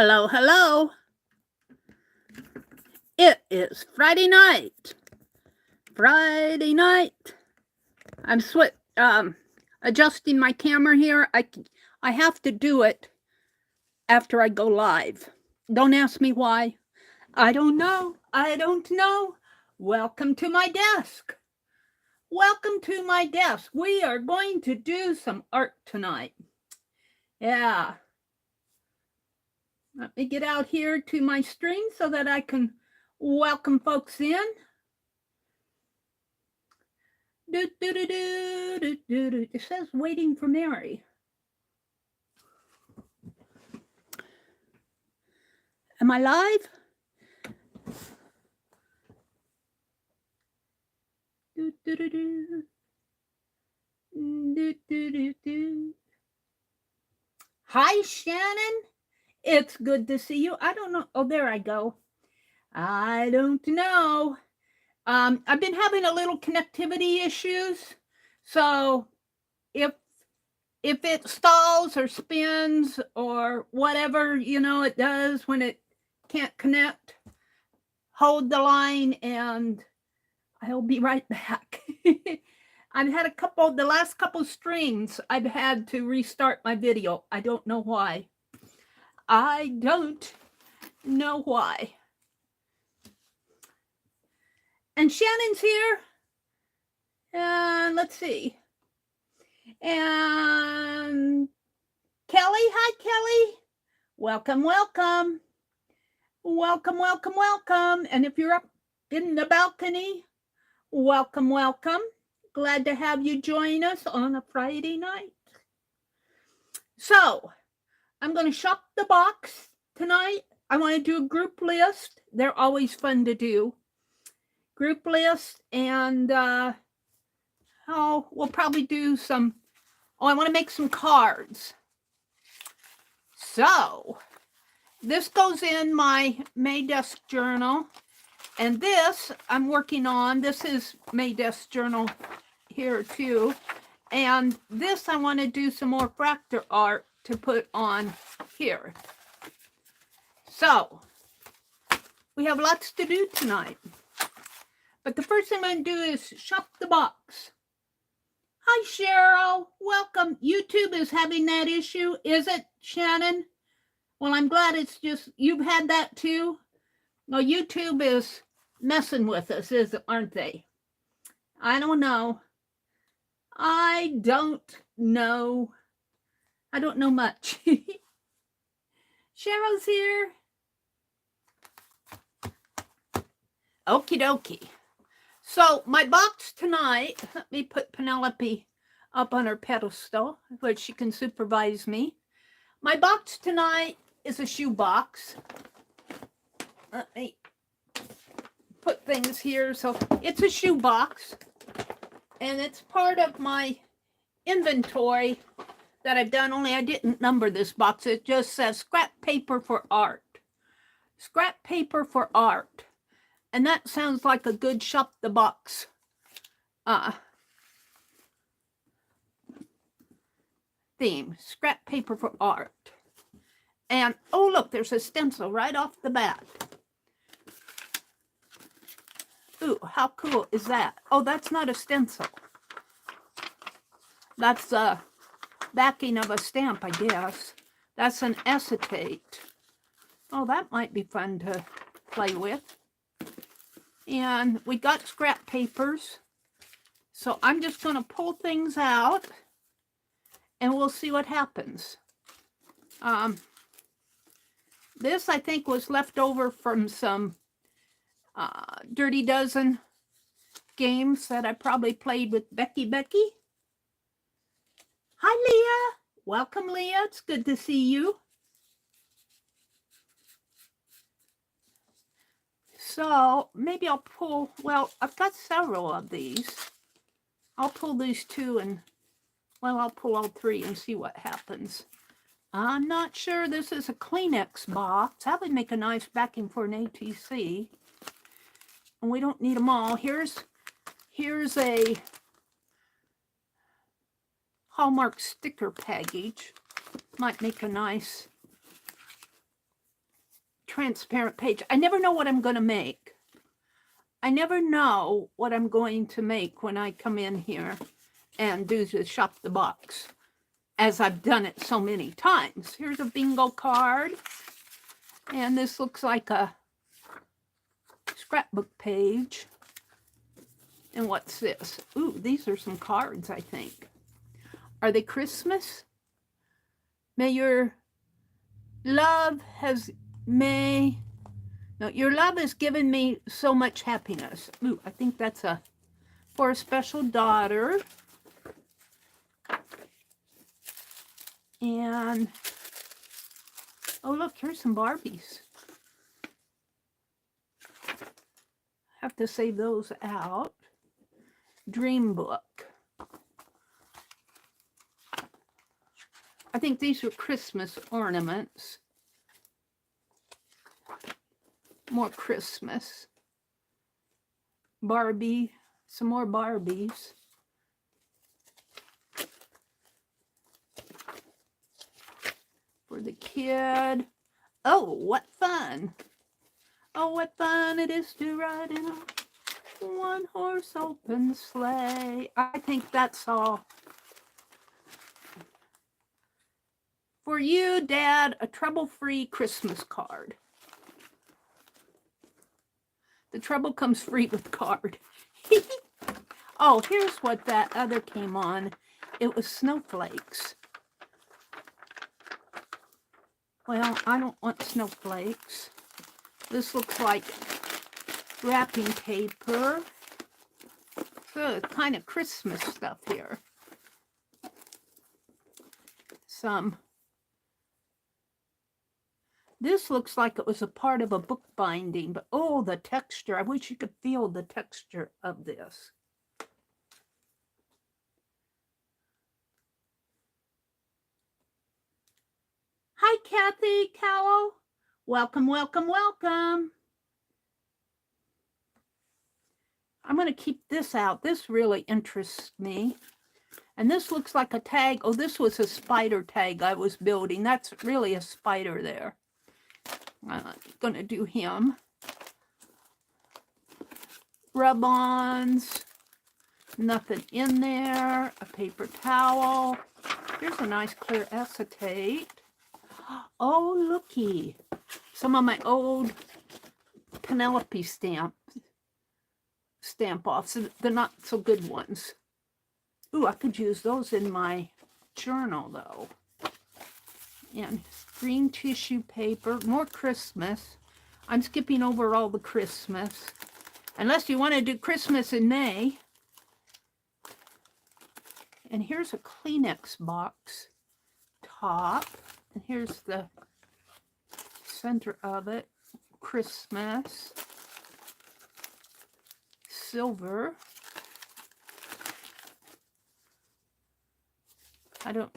Hello, hello. It is Friday night. Friday night. I'm adjusting my camera here. I have to do it after I go live. Don't ask me why. I don't know. I don't know. Welcome to my desk. Welcome to my desk. We are going to do some art tonight. Yeah. Let me get out here to my stream so that I can welcome folks in. It says waiting for Meri. Am I live? Hi, Shannon. It's good to see you. I don't know. Oh, there I go. I don't know. I've been having a little connectivity issues. So if it stalls or spins or whatever, it does when it can't connect, hold the line and I'll be right back. I've had the last couple streams, I've had to restart my video. I don't know why. I don't know why. And Shannon's here. And let's see. And Kelly, hi Kelly. Welcome, welcome. Welcome, welcome, welcome. And if you're up in the balcony, welcome, welcome. Glad to have you join us on a Friday night. So, I'm going to shop the box tonight. I want to do a group list. They're always fun to do. Group list and we'll probably do some, I want to make some cards. So, this goes in my May Desk journal. And this I'm working on. This is May Desk journal here too. And this I want to do some more fractal art to put on here. So, we have lots to do tonight. But the first thing I'm going to do is shop the box. Hi, Cheryl. Welcome. YouTube is having that issue. Is it, Shannon? Well, I'm glad it's just, you've had that too. Well, YouTube is messing with us, aren't they? I don't know. I don't know. I don't know much. Cheryl's here. Okie dokie. So my box tonight, let me put Penelope up on her pedestal where she can supervise me. My box tonight is a shoe box. Let me put things here. So it's a shoe box and it's part of my inventory that I've done, only I didn't number this box. It just says scrap paper for art. Scrap paper for art. And that sounds like a good shop the box theme. Scrap paper for art. And, oh, look, there's a stencil right off the bat. Ooh, how cool is that? Oh, that's not a stencil. That's the backing of a stamp, I guess. That's an acetate. Oh, that might be fun to play with. And we got scrap papers. So I'm just going to pull things out and we'll see what happens. This, I think, was left over from some Dirty Dozen games that I probably played with Becky. Hi, Leah. Welcome, Leah. It's good to see you. So maybe I'll pull, well, I've got several of these. I'll pull these two and, well, I'll pull all three and see what happens. I'm not sure. This is a Kleenex box. That would make a nice backing for an ATC. And we don't need them all. Here's a Hallmark sticker package. Might make a nice transparent page. I never know what I'm going to make. I never know what I'm going to make when I come in here and do the shop the box, as I've done it so many times. Here's a bingo card. And this looks like a scrapbook page. And what's this? Ooh, these are some cards, I think. Are they Christmas? May your love has, your love has given me so much happiness. Ooh, I think that's for a special daughter. And, oh look, here's some Barbies. Have to save those out. Dream book. I think these are Christmas ornaments. More Christmas. Barbie, some more Barbies. For the kid. Oh, what fun. Oh, what fun it is to ride in a one-horse open sleigh. I think that's all. For you, Dad, a trouble-free Christmas card. The trouble comes free with card. Oh, here's what that other came on. It was snowflakes. Well, I don't want snowflakes. This looks like wrapping paper. So it's kind of Christmas stuff here. This looks like it was a part of a book binding, but oh, the texture. I wish you could feel the texture of this. Hi, Kathy Cowell. Welcome, welcome, welcome. I'm going to keep this out. This really interests me. And this looks like a tag. Oh, this was a spider tag I was building. That's really a spider there. I'm going to do him. Rub-ons. Nothing in there. A paper towel. Here's a nice clear acetate. Oh, looky. Some of my old Penelope stamp-offs. They're not so good ones. Ooh, I could use those in my journal, though. And green tissue paper. More Christmas. I'm skipping over all the Christmas. Unless you want to do Christmas in May. And here's a Kleenex box top. And here's the center of it. Christmas. Silver. I don't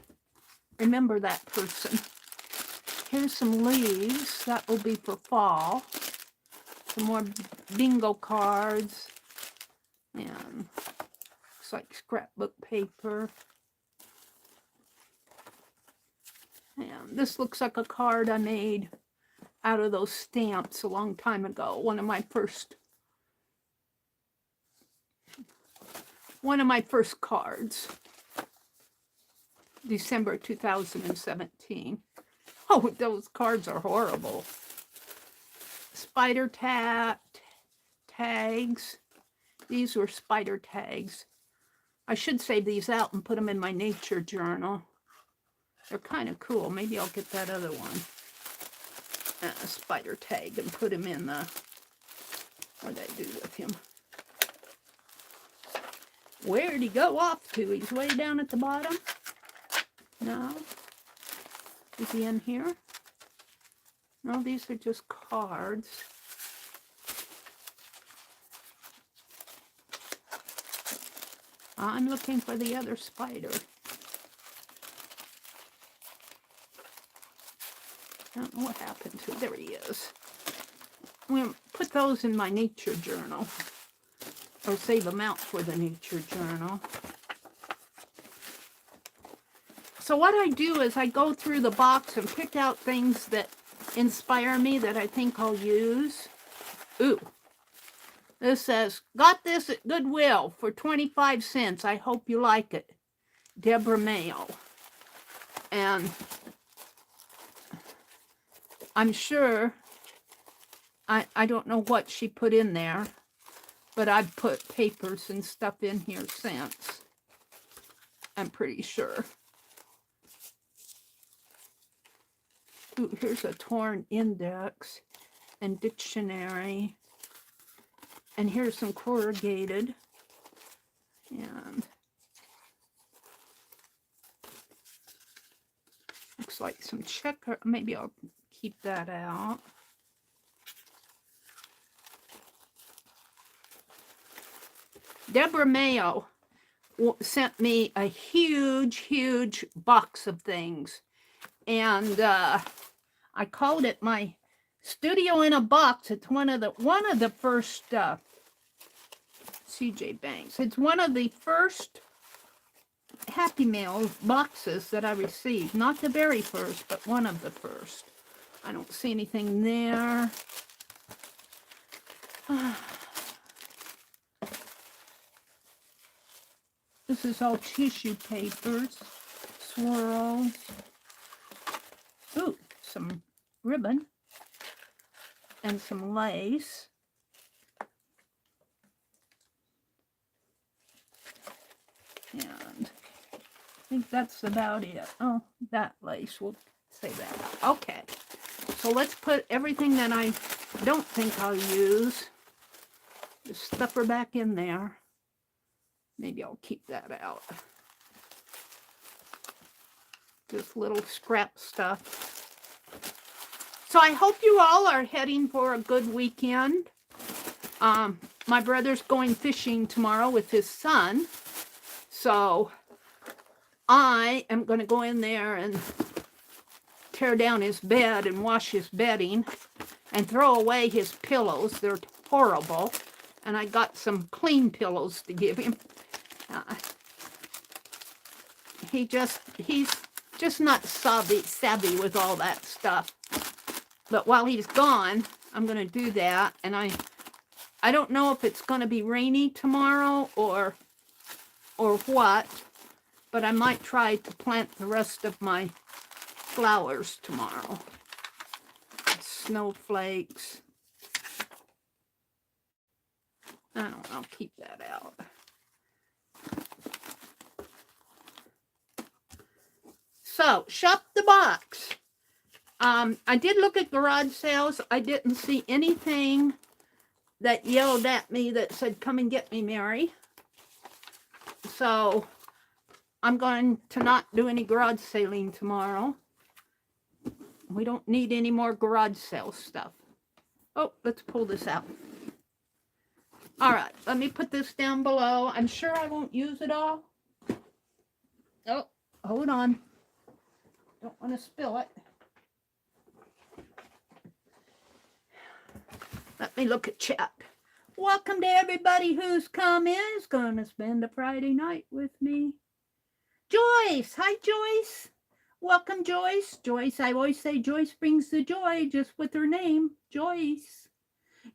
remember that person. Here's some leaves. That will be for fall. Some more bingo cards. And looks like scrapbook paper. And this looks like a card I made out of those stamps a long time ago. One of my first cards. December 2017. Oh, those cards are horrible. Spider tags. These were spider tags. I should save these out and put them in my nature journal. They're kind of cool. Maybe I'll get that other one. A spider tag and put him in the... What did I do with him? Where'd he go off to? He's way down at the bottom. No. Is he in here? No, these are just cards. I'm looking for the other spider. I don't know what happened to it. There he is. I'm going to put those in my nature journal. Or save them out for the nature journal. So what I do is I go through the box and pick out things that inspire me that I think I'll use. Ooh, this says, got this at Goodwill for 25 cents. I hope you like it. Deborah Mayo. And I'm sure, I don't know what she put in there, but I've put papers and stuff in here since. I'm pretty sure. Ooh, here's a torn index and dictionary. And here's some corrugated. And looks like some checker. Maybe I'll keep that out. Deborah Mayo sent me a huge box of things. And I called it my studio in a box. It's one of the first CJ Banks. It's one of the first Happy Meal boxes that I received. Not the very first, but one of the first. I don't see anything there. This is all tissue papers, swirls. Ooh, some ribbon and some lace. And I think that's about it. Oh, that lace, we'll say that. Okay, so let's put everything that I don't think I'll use, just stuff her back in there. Maybe I'll keep that out. This little scrap stuff. So I hope you all are heading for a good weekend. My brother's going fishing tomorrow with his son. So I am going to go in there and tear down his bed and wash his bedding and throw away his pillows. They're horrible. And I got some clean pillows to give him. He's just not savvy with all that stuff. But while he's gone, I'm going to do that. And I don't know if it's going to be rainy tomorrow or what, but I might try to plant the rest of my flowers tomorrow. Snowflakes. I don't know, I'll keep that out. So, shop the box. I did look at garage sales. I didn't see anything that yelled at me that said, come and get me, Meri. So, I'm going to not do any garage selling tomorrow. We don't need any more garage sale stuff. Oh, let's pull this out. All right, let me put this down below. I'm sure I won't use it all. Oh, hold on. Don't want to spill it. Let me look at chat. Welcome to everybody who's come in. Is going to spend a Friday night with me. Joyce. Hi, Joyce. Welcome, Joyce. Joyce, I always say Joyce brings the joy just with her name. Joyce.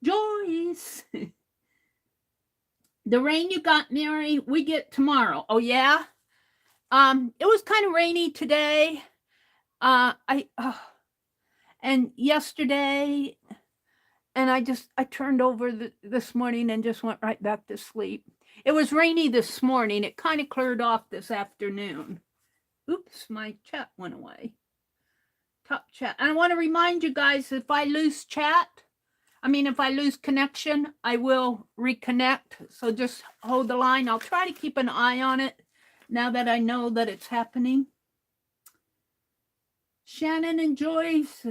Joyce. The rain you got, Meri, we get tomorrow. Oh, yeah? It was kind of rainy today. And yesterday, and I turned over this morning and just went right back to sleep. It was rainy this morning. It kind of cleared off this afternoon. Oops, my chat went away. Top chat. And I want to remind you guys, if I lose connection, I will reconnect. So just hold the line. I'll try to keep an eye on it now that I know that it's happening. Shannon and Joyce.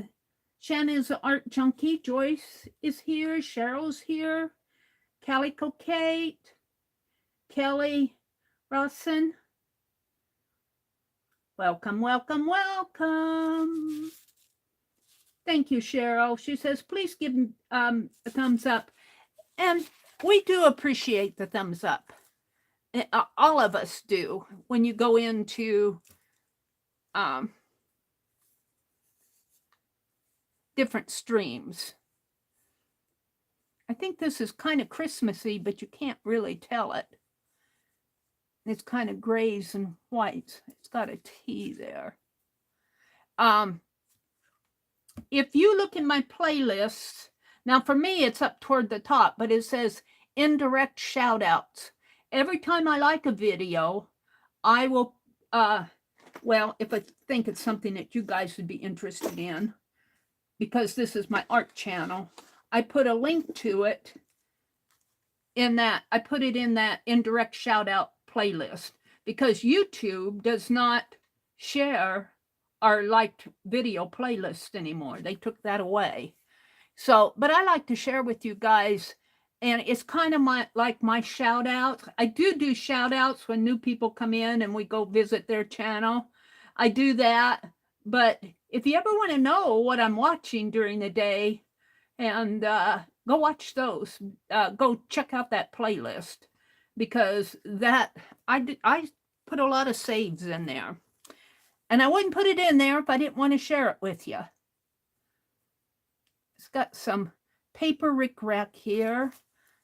Shannon's an art junkie. Joyce is here. Cheryl's here. Calico Kate. Kelly Rawson. Welcome, welcome, welcome. Thank you, Cheryl. She says, please give a thumbs up. And we do appreciate the thumbs up. All of us do. When you go into different streams. I think this is kind of Christmassy, but you can't really tell it. It's kind of grays and whites. It's got a T there. If you look in my playlists, now for me it's up toward the top, but it says indirect shout outs. Every time I like a video, I will, well, if I think it's something that you guys would be interested in, because this is my art channel, I put a link to it in that, I put it in that indirect shout out playlist, because YouTube does not share our liked video playlist anymore. They took that away. So, but I like to share with you guys, and it's kind of like my shout outs. I do shout outs when new people come in and we go visit their channel. I do that. But if you ever want to know what I'm watching during the day, and go watch those, go check out that playlist, because that I put a lot of saves in there, and I wouldn't put it in there if I didn't want to share it with you. It's got some paper rickrack here,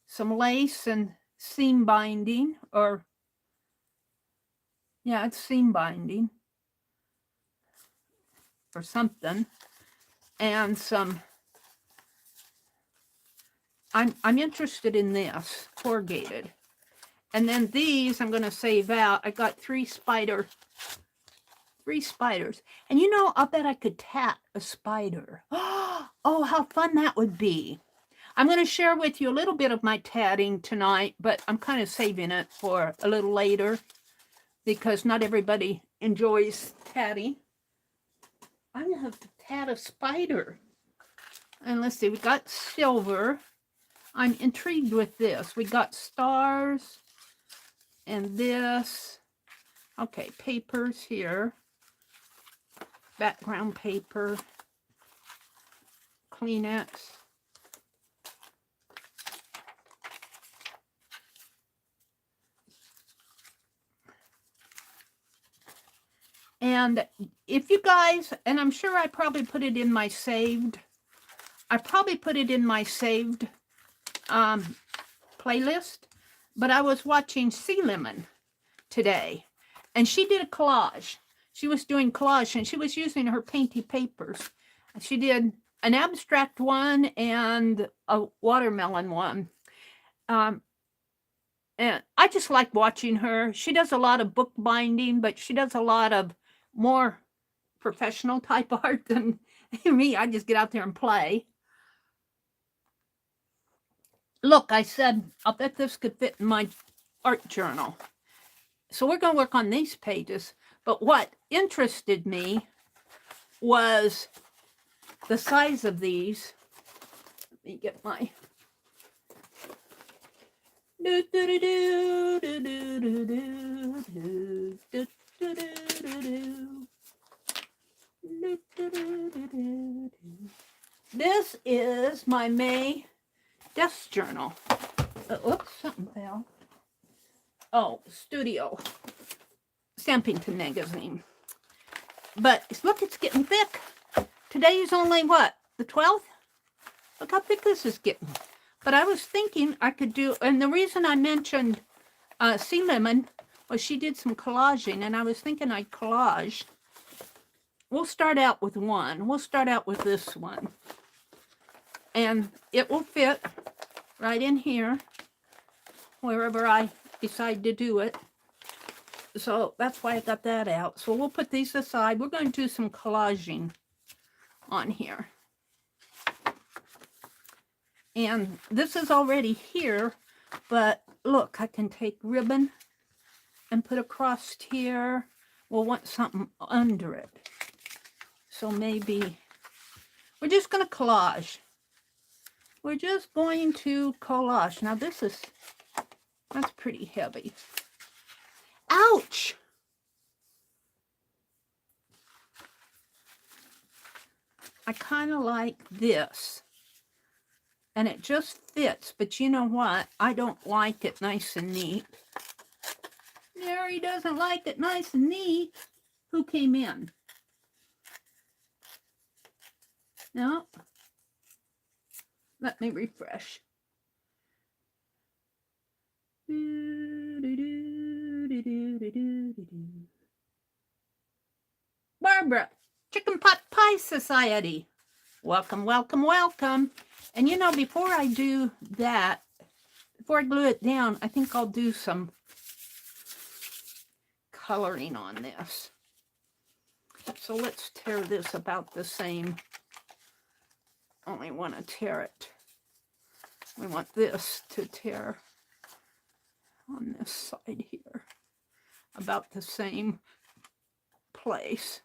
some lace and seam binding, or yeah, it's seam binding or something, and some. I'm interested in this corrugated, and then these I'm going to save out. I got three spiders, and you know, I'll bet I could tat a spider. Oh, how fun that would be. I'm going to share with you a little bit of my tatting tonight, but I'm kind of saving it for a little later, because not everybody enjoys tatting. I'm going to have to tat a spider. And let's see, we got silver. I'm intrigued with this. We got stars and this. Okay, papers here. Background paper. Kleenex. And if you guys, and I'm sure I probably put it in my saved, playlist, but I was watching Sea Lemon today, and she did a collage. She was doing collage, and she was using her painty papers. She did an abstract one and a watermelon one. And I just like watching her. She does a lot of book binding, but she does a lot of more professional type art than me. I just get out there and play. Look, I said, I'll bet this could fit in my art journal. So we're going to work on these pages. But what interested me was the size of these. Let me get my... This is my May desk journal. Oops, something fell. Oh, Studio Stampington magazine. But look, it's getting thick. Today is only what, the 12th? Look how thick this is getting. But I was thinking I could do, and the reason I mentioned Sea Lemon was she did some collaging, and I was thinking I'd collage. We'll start out with one. We'll start out with this one. And it will fit right in here, wherever I decide to do it. So that's why I got that out. So we'll put these aside. We're going to do some collaging on here. And this is already here, but look, I can take ribbon and put across here. We'll want something under it. So maybe we're just going to collage. We're just going to collage. Now this is, that's pretty heavy. Ouch! I kind of like this. And it just fits, but you know what? I don't like it nice and neat. Meri doesn't like it nice and neat. Who came in? No. Let me refresh. Barbara, Chicken Pot Pie Society. Welcome, welcome, welcome. And you know, before I do that, before I glue it down, I think I'll do some coloring on this. So let's tear this about the same. Only want to tear it. We want this to tear on this side here. About the same place.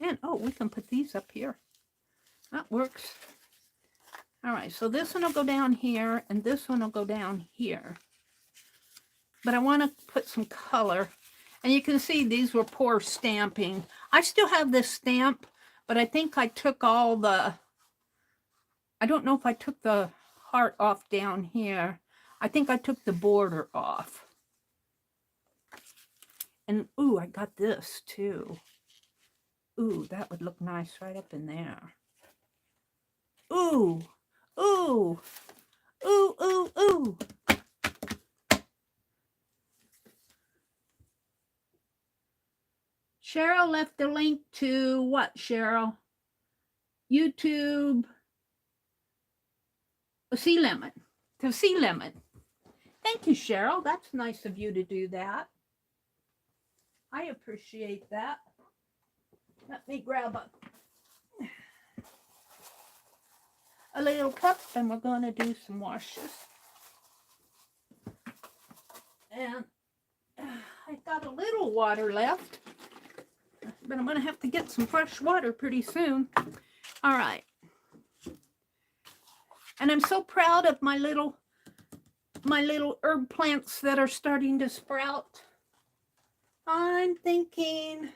And, oh, we can put these up here. That works. All right, so this one will go down here, and this one will go down here. But I want to put some color. And you can see these were poor stamping. I still have this stamp, but I think I took all the... I don't know if I took the heart off down here. I think I took the border off. And, ooh, I got this, too. Ooh, that would look nice right up in there. Ooh, ooh, ooh, ooh, ooh. Cheryl left the link to what, Cheryl? YouTube. Sea Lemon. To Sea Lemon. Thank you, Cheryl. That's nice of you to do that. I appreciate that. Let me grab a little cup, and we're going to do some washes. And I've got a little water left, but I'm going to have to get some fresh water pretty soon. All right. And I'm so proud of my little herb plants that are starting to sprout. I'm thinking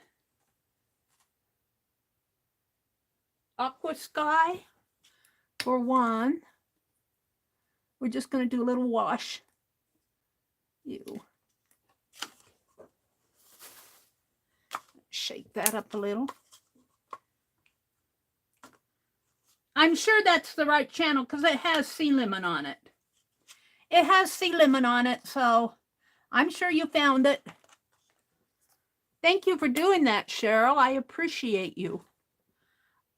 aqua sky for one. We're just going to do a little wash. Shake that up a little. I'm sure that's the right channel because it has sea lemon on it. It has sea lemon on it, so I'm sure you found it. Thank you for doing that, Cheryl. I appreciate you.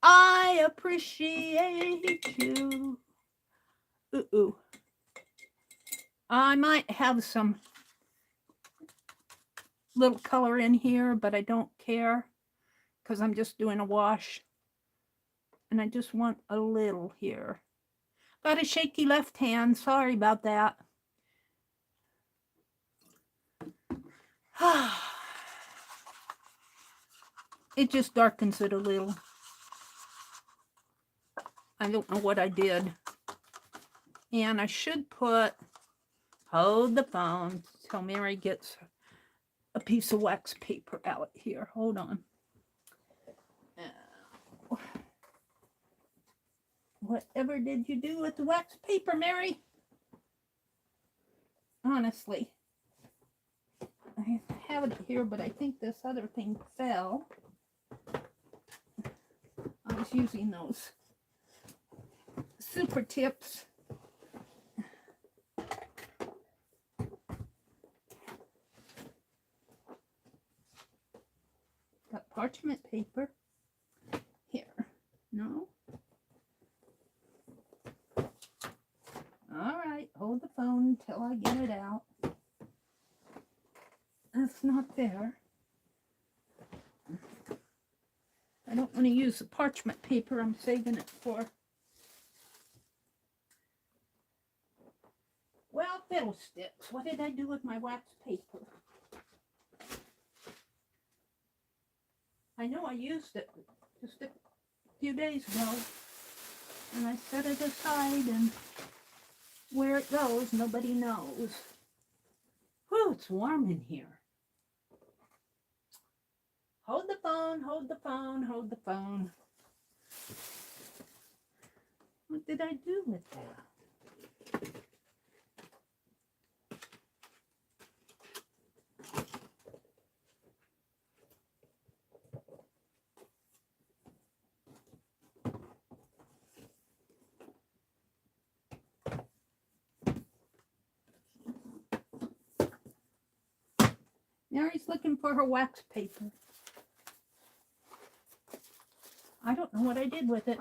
I appreciate you. Ooh. I might have some little color in here, but I don't care because I'm just doing a wash. And I just want a little here. Got a shaky left hand. Sorry about that. It just darkens it a little. I don't know what I did. And I should put, hold the phone till Meri gets a piece of wax paper out here. Hold on. Whatever did you do with the wax paper, Meri? Honestly. I have it here, but I think this other thing fell. I was using those super tips. Got parchment paper. Here. No? All right, hold the phone until I get it out. That's not there. I don't want to use the parchment paper. I'm saving it for... Well, fiddlesticks. What did I do with my wax paper? I know I used it just a few days ago. And I set it aside, and where it goes, nobody knows. Whew, it's warm in here. Hold the phone, hold the phone, hold the phone. What did I do with that? Meri's looking for her wax paper. I don't know what I did with it.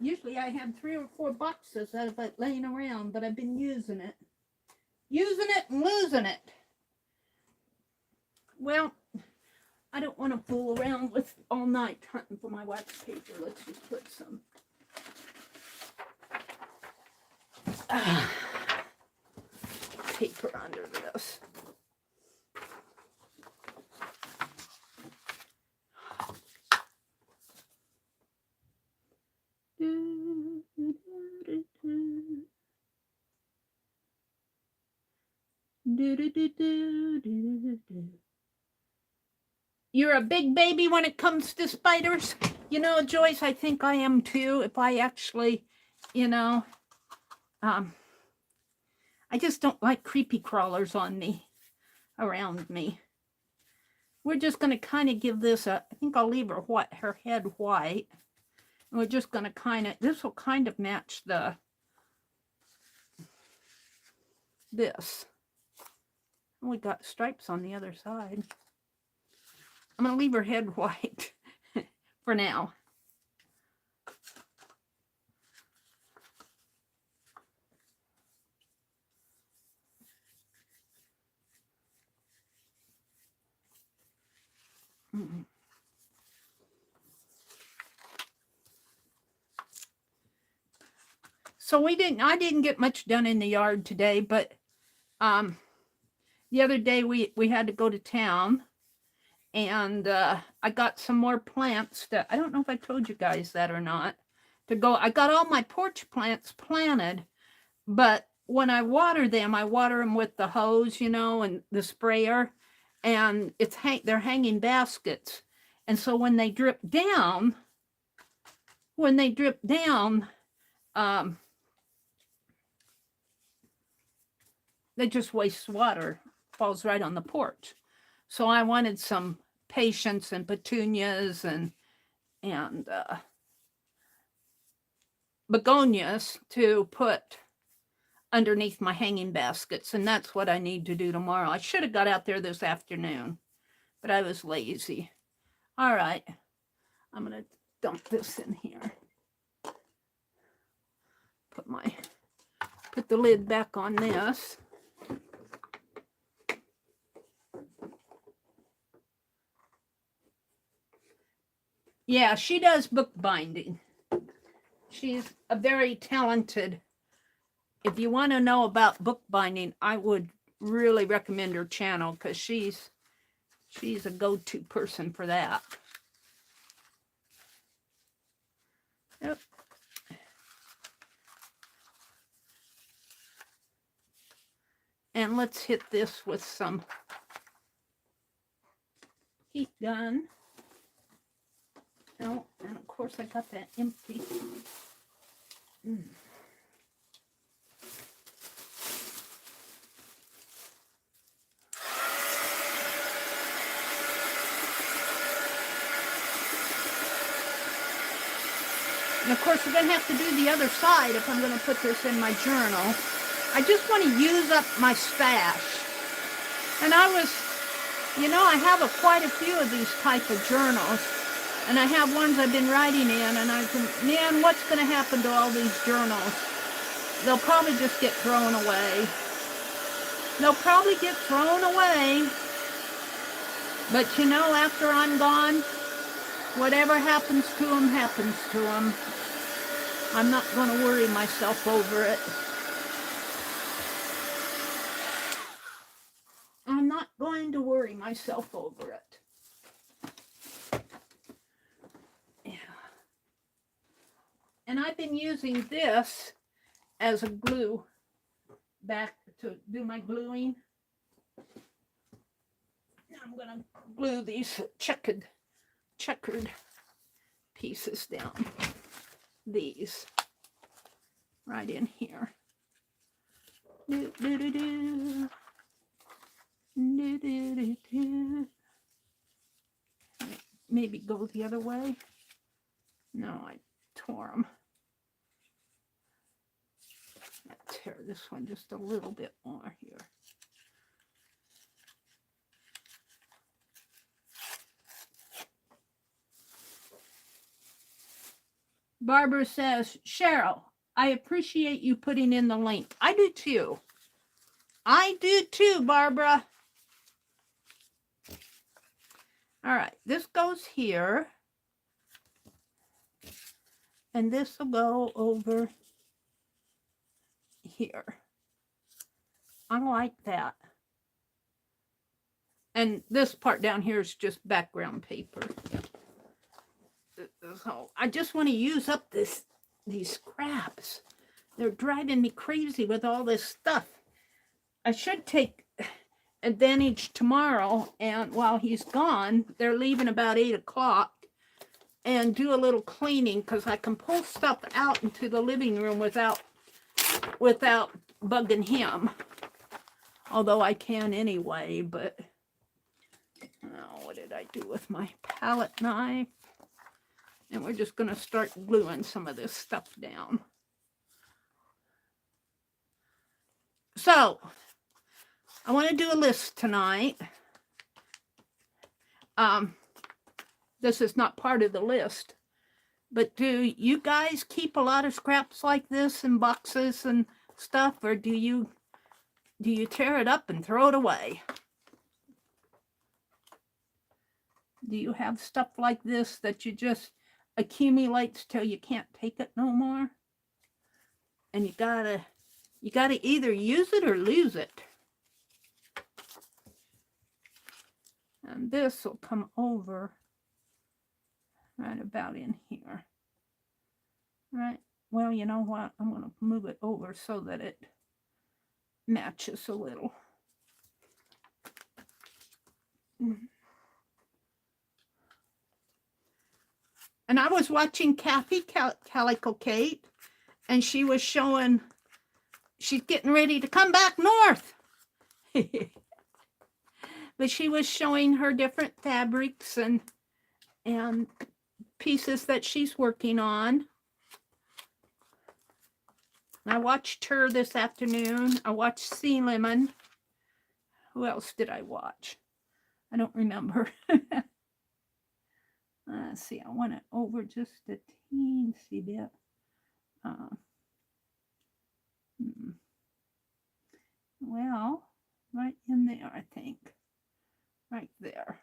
Usually I have 3 or 4 boxes of it laying around, but I've been using it. Using it and losing it. Well, I don't want to fool around with all night hunting for my wax paper. Let's just put some paper under this. You're a big baby when it comes to spiders. You know, Joyce, I think I am too. If I actually, you know, I just don't like creepy crawlers on me, around me. We're just going to kind of give this a, I think I'll leave her head white. And we're just going to kind of, this will kind of match this. And we got stripes on the other side. I'm going to leave her head white for now. Mm-hmm. So I didn't get much done in the yard today, but the other day we had to go to town. And I got some more plants that, I don't know if I told you guys that or not, to go. I got all my porch plants planted, but when I water them with the hose, you know, and the sprayer, and they're hanging baskets. And so when they drip down, they just waste water, falls right on the porch. So I wanted some patience and petunias and begonias to put underneath my hanging baskets. And that's what I need to do tomorrow. I should have got out there this afternoon, but I was lazy. All right. I'm going to dump this in here. Put the lid back on this. Yeah, she does bookbinding. She's a very talented. If you want to know about bookbinding, I would really recommend her channel because she's a go-to person for that. Yep. And let's hit this with some heat gun. Oh, and of course I got that empty. And of course we're going to have to do the other side if I'm going to put this in my journal. I just want to use up my stash. And I have quite a few of these type of journals. And I have ones I've been writing in, and man, what's going to happen to all these journals? They'll probably just get thrown away. But you know, after I'm gone, whatever happens to them, happens to them. I'm not going to worry myself over it. I'm not going to worry myself over it. And I've been using this as a glue back to do my gluing. I'm going to glue these checkered pieces down. These right in here. Maybe go the other way. No, I tore them. Tear this one just a little bit more here. Barbara says, Cheryl, I appreciate you putting in the link. I do too. I do too, Barbara. All right, this goes here. And this will go over here. I like that. And this part down here is just background paper. So I just want to use up these scraps. They're driving me crazy with all this stuff. I should take advantage tomorrow, and while he's gone, they're leaving about 8 o'clock, and do a little cleaning, because I can pull stuff out into the living room without bugging him. Although I can anyway, but oh, what did I do with my palette knife? And we're just going to start gluing some of this stuff down. So, I want to do a list tonight. This is not part of the list, but do you guys keep a lot of scraps like this in boxes and stuff, or do you tear it up and throw it away? Do you have stuff like this that you just accumulates till you can't take it no more? And you gotta either use it or lose it. And this will come over right about in here. Right. Well, you know what? I'm going to move it over so that it matches a little. And I was watching Kathy Calico Kate, and she was showing, she's getting ready to come back north. But she was showing her different fabrics and pieces that she's working on. I watched her this afternoon. I watched Sea Lemon. Who else did I watch? I don't remember. Let's see. I want it over just a teensy bit. Well, right in there, I think. Right there.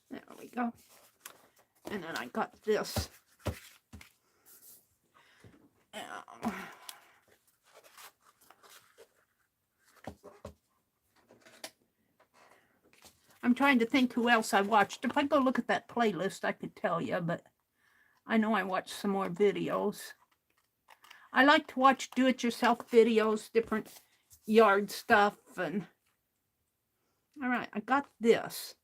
There we go. And then I got this. I'm trying to think who else I watched. If I go look at that playlist, I could tell you, but I know I watched some more videos. I like to watch do-it-yourself videos, different yard stuff. And all right, I got this.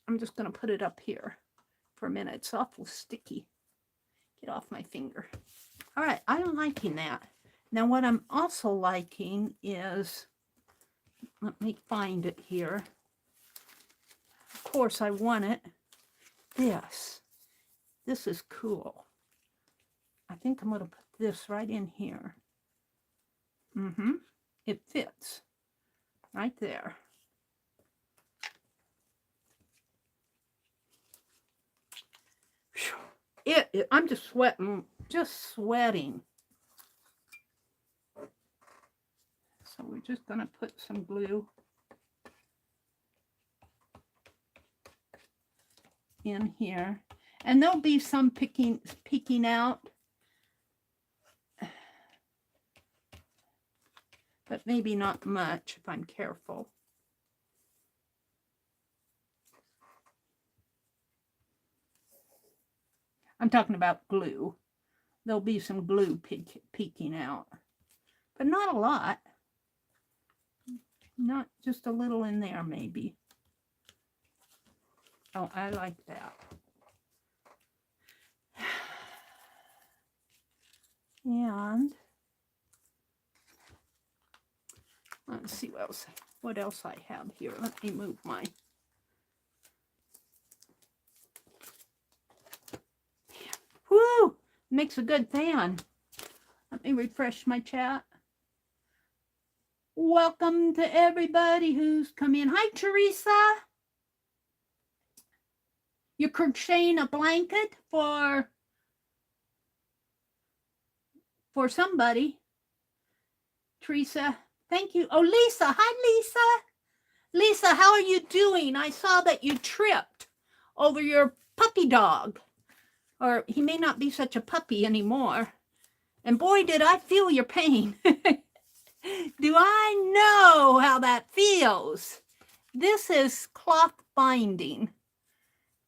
I'm just going to put it up here for a minute. It's awful sticky. Get off my finger. All right, I'm liking that. Now, what I'm also liking is, let me find it here. Of course, I want it. This is cool. I think I'm going to put this right in here. It fits right there. I'm just sweating, sweating. So we're just going to put some glue in here. And there'll be some peeking out. But maybe not much if I'm careful. I'm talking about glue. There'll be some glue peeking out. But not a lot. Not just a little in there, maybe. Oh, I like that. And let's see what else I have here. Let me move my... Woo! Makes a good fan. Let me refresh my chat. Welcome to everybody who's come in. Hi, Teresa. You're crocheting a blanket for somebody. Teresa, thank you. Oh, Lisa. Hi, Lisa. Lisa, how are you doing? I saw that you tripped over your puppy dog. Or he may not be such a puppy anymore. And boy, did I feel your pain. Do I know how that feels? This is cloth binding.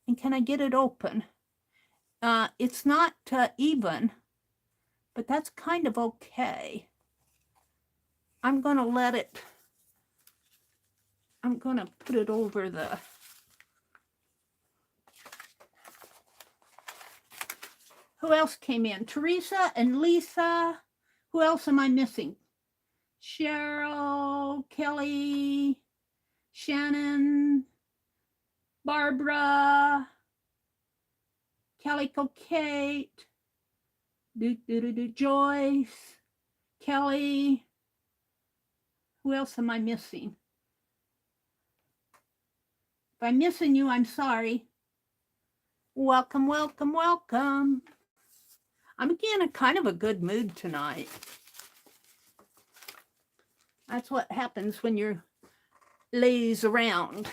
And can I get it open? It's not even, but that's kind of okay. I'm going to let it, I'm going to put it over the, who else came in? Teresa and Lisa. Who else am I missing? Cheryl, Kelly, Shannon, Barbara, Calico Kate, Joyce, Kelly. Who else am I missing? If I'm missing you, I'm sorry. Welcome, welcome, welcome. I'm again in kind of a good mood tonight. That's what happens when you're lays around.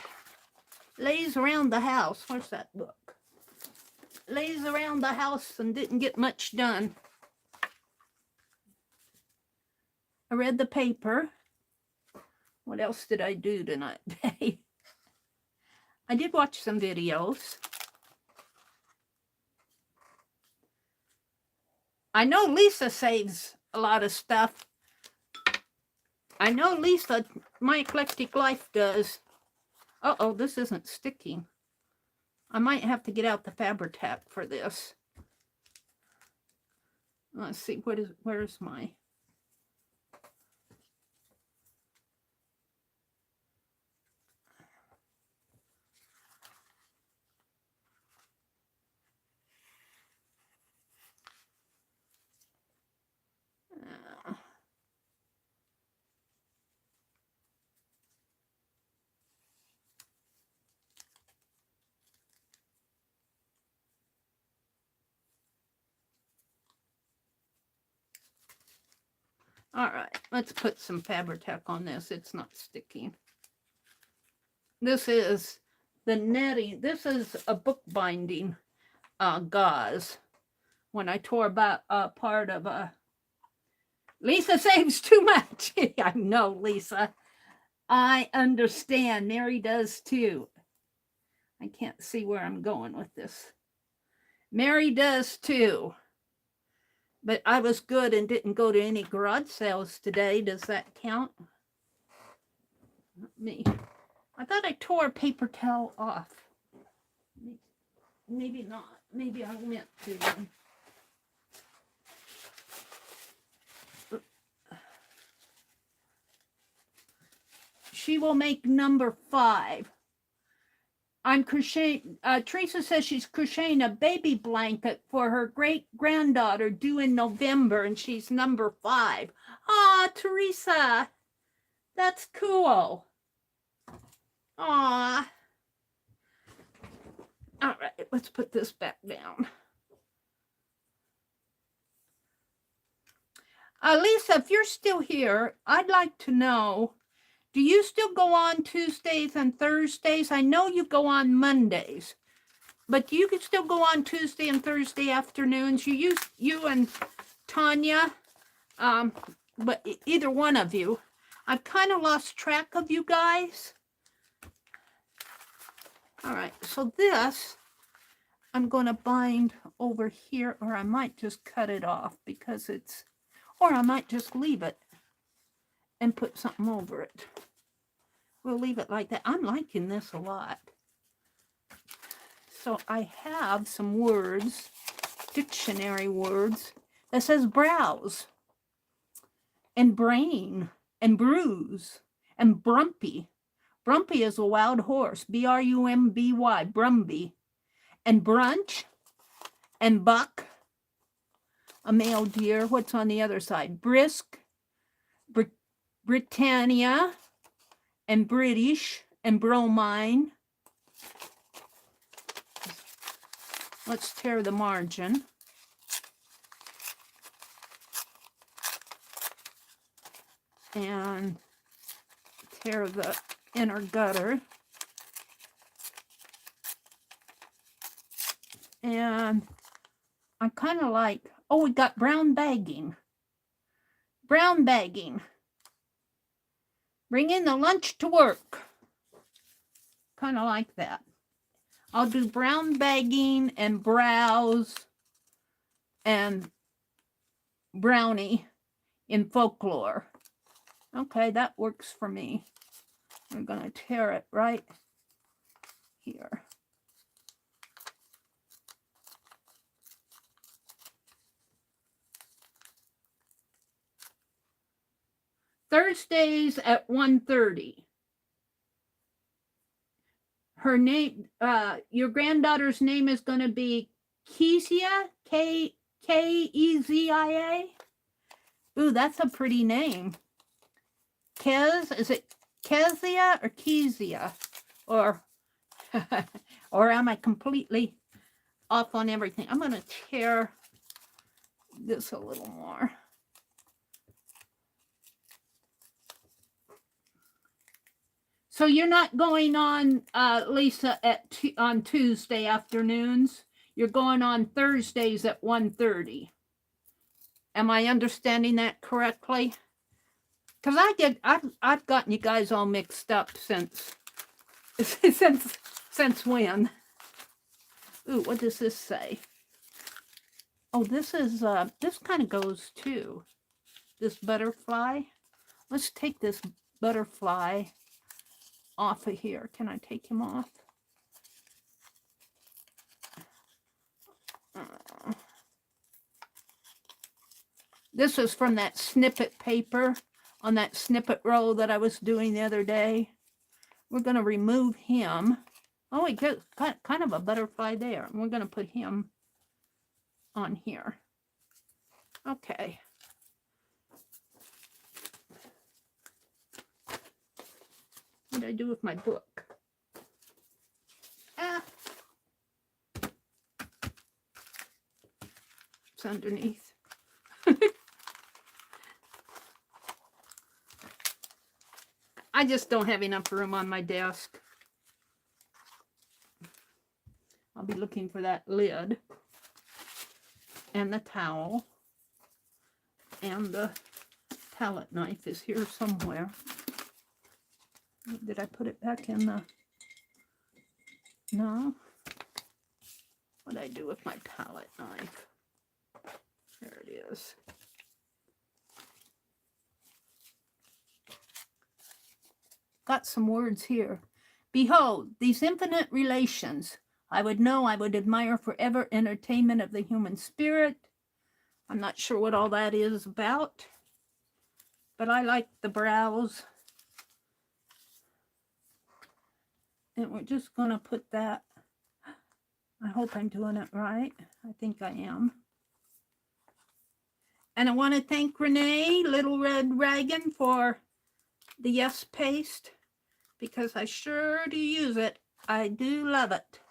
Lays around the house. Where's that book? Lays around the house and didn't get much done. I read the paper. What else did I do tonight? I did watch some videos. I know Lisa saves a lot of stuff. I know Lisa, My Eclectic Life does. Uh-oh, this isn't sticking. I might have to get out the Fabri-Tac for this. Let's see, where's my... All right, let's put some Fabri-Tac on this. It's not sticking. This is the netting. This is a bookbinding gauze. When I tore about part of a... Lisa saves too much. I know, Lisa. I understand. Meri does too. I can't see where I'm going with this. Meri does too. But I was good and didn't go to any garage sales today. Does that count? Not me. I thought I tore a paper towel off. Maybe not. Maybe I meant to. She will make number 5. I'm crocheting. Teresa says she's crocheting a baby blanket for her great-granddaughter due in November, and she's number 5. Aw, Teresa, that's cool. Aw. All right, let's put this back down. Lisa, if you're still here, I'd like to know, do you still go on Tuesdays and Thursdays? I know you go on Mondays, but you can still go on Tuesday and Thursday afternoons. You and Tanya, but either one of you. I've kind of lost track of you guys. All right, so this I'm going to bind over here, or I might just cut it off because it's, or I might just leave it and put something over it. We'll leave it like that. I'm liking this a lot. So I have some words, dictionary words, that says browse, and brain, and bruise, and brumpy. Brumpy is a wild horse, B-R-U-M-B-Y, Brumby. And brunch, and buck, a male deer. What's on the other side? Brisk, Britannia and British and bromine. Let's tear the margin. And tear the inner gutter. And I kind of like, oh, we got brown bagging. Brown bagging. Bring in the lunch to work. Kind of like that. I'll do brown bagging and brows and brownie in folklore. Okay, that works for me. I'm going to tear it right here. Thursdays at 1:30. Her name, your granddaughter's name is going to be Kezia, K-E-Z-I-A. Ooh, that's a pretty name. Kez, is it Kezia or Kezia? Or, or am I completely off on everything? I'm going to tear this a little more. So you're not going on, Lisa, on Tuesday afternoons. You're going on Thursdays at 1:30. Am I understanding that correctly? Because I've gotten you guys all mixed up since when? Ooh, what does this say? Oh, this is this kind of goes too. This butterfly. Let's take this butterfly off of here. Can I take him off? This is from that snippet paper on that snippet roll that I was doing the other day. We're going to remove him. Oh, we got kind of a butterfly there. And we're going to put him on here. Okay. What did I do with my book? Ah. It's underneath. I just don't have enough room on my desk. I'll be looking for that lid and the towel, and the palette knife is here somewhere. Did I put it back in the... No? What did I do with my palette knife? There it is. Got some words here. Behold, these infinite relations. I would know, I would admire forever entertainment of the human spirit. I'm not sure what all that is about, but I like the brows. And we're just going to put that. I hope I'm doing it right. I think I am. And I want to thank Renee, Little Red Dragon, for the Yes Paste, because I sure do use it. I do love it.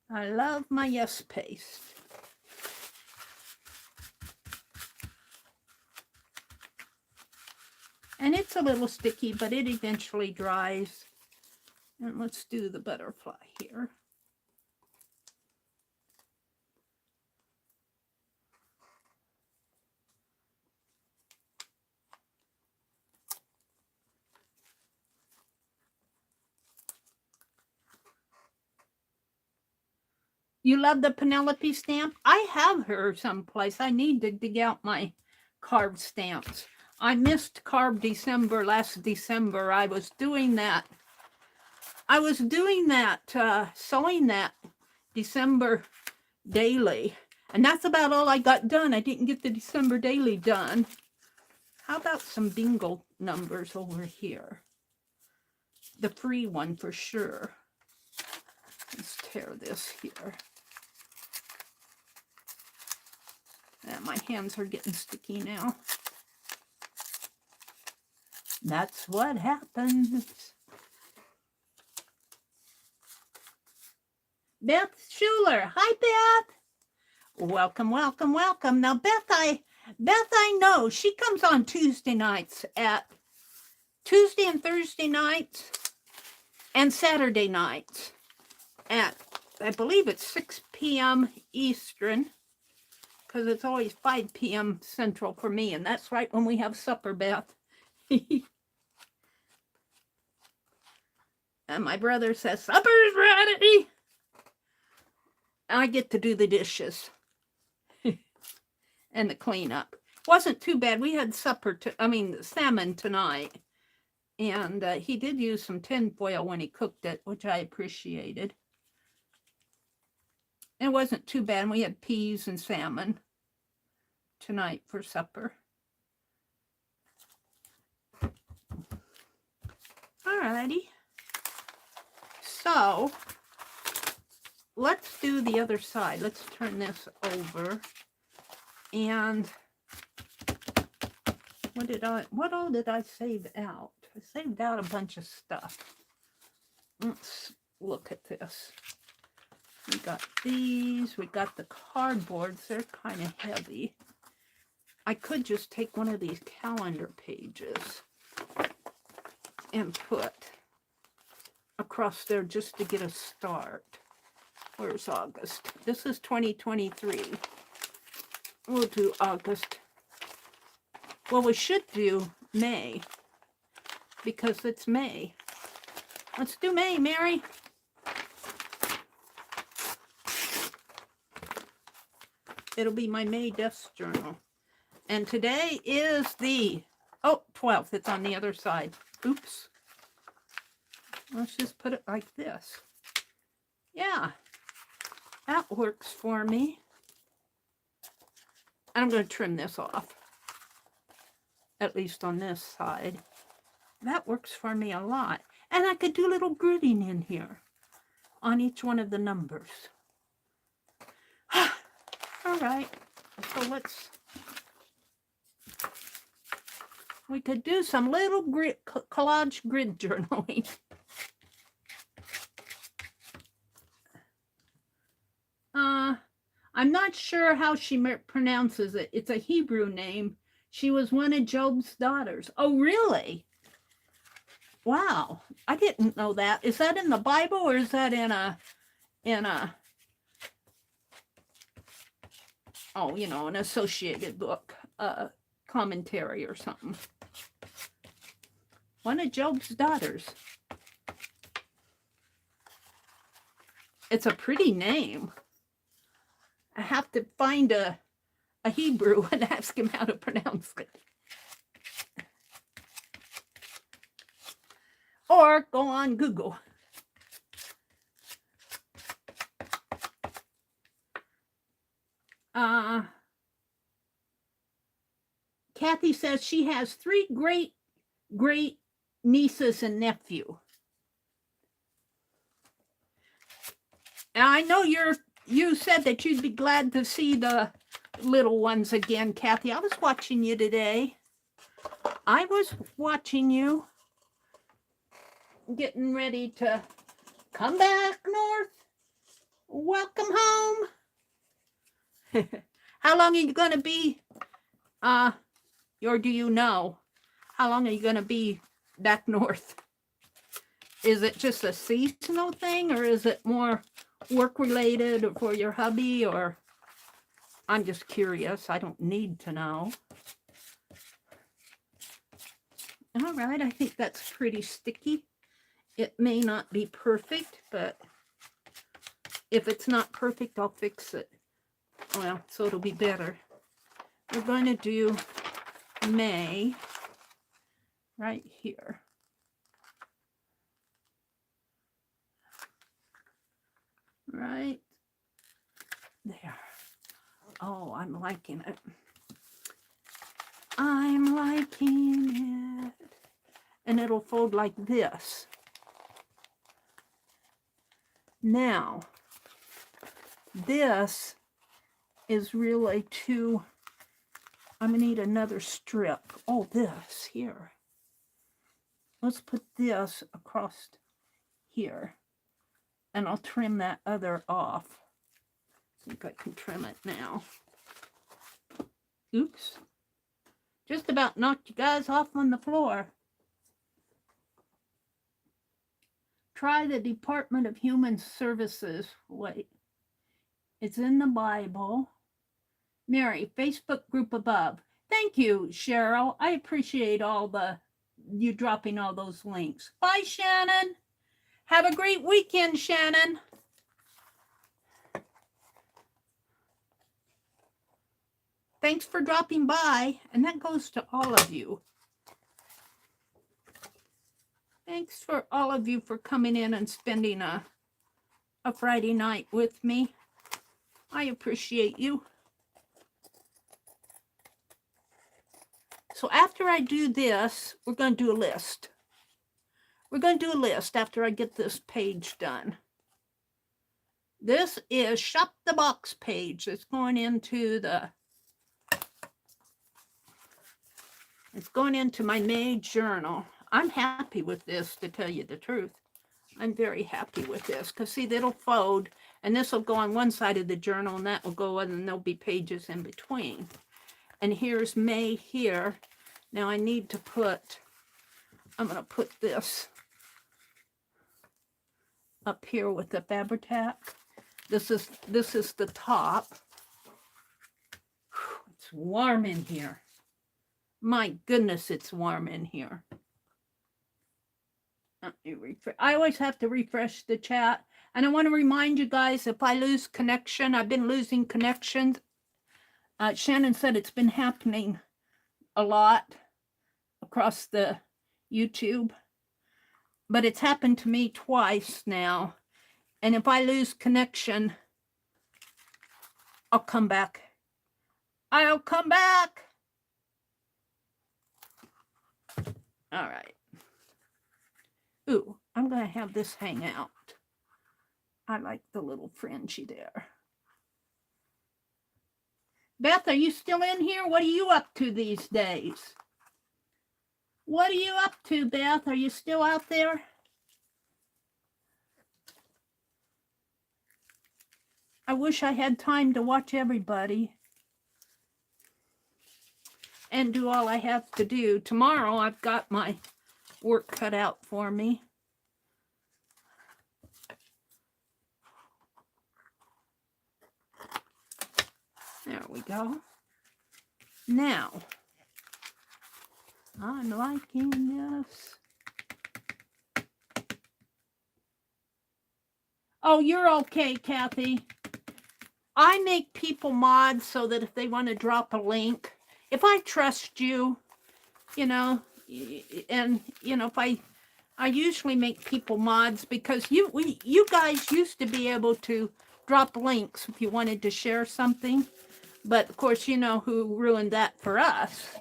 I love my Yes Paste. And it's a little sticky, but it eventually dries. And let's do the butterfly here. You love the Penelope stamp? I have her someplace. I need to dig out my carved stamps. I missed Carved December last December. I was doing that. Sewing that December daily. And that's about all I got done. I didn't get the December daily done. How about some bingo numbers over here? The free one for sure. Let's tear this here. My hands are getting sticky now. That's what happens. Beth Schuler. Hi, Beth. Welcome, welcome, welcome. Now, Beth, I know she comes on Tuesday and Thursday nights and Saturday nights at, I believe it's 6 p.m. Eastern, because it's always 5 p.m. Central for me, and that's right when we have supper, Beth. And my brother says, supper's ready. I get to do the dishes and the cleanup. Wasn't too bad. We had salmon tonight. And he did use some tin foil when he cooked it, which I appreciated. It wasn't too bad. We had peas and salmon tonight for supper. Alrighty. So let's do the other side. Let's turn this over. And what all did I save out? I saved out a bunch of stuff. Let's look at this. We got these. We got the cardboards. They're kind of heavy. I could just take one of these calendar pages and put across there just to get a start. Where's August? This is 2023. We'll do August. Well, we should do May, because it's May. Let's do May, Mary. It'll be my May desk journal. And today is the 12th. It's on the other side. Oops. Let's just put it like this. Yeah, that works for me. And I'm going to trim this off, at least on this side. That works for me a lot. And I could do little gridding in here on each one of the numbers. All right, so we could do some little collage grid journaling. I'm not sure how she pronounces it. It's a Hebrew name. She was one of Job's daughters. Oh, really? Wow, I didn't know that. Is that in the Bible, or is that in a an associated book, commentary or something? One of Job's daughters. It's a pretty name. I have to find a Hebrew and ask him how to pronounce it. Or go on Google. Kathy says she has 3 great nieces and nephew. And I know you said that you'd be glad to see the little ones again, Kathy. I was watching you today. I was watching you getting ready to come back north. Welcome home. How long are you going to be, or do you know, how long are you going to be back north? Is it just a seasonal thing, or is it more work-related or for your hubby? Or I'm just curious. I don't need to know. All right, I think that's pretty sticky. It may not be perfect, but if it's not perfect, I'll fix it. Well, so it'll be better. We're going to do May right here. Right there. Oh, I'm liking it. I'm liking it. And it'll fold like this. Now, this is really I'm going to need another strip. Oh, this here. let's put this across here. And I'll trim that other off. I think I can trim it now. Oops. Just about knocked you guys off on the floor. Try the Department of Human Services. Wait. It's in the Bible. Meri, Facebook group above. Thank you, Cheryl. I appreciate you dropping all those links. Bye, Shannon. Have a great weekend, Shannon. Thanks for dropping by. And that goes to all of you. Thanks for all of you for coming in and spending a Friday night with me. I appreciate you. So after I do this, we're going to do a list. We're going to do a list after I get this page done. This is Shop the Box page. It's going into my May journal. I'm happy with this, to tell you the truth. I'm very happy with this because, see, it'll fold, and this will go on one side of the journal, and that will go on, and there'll be pages in between. And here's May here. Now I need to I'm going to put this up here with the Fabri-Tac. This is the top. It's warm in here. My goodness, it's warm in here. I always have to refresh the chat. And I want to remind you guys, if I lose connection, I've been losing connections. Shannon said it's been happening a lot across the YouTube. But it's happened to me twice now. And if I lose connection, I'll come back. I'll come back. All right. Ooh, I'm going to have this hang out. I like the little fringy there. Beth, are you still in here? What are you up to these days? What are you up to, Beth? Are you still out there? I wish I had time to watch everybody and do all I have to do. Tomorrow, I've got my work cut out for me. There we go. Now, I'm liking this. Oh, you're okay, Kathy. I make people mods so that if they want to drop a link, if I trust you, and if I usually make people mods because you guys used to be able to drop links if you wanted to share something. But of course, you know who ruined that for us.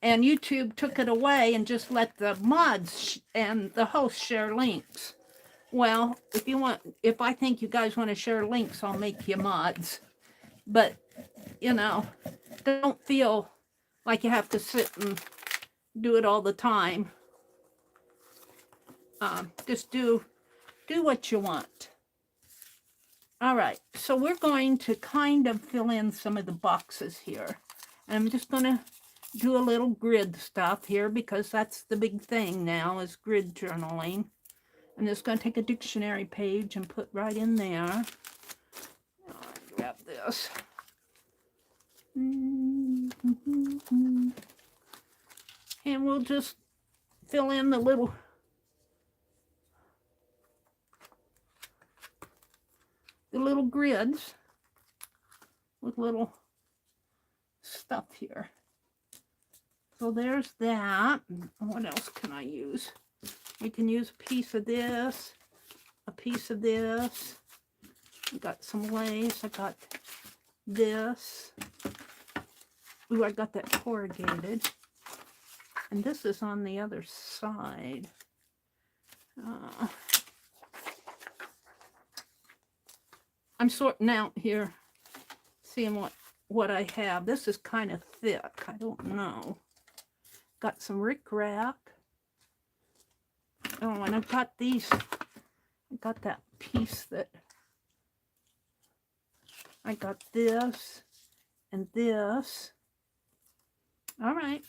And YouTube took it away and just let the mods and the hosts share links. Well, if I think you guys want to share links, I'll make you mods. But, don't feel like you have to sit and do it all the time. Just do what you want. All right, so we're going to kind of fill in some of the boxes here. And I'm just going to do a little grid stuff here because that's the big thing now is grid journaling. I'm just going to take a dictionary page and put right in there. I'll grab this. And we'll just fill in the little grids with little stuff here. So there's that. What else can I use? You can use a piece of this, a piece of this. I got some lace. I got this. Ooh, I got that corrugated. And this is on the other side. I'm sorting out here, seeing what I have. This is kind of thick. I don't know. Got some rickrack. Oh, and I've got these. I got that piece that I got this and this. All right.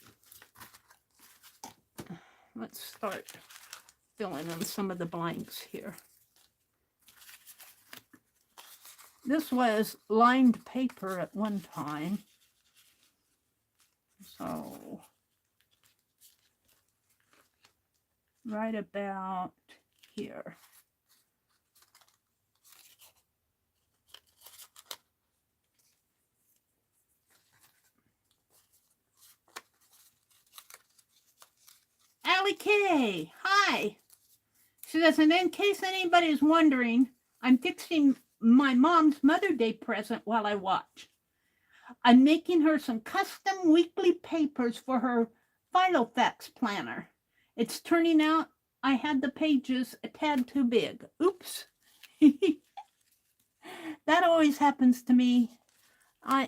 Let's start filling in some of the blanks here. This was lined paper at one time. So right about here. Allie K, hi. She says, and in case anybody's wondering, I'm fixing my mom's Mother's Day present while I watch. I'm making her some custom weekly papers for her Filofax planner. It's turning out I had the pages a tad too big. Oops. That always happens to me.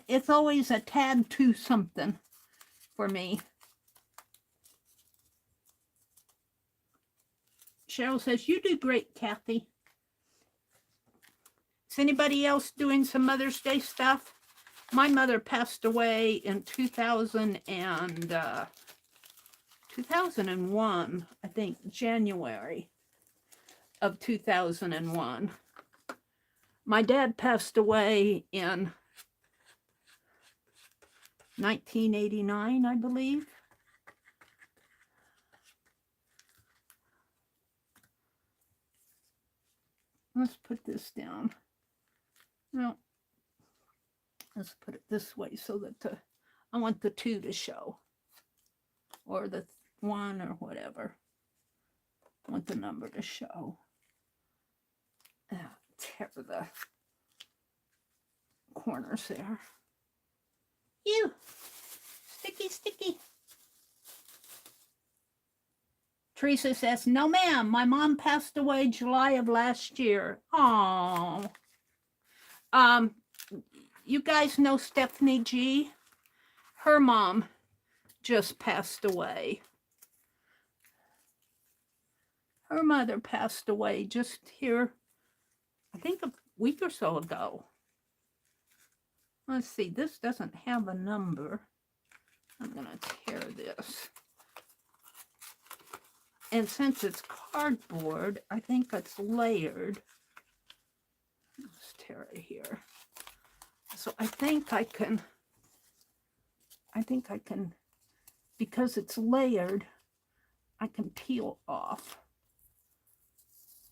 It's always a tad too something for me. Cheryl says, you do great, Kathy. Is anybody else doing some Mother's Day stuff? My mother passed away in 2001, I think, January of 2001. My dad passed away in 1989, I believe. Let's put this down. No, let's put it this way so that I want the 2 to show, or the 1 or whatever. I want the number to show. Tear the corners there. Ew, sticky, sticky. Teresa says, no ma'am, my mom passed away July of last year. Oh. You guys know Stephanie G? Her mom just passed away. Her mother passed away just here, I think a week or so ago. Let's see, this doesn't have a number. I'm going to tear this. And since it's cardboard, I think it's layered. Let's tear it here. So I think I can, because it's layered, I can peel off,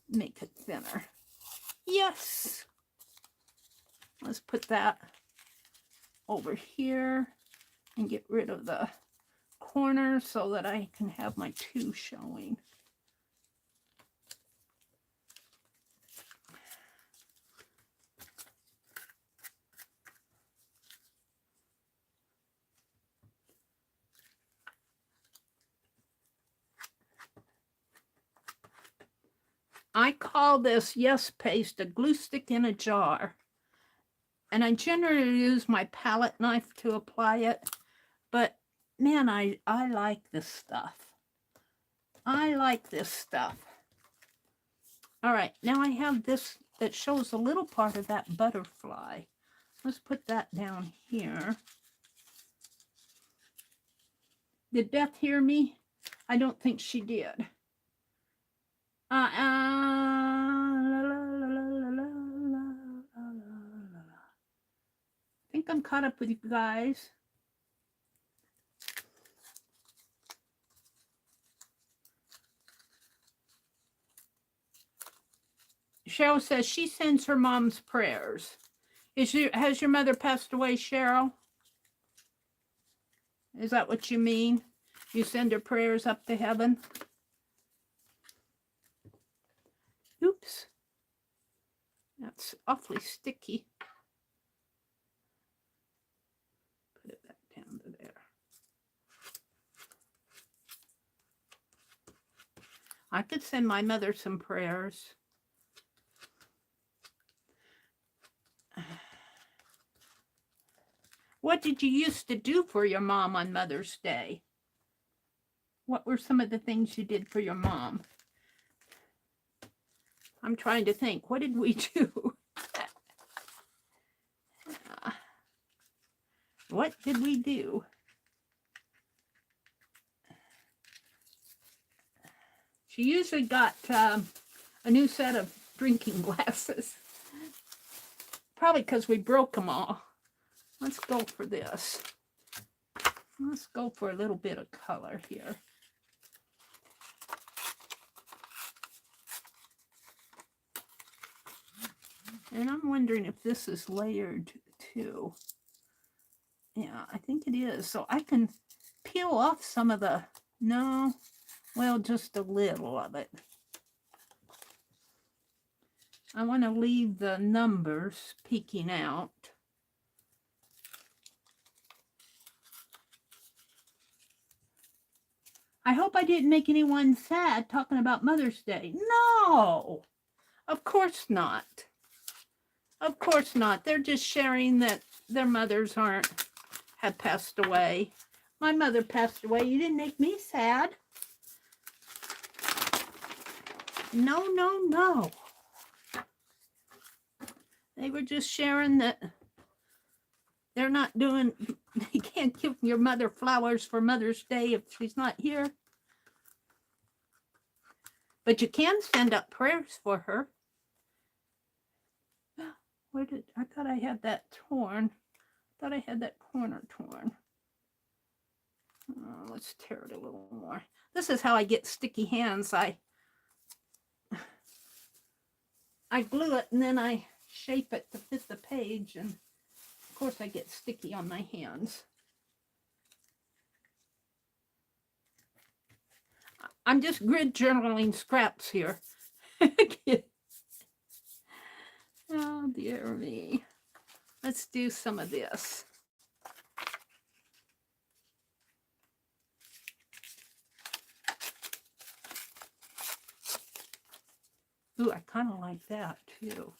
make it thinner. Yes. Let's put that over here and get rid of the corner so that I can have my 2 showing. I call this Yes Paste a glue stick in a jar. And I generally use my palette knife to apply it. But man, I like this stuff. I like this stuff. All right, now I have this that shows a little part of that butterfly. Let's put that down here. Did Beth hear me? I don't think she did. I think I'm caught up with you guys. Cheryl says she sends her mom's prayers. Has your mother passed away, Cheryl? Is that what you mean? You send her prayers up to heaven? Oops. That's awfully sticky. Put it back down to there. I could send my mother some prayers. What did you used to do for your mom on Mother's Day? What were some of the things you did for your mom? I'm trying to think. What did we do? What did we do? She usually got a new set of drinking glasses. Probably because we broke them all. Let's go for this. Let's go for a little bit of color here. And I'm wondering if this is layered too. Yeah, I think it is. So I can peel off some of the, no, well, just a little of it. I want to leave the numbers peeking out. I hope I didn't make anyone sad talking about Mother's Day. No, of course not. Of course not. They're just sharing that their mothers have passed away. My mother passed away. You didn't make me sad. No, no, no. They were just sharing that they're not doing, you can't give your mother flowers for Mother's Day if she's not here. But you can send up prayers for her. Where did, I thought I had that torn. I thought I had that corner torn. Let's tear it a little more. This is how I get sticky hands. I glue it and then I shape it to fit the page, and of course I get sticky on my hands. I'm just grid journaling scraps here. Oh dear me. Let's do some of this. Ooh, I kind of like that too.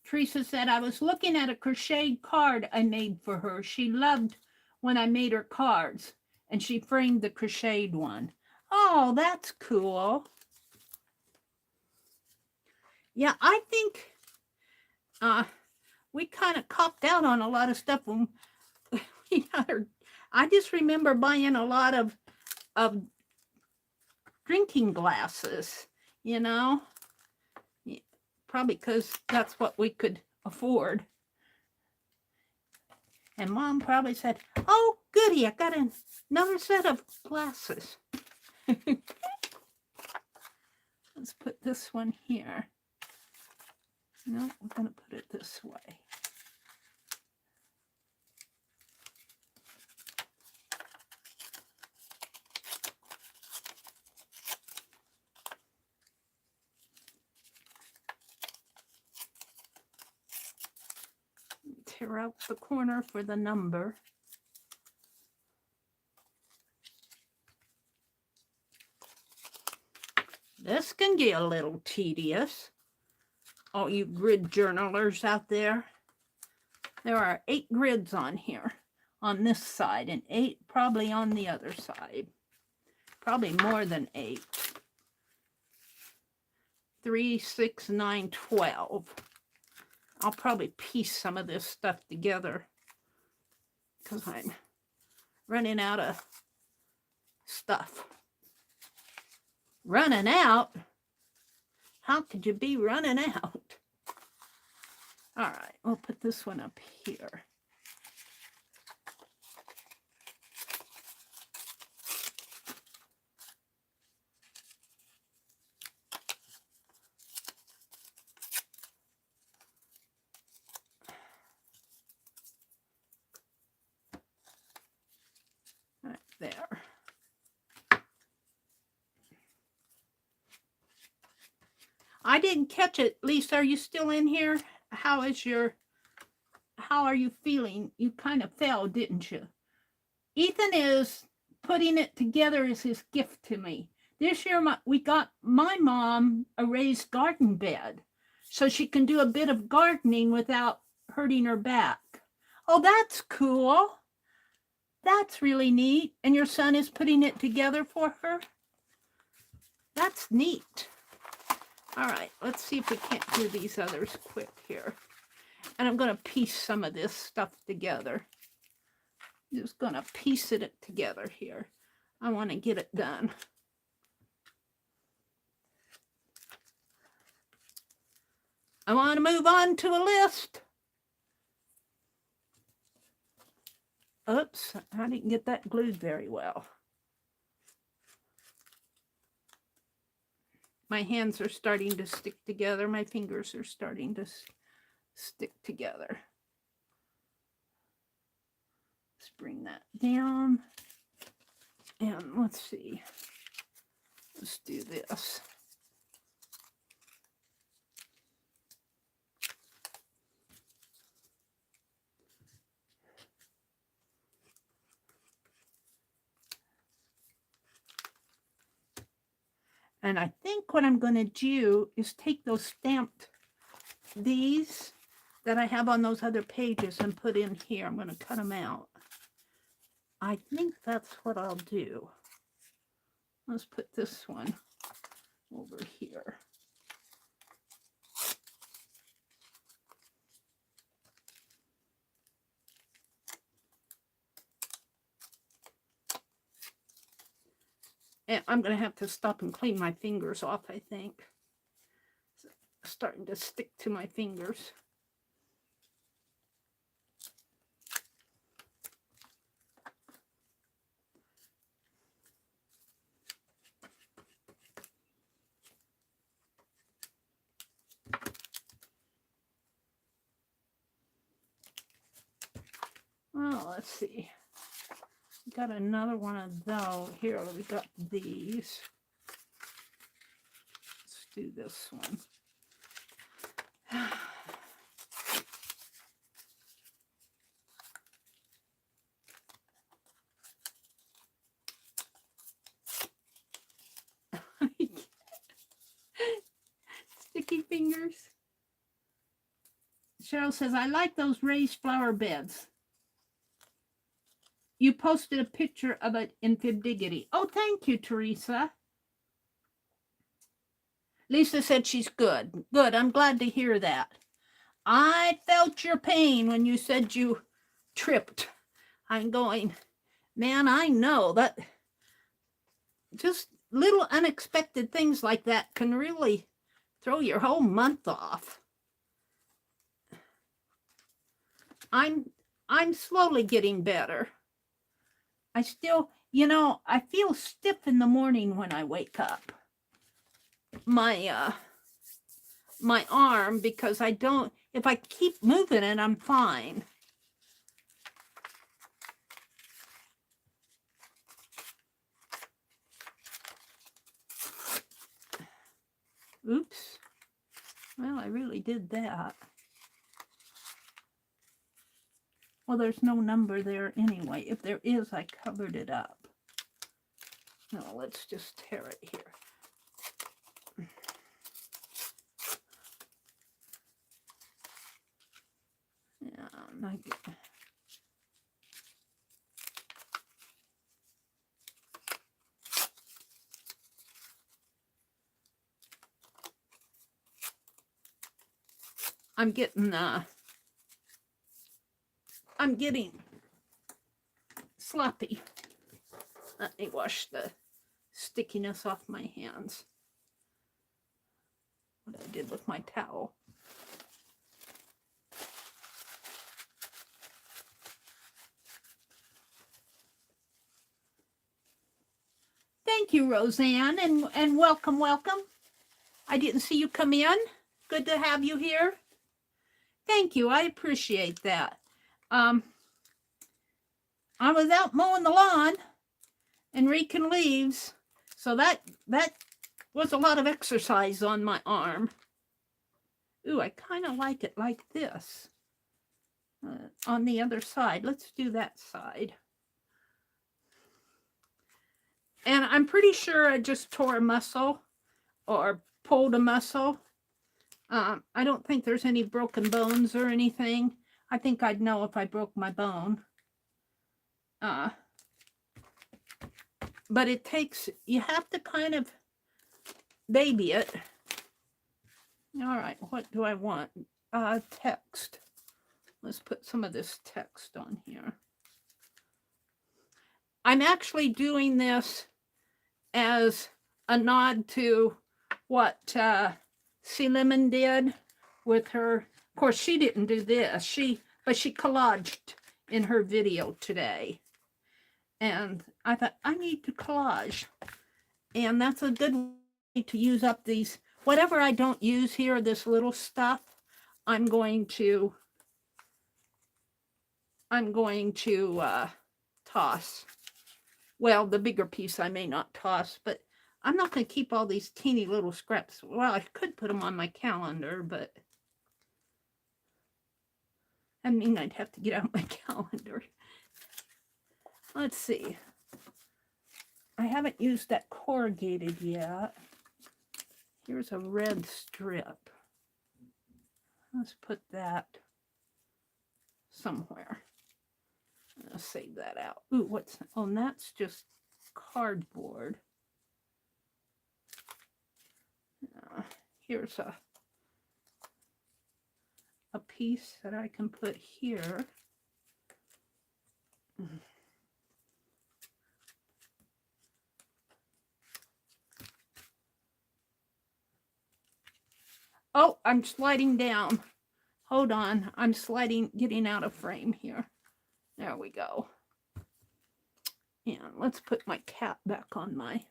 Teresa said, I was looking at a crocheted card I made for her. She loved when I made her cards, and she framed the crocheted one. Oh, that's cool. Yeah, I think we kind of copped out on a lot of stuff when we got her. I just remember buying a lot of drinking glasses, you know, probably because that's what we could afford. And Mom probably said, oh, goody, I got another set of glasses. Let's put this one here. No, we're going to put it this way. Tear out the corner for the number. This can get a little tedious. All you grid journalers out there. There are 8 grids on here, on this side, and 8 probably on the other side. Probably more than 8. 3, 6, 9, 12. I'll probably piece some of this stuff together because I'm running out of stuff. Running out? How could you be running out? All right, we'll put this one up here. Right there. I didn't catch it. Lisa, are you still in here? How are you feeling? You kind of fell, didn't you? Ethan is putting it together as his gift to me. This year, we got my mom a raised garden bed. so she can do a bit of gardening without hurting her back. Oh, that's cool. That's really neat. And your son is putting it together for her? That's neat. All right, let's see if we can't do these others quick here. And I'm going to piece some of this stuff together. Just going to piece it together here. I want to get it done. I want to move on to a list. Oops, I didn't get that glued very well. My hands are starting to stick together. My fingers are starting to stick together. Let's bring that down. And let's see. Let's do this. And I think what I'm going to do is take those stamped, these that I have on those other pages and put in here. I'm going to cut them out. I think that's what I'll do. Let's put this one over here. And I'm going to have to stop and clean my fingers off, I think. It's starting to stick to my fingers. Well, let's see. Got another one of those. Here, we got these. Let's do this one. Sticky fingers. Cheryl says, I like those raised flower beds. You posted a picture of it in Fibdiggity. Oh, thank you, Teresa. Lisa said she's good. Good. I'm glad to hear that. I felt your pain when you said you tripped. I'm going, man, I know that just little unexpected things like that can really throw your whole month off. I'm slowly getting better. I still, you know, I feel stiff in the morning when I wake up. My arm, because I don't, if I keep moving it, I'm fine. Oops. Well, I really did that. Well, there's no number there anyway. If there is, I covered it up. No, let's just tear it here. Yeah, I'm getting sloppy. Let me wash the stickiness off my hands. What I did with my towel. Thank you, Roseanne, and welcome, welcome. I didn't see you come in. Good to have you here. Thank you. I appreciate that. I was out mowing the lawn and raking leaves, so that was a lot of exercise on my arm. Ooh, I kind of like it like this. On the other side. Let's do that side. And I'm pretty sure I just tore a muscle or pulled a muscle. I don't think there's any broken bones or anything. I think I'd know if I broke my bone. But it takes, you have to kind of baby it. All right, what do I want? Text. Let's put some of this text on here. I'm actually doing this as a nod to what C. Lemon did with her. Of course, she didn't do this. But she collaged in her video today. And I thought, I need to collage. And that's a good way to use up these. Whatever I don't use here, this little stuff, I'm going to toss. Well, the bigger piece I may not toss, but I'm not going to keep all these teeny little scraps. Well, I could put them on my calendar, but I mean, I'd have to get out my calendar. Let's see. I haven't used that corrugated yet. Here's a red strip. Let's put that somewhere. I'll save that out. Ooh, what's, oh, and that's just cardboard. Here's a piece that I can put here. Oh, I'm sliding down. Hold on. I'm sliding, getting out of frame here. There we go. And let's put my cap back on my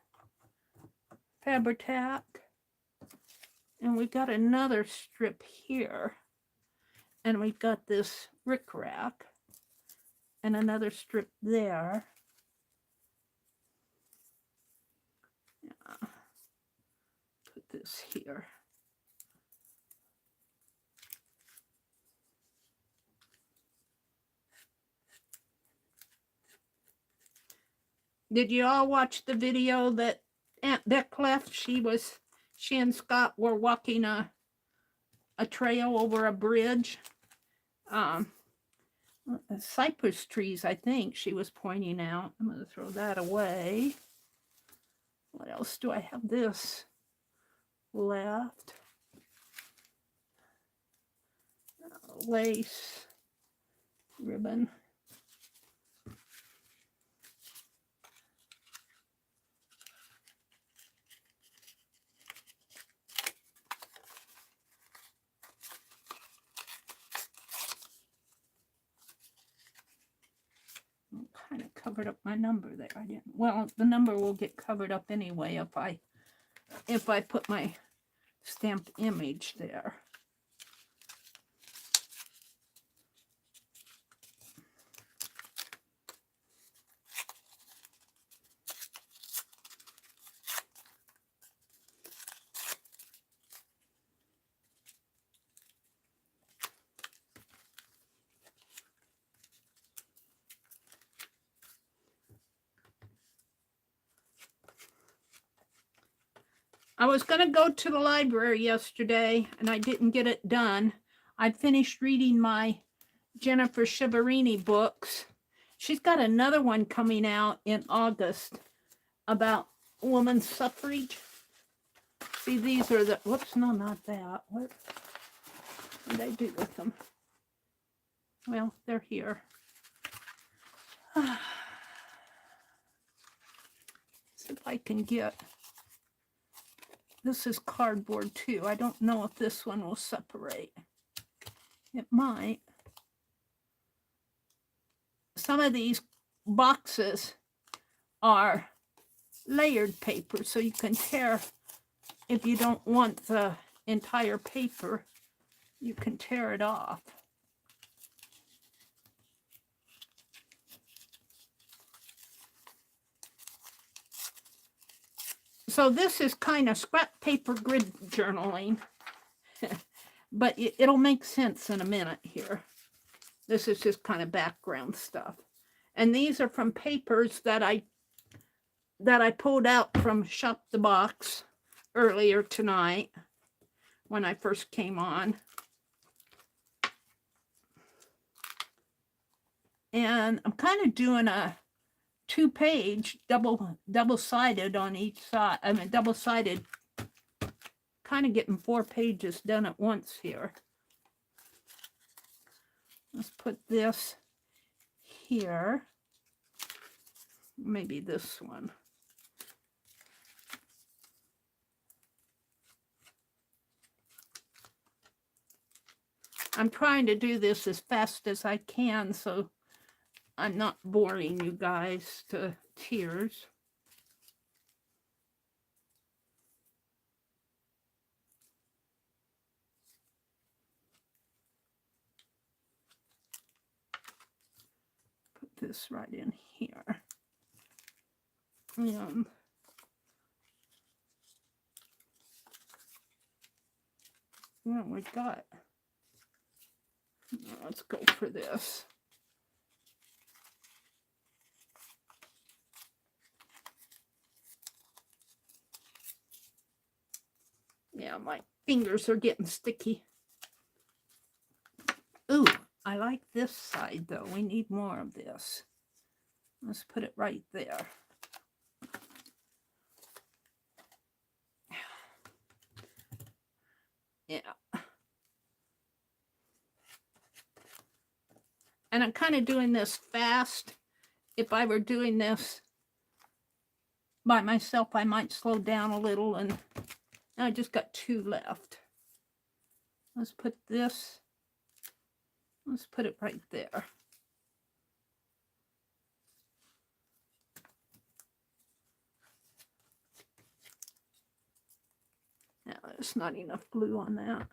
Fabri-Tac. And we've got another strip here. And we've got this rickrack. And another strip there. Yeah. Put this here. Did you all watch the video that Aunt Beck left? She and Scott were walking a trail over a bridge. Cypress trees, I think she was pointing out. I'm going to throw that away. What else do I have? This left. Lace ribbon. Kind of covered up my number there. I didn't. Well, the number will get covered up anyway if I put my stamped image there. I was going to go to the library yesterday, and I didn't get it done. I finished reading my Jennifer Shiverini books. She's got another one coming out in August about women's suffrage. See, these are the, whoops, no, not that. What did I do with them? Well, they're here. See if I can get... This is cardboard too. I don't know if this one will separate. It might. Some of these boxes are layered paper, so you can tear, if you don't want the entire paper, you can tear it off. So this is kind of scrap paper grid journaling, but it'll make sense in a minute here. This is just kind of background stuff. And these are from papers that I pulled out from Shop the Box earlier tonight. when I first came on. And I'm kind of doing a 2-page double-sided on each side. I mean, double-sided, kind of getting 4 pages done at once here. Let's put this here. Maybe this one. I'm trying to do this as fast as I can, so I'm not boring you guys to tears. Put this right in here. And well, we got. Let's go for this. Yeah, my fingers are getting sticky. Ooh, I like this side though. We need more of this. Let's put it right there. Yeah. And I'm kind of doing this fast. If I were doing this by myself, I might slow down a little, and I just got 2 left. Let's put this, let's put it right there. Now, there's not enough glue on that.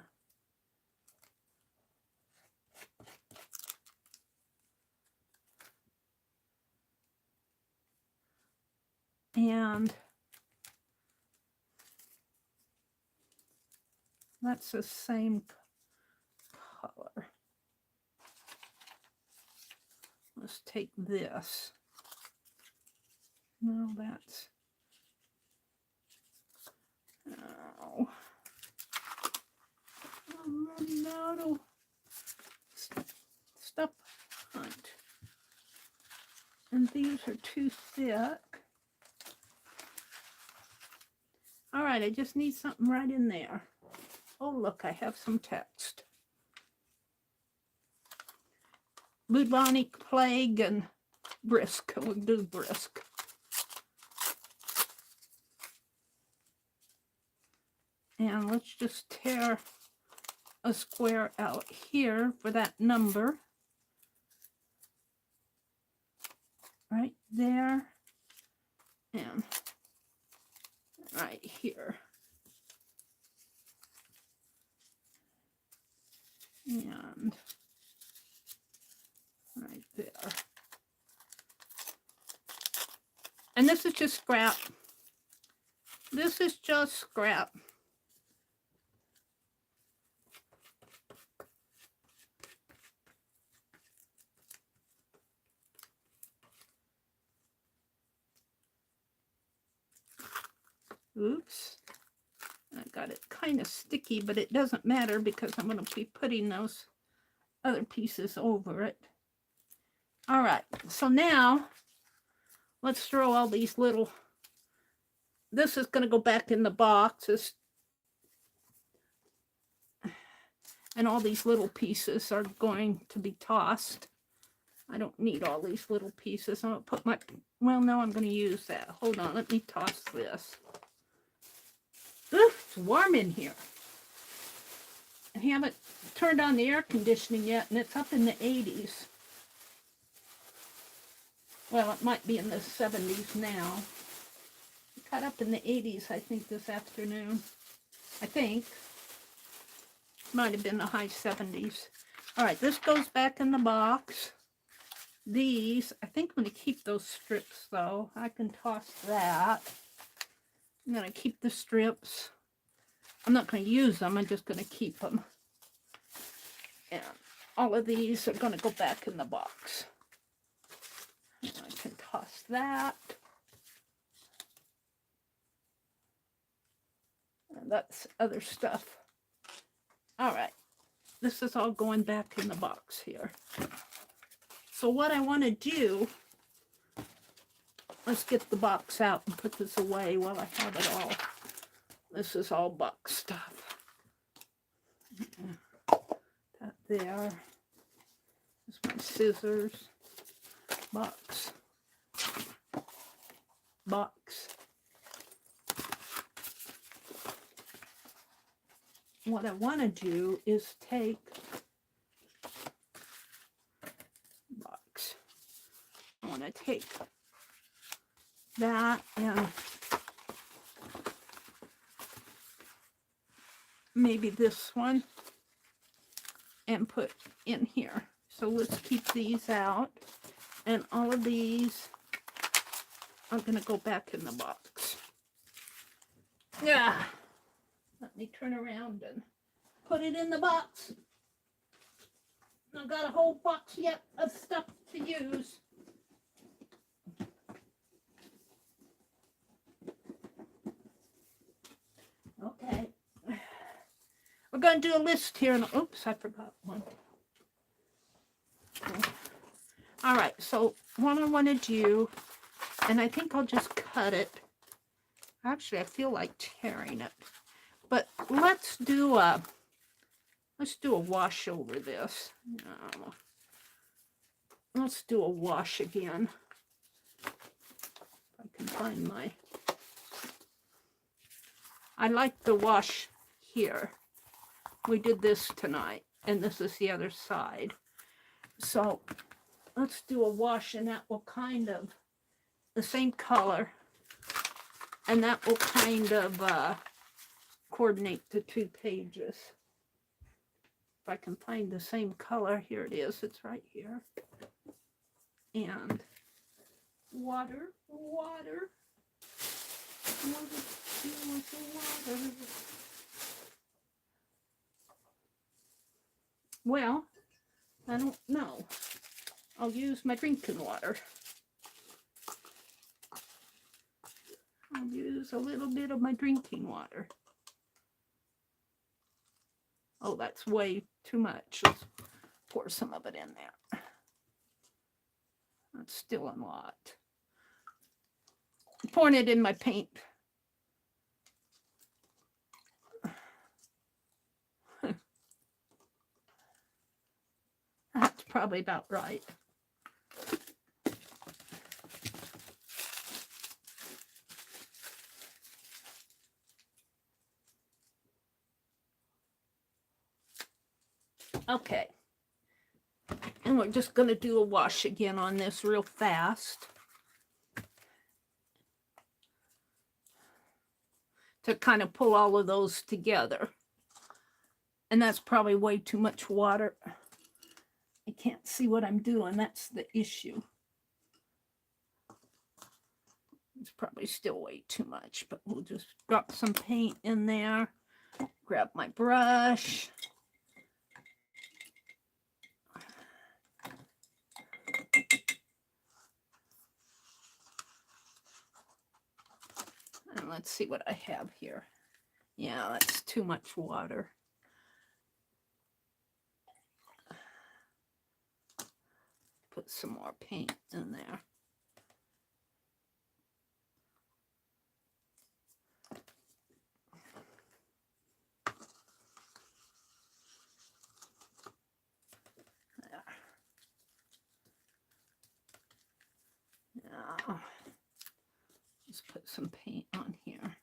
And that's the same color. Let's take this. No, that's... Oh. I'm running out of stuff hunt. And these are too thick. All right, I just need something right in there. Oh, look, I have some text. Bubonic plague and brisk. We'll do brisk. And let's just tear a square out here for that number. Right there. And right here. And right there. And this is just scrap. This is just scrap. Oops. I got it kind of sticky, but it doesn't matter because I'm going to be putting those other pieces over it. All right, so now let's throw all these little, this is going to go back in the boxes. And all these little pieces are going to be tossed. I don't need all these little pieces. I'm going to put my, well, no, I'm going to use that. Hold on, let me toss this. Oof, it's warm in here. I haven't turned on the air conditioning yet, and it's up in the 80s. Well, it might be in the 70s now. It got up in the 80s, I think, this afternoon. I think. Might have been the high 70s. All right, this goes back in the box. These, I think I'm going to keep those strips, though. I can toss that. I'm going to keep the strips. I'm not going to use them. I'm just going to keep them. And all of these are going to go back in the box. And I can toss that. And that's other stuff. All right. This is all going back in the box here. So what I want to do, let's get the box out and put this away while I have it all. This is all box stuff. That there. There's my scissors. Box. Box. What I want to do is take box. I want to take that and maybe this one and put in here. So let's keep these out, and all of these are going to go back in the box. Yeah. Let me turn around and put it in the box. I've got a whole box yet of stuff to use. Okay. We're going to do a list here. And oops, I forgot one. All right, so what I want to do, and I think I'll just cut it. Actually, I feel like tearing it. But let's do a wash over this. No. Let's do a wash again. If I can find my... I like the wash here. We did this tonight, and this is the other side. So let's do a wash, and that will kind of, the same color, and that will kind of coordinate the two pages. If I can find the same color, here it is, it's right here. And water, water, water. Well, I don't know. I'll use my drinking water. I'll use a little bit of my drinking water. Oh, that's way too much. Let's pour some of it in there. That's still a lot. I'm pouring it in my paint. That's probably about right. Okay. And we're just going to do a wash again on this real fast. To kind of pull all of those together. And that's probably way too much water. I can't see what I'm doing. That's the issue. It's probably still way too much, but we'll just drop some paint in there. Grab my brush. And let's see what I have here. Yeah, that's too much water. Put some more paint in there. Now, let's put some paint on here.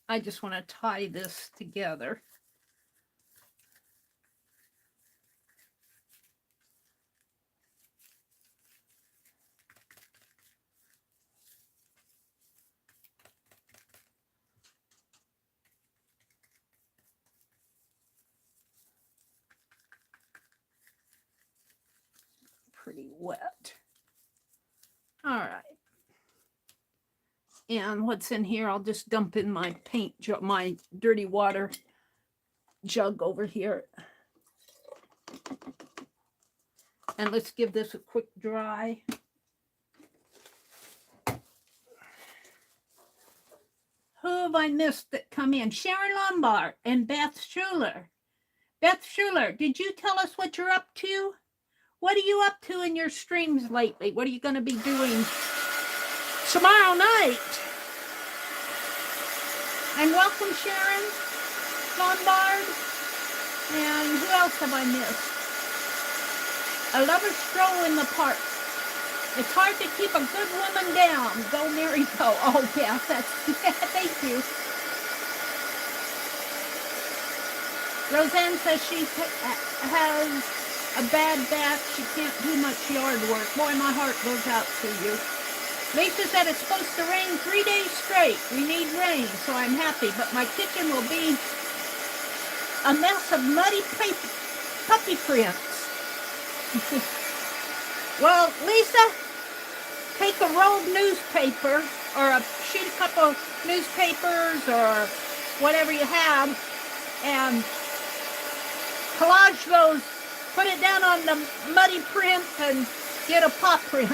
I just want to tie this together. Pretty wet. All right. And what's in here, I'll just dump in my paint, my dirty water jug over here. And let's give this a quick dry. Who have I missed that come in? Sharon Lombard and Beth Schuler. Beth Schuler, did you tell us what you're up to? What are you up to in your streams lately? What are you going to be doing tomorrow night? And welcome, Sharon Lombard. And who else have I missed? A lover's stroll in the park. It's hard to keep a good woman down. Go, Meri, go. Oh, yeah, that's, thank you. Roseanne says she has a bad back. She can't do much yard work. Boy, my heart goes out to you. Lisa said it's supposed to rain 3 days straight. We need rain, so I'm happy. But my kitchen will be a mess of muddy puppy prints. Well, Lisa, take a rolled newspaper or a couple newspapers or whatever you have and collage those, put it down on the muddy print and get a paw print.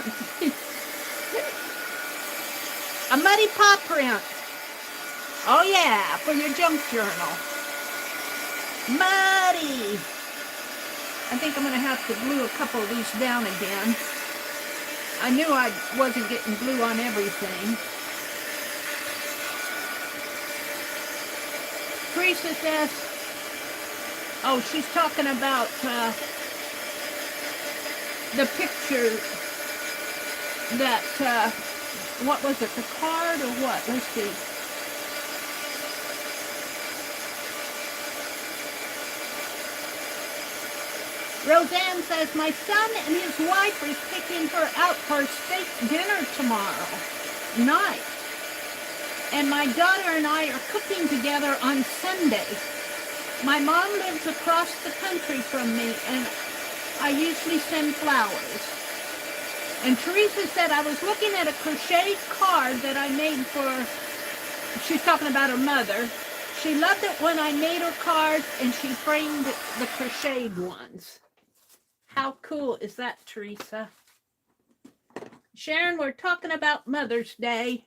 A muddy paw print. Oh yeah, for your junk journal. Muddy. I think I'm going to have to glue a couple of these down again. I knew I wasn't getting glue on everything. Teresa says, oh, she's talking about the picture that, what was it, the card or what? Let's see. Roseanne says, my son and his wife are taking her out for a steak dinner tomorrow night. And my daughter and I are cooking together on Sunday. My mom lives across the country from me, and I usually send flowers. And Teresa said, I was looking at a crocheted card that I made for, she's talking about her mother. She loved it when I made her cards, and she framed the crocheted ones. How cool is that, Teresa? Sharon, we're talking about Mother's Day.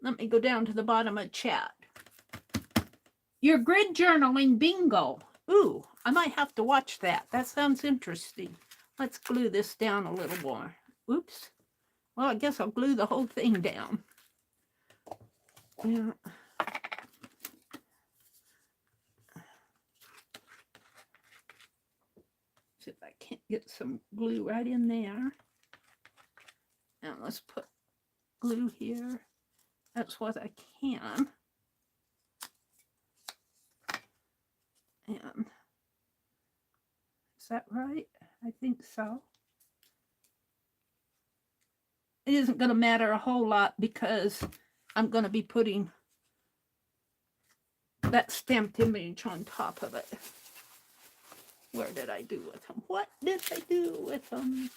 Let me go down to the bottom of chat. Your grid journaling bingo. Ooh, I might have to watch that. That sounds interesting. Let's glue this down a little more. Oops. Well, I guess I'll glue the whole thing down. Yeah. See if I can't get some glue right in there. Now let's put glue here. That's what I can. And is that right? I think so. It isn't going to matter a whole lot because I'm going to be putting that stamped image on top of it. Where did I do with them? What did I do with them?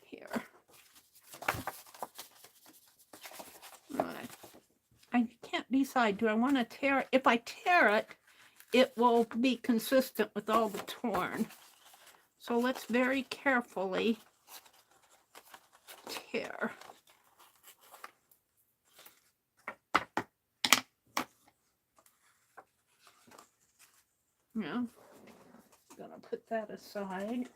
Here. I can't decide. Do I want to tear it? If I tear it, it will be consistent with all the torn. So let's very carefully tear. Yeah. Gonna put that aside.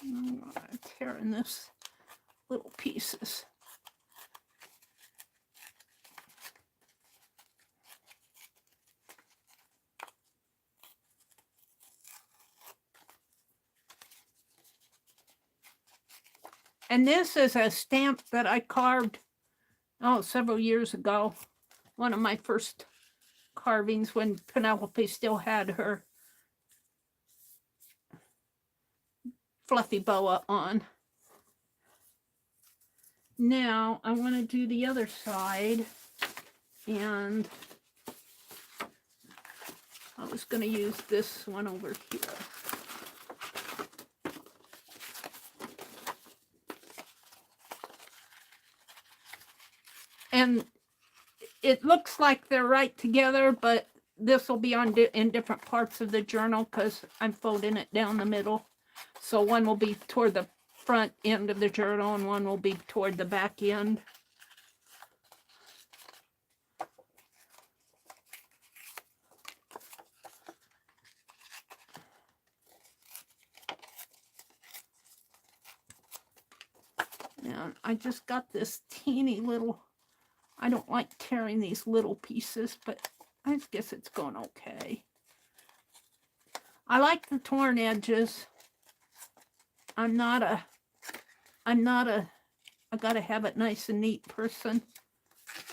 I'm tearing this little pieces. And this is a stamp that I carved, several years ago. One of my first carvings when Penelope still had her fluffy boa on. Now I want to do the other side, and I was going to use this one over here. And it looks like they're right together, but this will be on in different parts of the journal because I'm folding it down the middle. So one will be toward the front end of the journal and one will be toward the back end. And I just got this teeny little, I don't like tearing these little pieces, but I guess it's going okay. I like the torn edges. I gotta have it nice and neat person.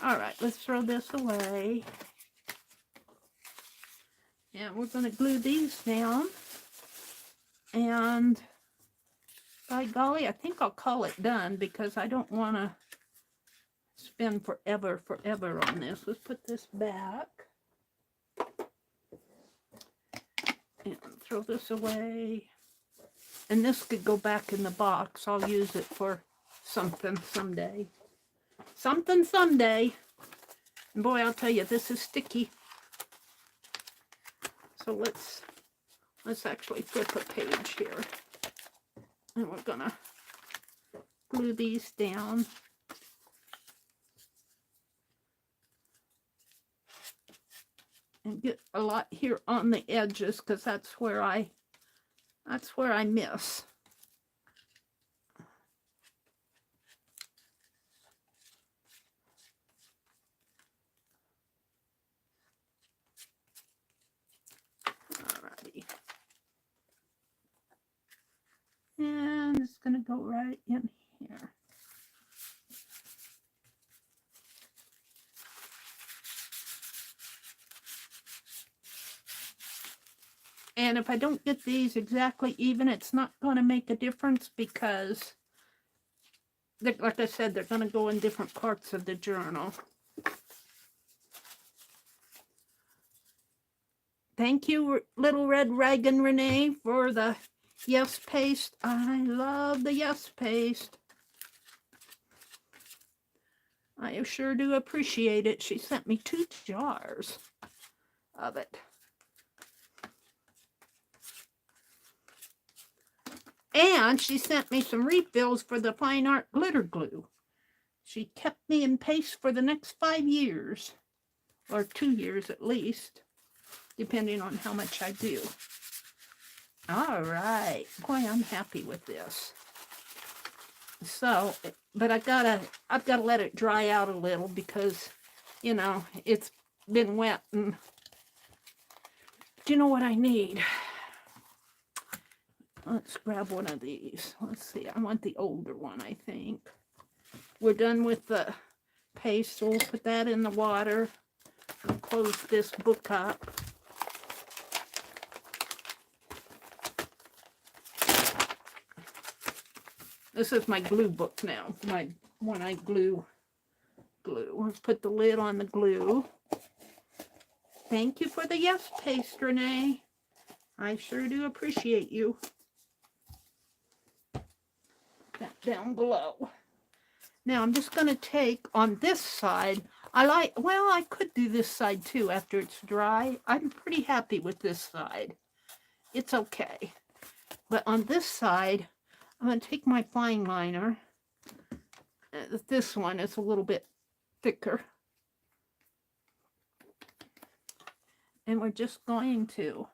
All right, let's throw this away. And we're gonna glue these down. And by golly, I think I'll call it done because I don't want to spend forever on this. Let's put this back. And throw this away. And this could go back in the box. I'll use it for something someday. Something someday. And boy, I'll tell you, this is sticky. So let's actually flip a page here. And we're gonna glue these down. And get a lot here on the edges because that's where I miss. Alrighty. And it's gonna go right in here. And if I don't get these exactly even, it's not going to make a difference because, like I said, they're going to go in different parts of the journal. Thank you, Little Red Dragon Renee, for the Yes Paste. I love the Yes Paste. I sure do appreciate it. She sent me 2 jars of it. And she sent me some refills for the fine art glitter glue. She kept me in paste for the next 5 years, or 2 years at least, depending on how much I do. All right. Boy, I'm happy with this. So, but I've got to let it dry out a little because, you know, it's been wet. And do you know what I need? Let's grab one of these. Let's see. I want the older one, I think. We're done with the paste, so we'll put that in the water. I'll close this book up. This is my glue book now. My one I glue. Let's put the lid on the glue. Thank you for the Yes Paste, Renee. I sure do appreciate you. That down below. Now I'm just going to take on this side. I could do this side too after it's dry. I'm pretty happy with this side. It's okay. But on this side, I'm going to take my fine liner. This one is a little bit thicker. And we're just going to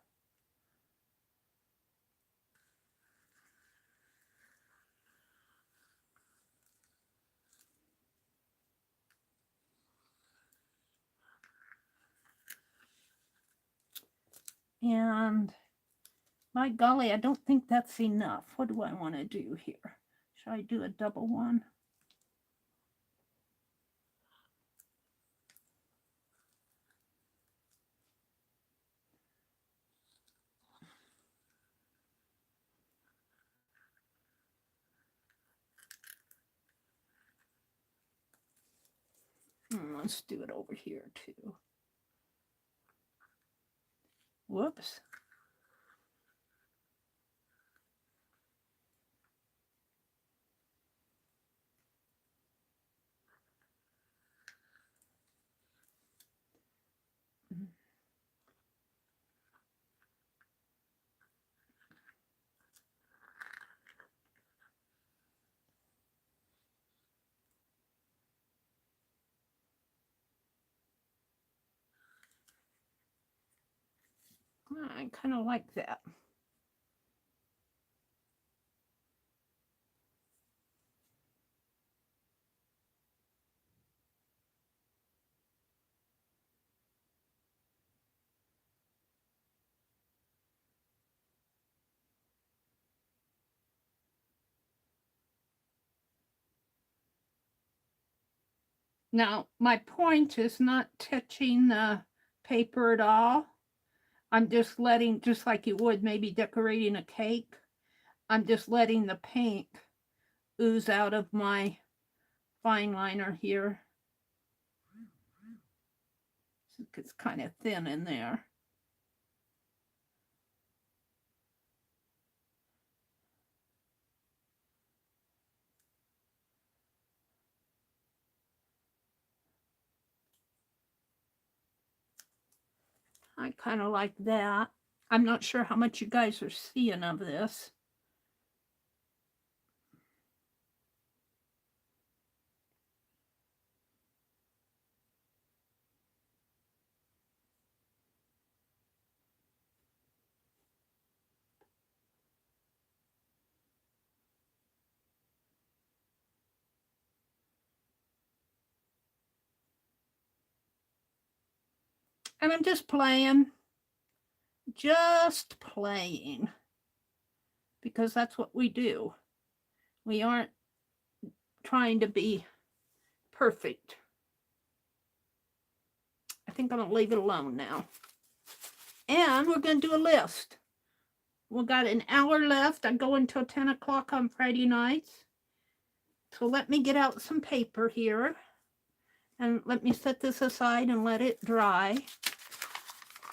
and my golly, I don't think that's enough. What do I want to do here? Should I do a double one? let's do it over here too. Whoops. I kind of like that. Now, my point is not touching the paper at all. I'm just letting, just like you would maybe decorating a cake, I'm just letting the paint ooze out of my fine liner here. It's kind of thin in there. I kind of like that. I'm not sure how much you guys are seeing of this. And I'm just playing, because that's what we do. We aren't trying to be perfect. I think I'm going to leave it alone now. And we're going to do a list. We've got an hour left. I go until 10 o'clock on Friday nights. So let me get out some paper here. And let me set this aside and let it dry.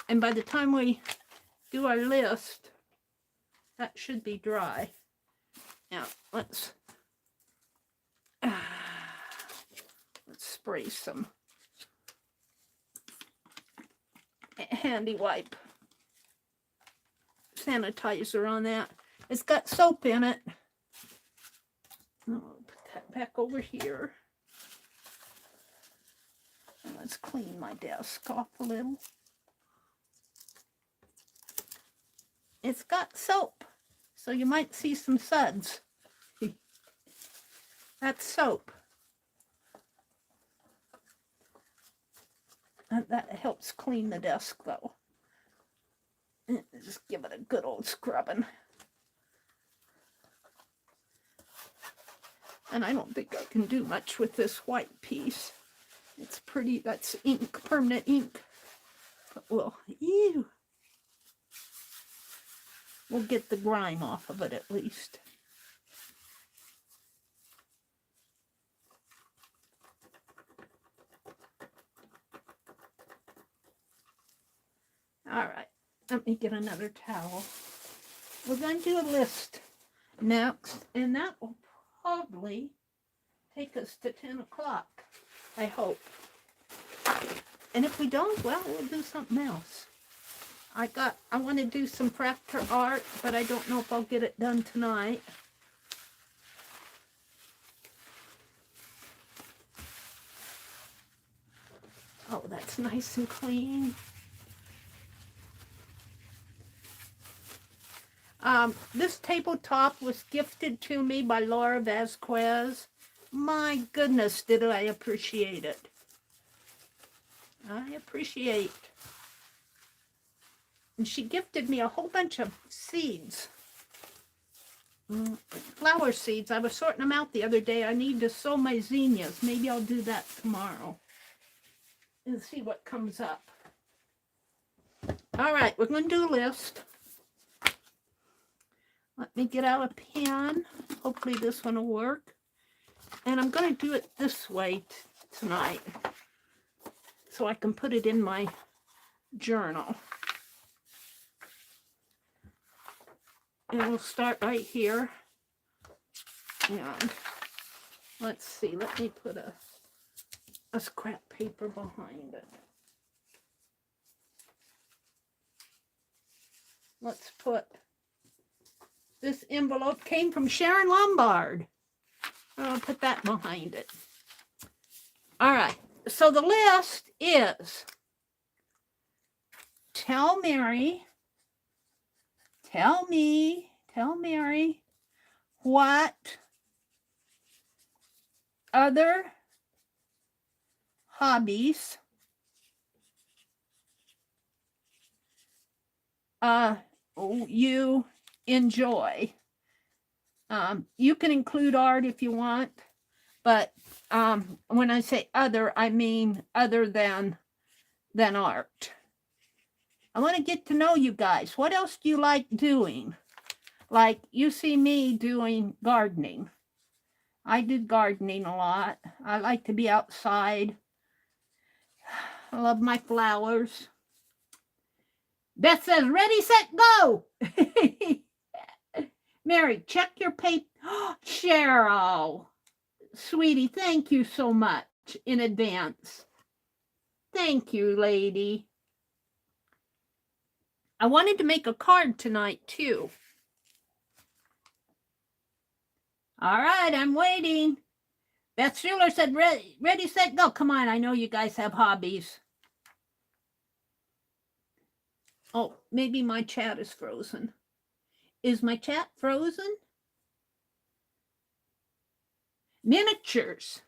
And by the time we do our list, that should be dry. Now, let's spray some handy wipe sanitizer on that. It's got soap in it. I'll put that back over here. And let's clean my desk off a little. It's got soap, so you might see some suds. That's soap. And that helps clean the desk, though. Just give it a good old scrubbing. And I don't think I can do much with this white piece. It's pretty, that's ink, permanent ink. But we'll get the grime off of it at least. All right, let me get another towel. We're going to do a list next, and that will probably take us to 10 o'clock, I hope. And if we don't, well, we'll do something else. I want to do some fractal art, but I don't know if I'll get it done tonight. Oh, that's nice and clean. This tabletop was gifted to me by Laura Vasquez. My goodness, did I appreciate it. I appreciate. And she gifted me a whole bunch of seeds. Flower seeds. I was sorting them out the other day. I need to sow my zinnias. Maybe I'll do that tomorrow. And see what comes up. All right, we're going to do a list. Let me get out a pen. Hopefully this one will work. And I'm going to do it this way tonight. so I can put it in my journal. And we'll start right here. And let's see, let me put a scrap paper behind it. Let's put, this envelope came from Sharon Lombard. I'll put that behind it. All right, so the list is tell Meri what other hobbies you enjoy. You can include art if you want, but when I say other, I mean other than art. I want to get to know you guys. What else do you like doing? Like, you see me doing gardening. I do gardening a lot. I like to be outside. I love my flowers. Beth says, ready, set, go. Meri, check your paper. Cheryl, sweetie, thank you so much in advance. Thank you, lady. I wanted to make a card tonight, too. All right, I'm waiting. Beth Schuler said, ready, set, go. Come on, I know you guys have hobbies. Oh, maybe my chat is frozen. Is my chat frozen? Miniatures.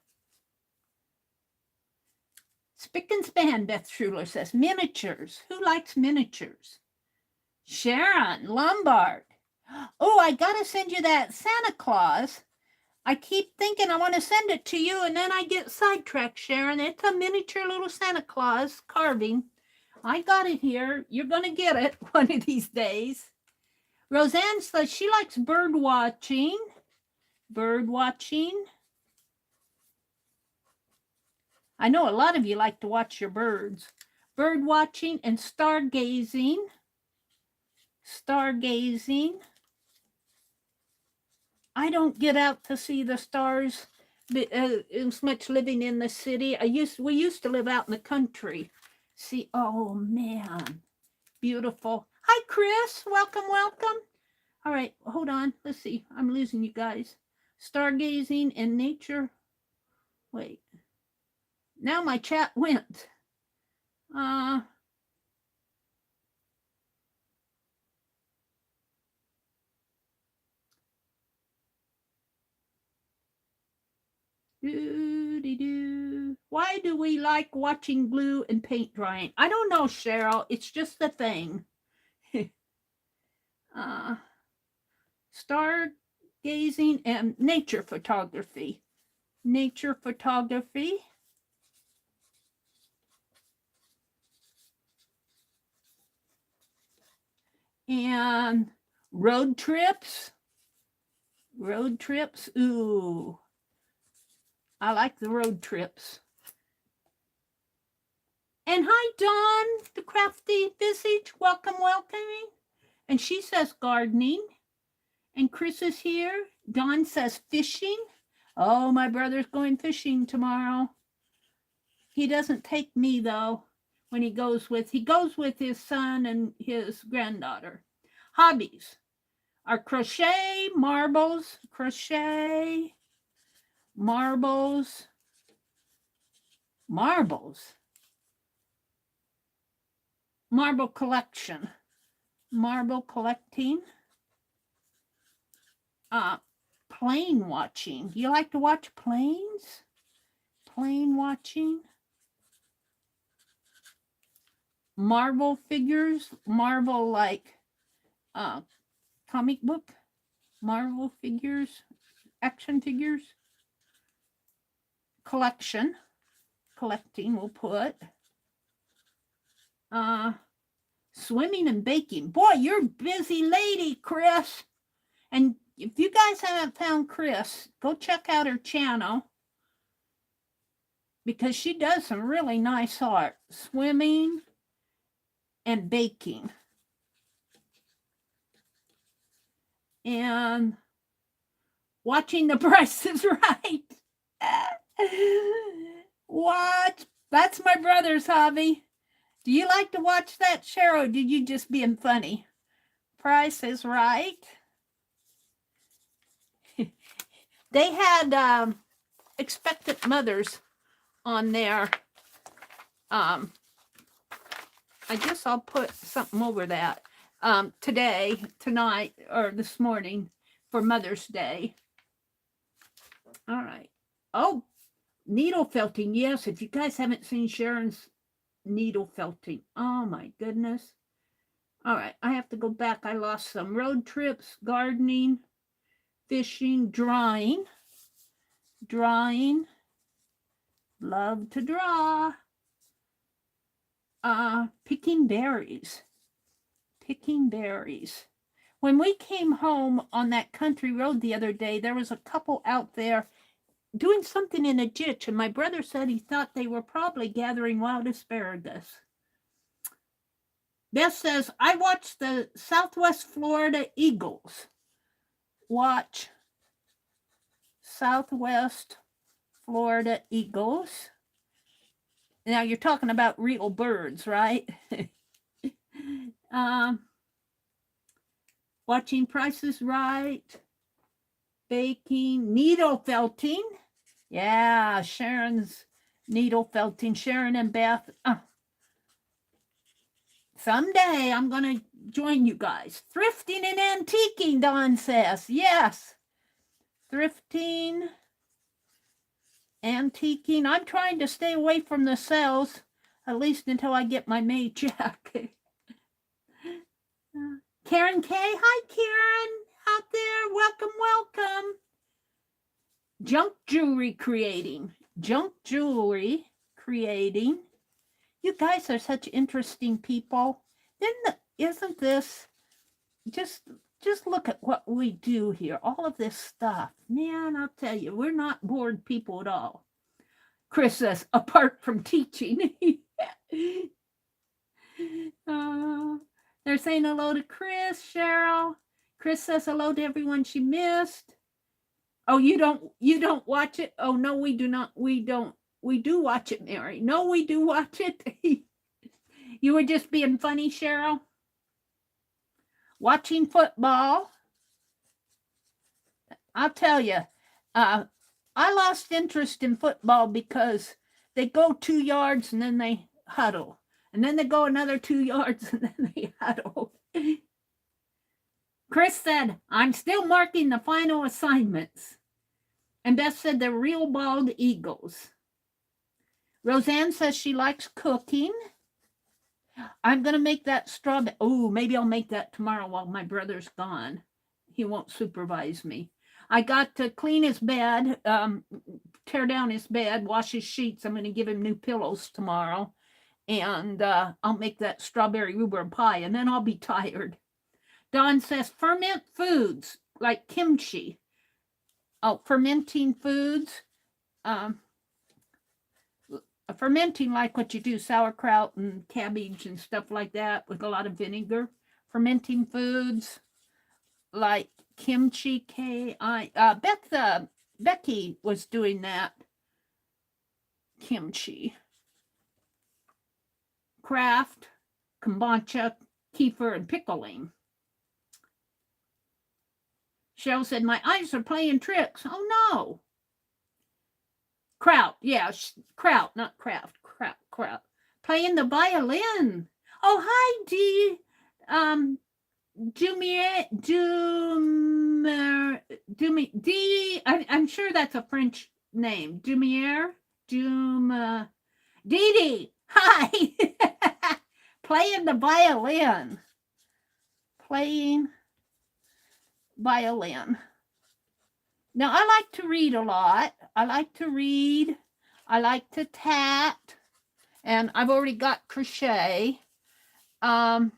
Spick and span, Beth Schuler says. Miniatures. Who likes miniatures? Sharon Lombard. Oh, I got to send you that Santa Claus. I keep thinking I want to send it to you, and then I get sidetracked, Sharon. It's a miniature little Santa Claus carving. I got it here. You're going to get it one of these days. Roseanne says she likes bird watching. Bird watching. I know a lot of you like to watch your birds. Bird watching and stargazing. Stargazing. I don't get out to see the stars as much living in the city. We used to live out in the country. See, oh man, beautiful. Hi, Chris. Welcome, welcome. All right, hold on. Let's see. I'm losing you guys. Stargazing and nature. Wait. Now my chat went. Why do we like watching glue and paint drying? I don't know, Cheryl. It's just the thing. Stargazing and nature photography. Nature photography. And road trips. Road trips. Ooh. I like the road trips. And hi, Dawn, the crafty visage. Welcome, welcoming. And she says gardening. And Chris is here. Dawn says fishing. Oh, my brother's going fishing tomorrow. He doesn't take me, though, when he goes with his son and his granddaughter. Hobbies are crochet, marbles, marbles. Marble collection. Marble collecting. Plane watching. You like to watch planes? Plane watching. Marvel figures. Marvel like comic book. Marvel figures. Action figures. Collection. Collecting, we'll put. Swimming and baking. Boy, you're a busy lady, Chris. And if you guys haven't found Chris, go check out her channel. because she does some really nice art. Swimming and baking. And watching The Price is Right. What? That's my brother's hobby. Do you like to watch that, Cheryl, or did you just being funny? Price is Right. They had expectant mothers on there. I guess I'll put something over that today, tonight, or this morning for Mother's Day. All right. Oh, needle felting. Yes, if you guys haven't seen Sharon's needle felting. Oh, my goodness. All right. I have to go back. I lost some road trips, gardening, fishing, drawing. Love to draw. Picking berries. When we came home on that country road the other day, there was a couple out there doing something in a ditch, and my brother said he thought they were probably gathering wild asparagus. Beth says, I watched the Southwest Florida Eagles. Watch Southwest Florida Eagles. Now you're talking about real birds, right? Watching Price is Right. Baking, needle felting. Yeah, Sharon's needle felting. Sharon and Beth. Someday I'm going to join you guys. Thrifting and antiquing, Dawn says. Yes. Thrifting, antiquing. I'm trying to stay away from the sales, at least until I get my May check. Karen K. Hi, Karen. Out there. Welcome. Junk jewelry creating. You guys are such interesting people. Isn't this just look at what we do here, all of this stuff. Man, I'll tell you, we're not bored people at all. Chris says, apart from teaching. They're saying hello to Chris, Cheryl. Chris says hello to everyone she missed. Oh, you don't watch it? Oh, no, we do not. We don't. We do watch it, Mary. No, we do watch it. You were just being funny, Cheryl. Watching football. I'll tell you, I lost interest in football because they go 2 yards and then they huddle. And then they go another 2 yards and then they huddle. Chris said, I'm still marking the final assignments. And Beth said they're real bald eagles. Roseanne says she likes cooking. I'm going to make that strawberry. Oh, maybe I'll make that tomorrow while my brother's gone. He won't supervise me. I got to clean his bed, tear down his bed, wash his sheets. I'm going to give him new pillows tomorrow. And I'll make that strawberry rhubarb pie, and then I'll be tired. Dawn says ferment foods like kimchi. Oh, fermenting foods. Fermenting like what you do, sauerkraut and cabbage and stuff like that with a lot of vinegar. Fermenting foods like kimchi. Becky was doing that. Kimchi. Craft, kombucha, kefir, and pickling. Cheryl said, my eyes are playing tricks. Oh, no. Kraut. Yeah, kraut, not craft. Kraut. Playing the violin. Oh, hi, Dee. I'm sure that's a French name. Dumier. Dee. Hi. Playing the violin. Now, I like to read a lot. I like to tat. And I've already got crochet. I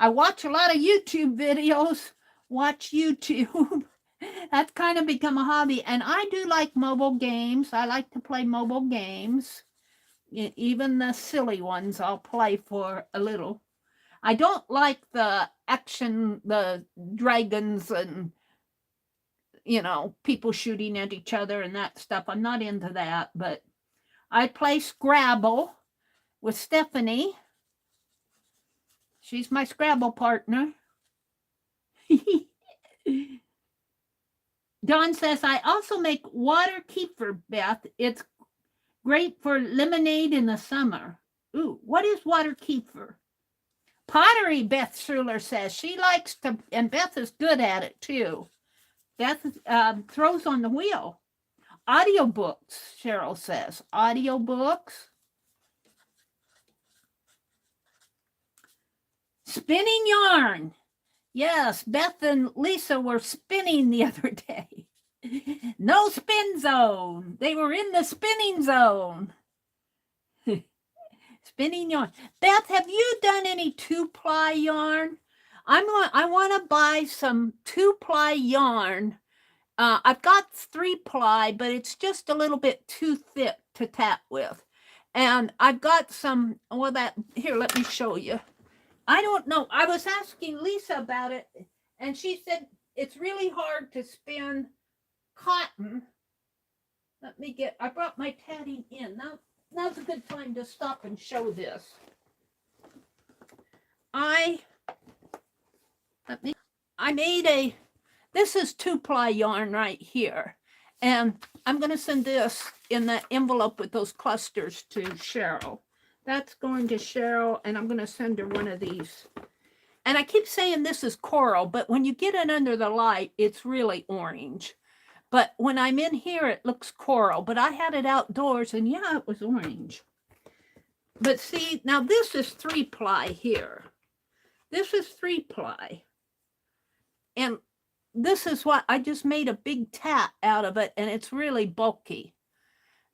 watch a lot of YouTube videos. Watch YouTube. That's kind of become a hobby. And I do like mobile games. I like to play mobile games. Even the silly ones I'll play for a little. I don't like the action, the dragons and, you know, people shooting at each other and that stuff. I'm not into that, but I play Scrabble with Stephanie. She's my Scrabble partner. Dawn says, I also make water kefir, Beth. It's great for lemonade in the summer. Ooh, what is water kefir? Pottery, Beth Schuler says. She likes to, and Beth is good at it too. Beth throws on the wheel. Audiobooks, Cheryl says. Audiobooks. Spinning yarn. Yes, Beth and Lisa were spinning the other day. No spin zone. They were in the spinning zone. Spinning yarn. Beth, have you done any 2-ply yarn? I want to buy some 2-ply yarn. I've got 3-ply, but it's just a little bit too thick to tap with. And I've got some, well, that, here, let me show you. I don't know. I was asking Lisa about it, and she said it's really hard to spin cotton. Let me get, I brought my tatting in. Now's a good time to stop and show this. I made a, this is 2-ply yarn right here. And I'm going to send this in the envelope with those clusters to Cheryl. That's going to Cheryl, and I'm going to send her one of these. And I keep saying this is coral, but when you get it under the light, it's really orange. But when I'm in here, it looks coral. But I had it outdoors, and yeah, it was orange. But see, now this is 3-ply here. This is 3-ply. And this is what, I just made a big tat out of it, and it's really bulky.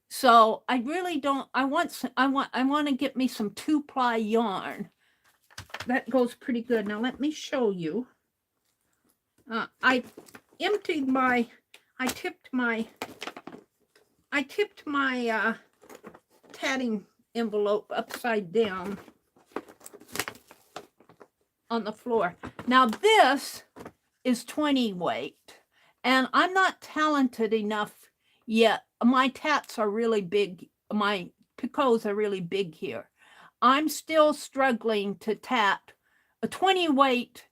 So I really don't, I want to get me some 2-ply yarn. That goes pretty good. Now let me show you. I emptied my, I tipped my tatting envelope upside down on the floor. Now this is 20 weight, and I'm not talented enough yet. My tats are really big. My picots are really big here. I'm still struggling to tat a 20 weight,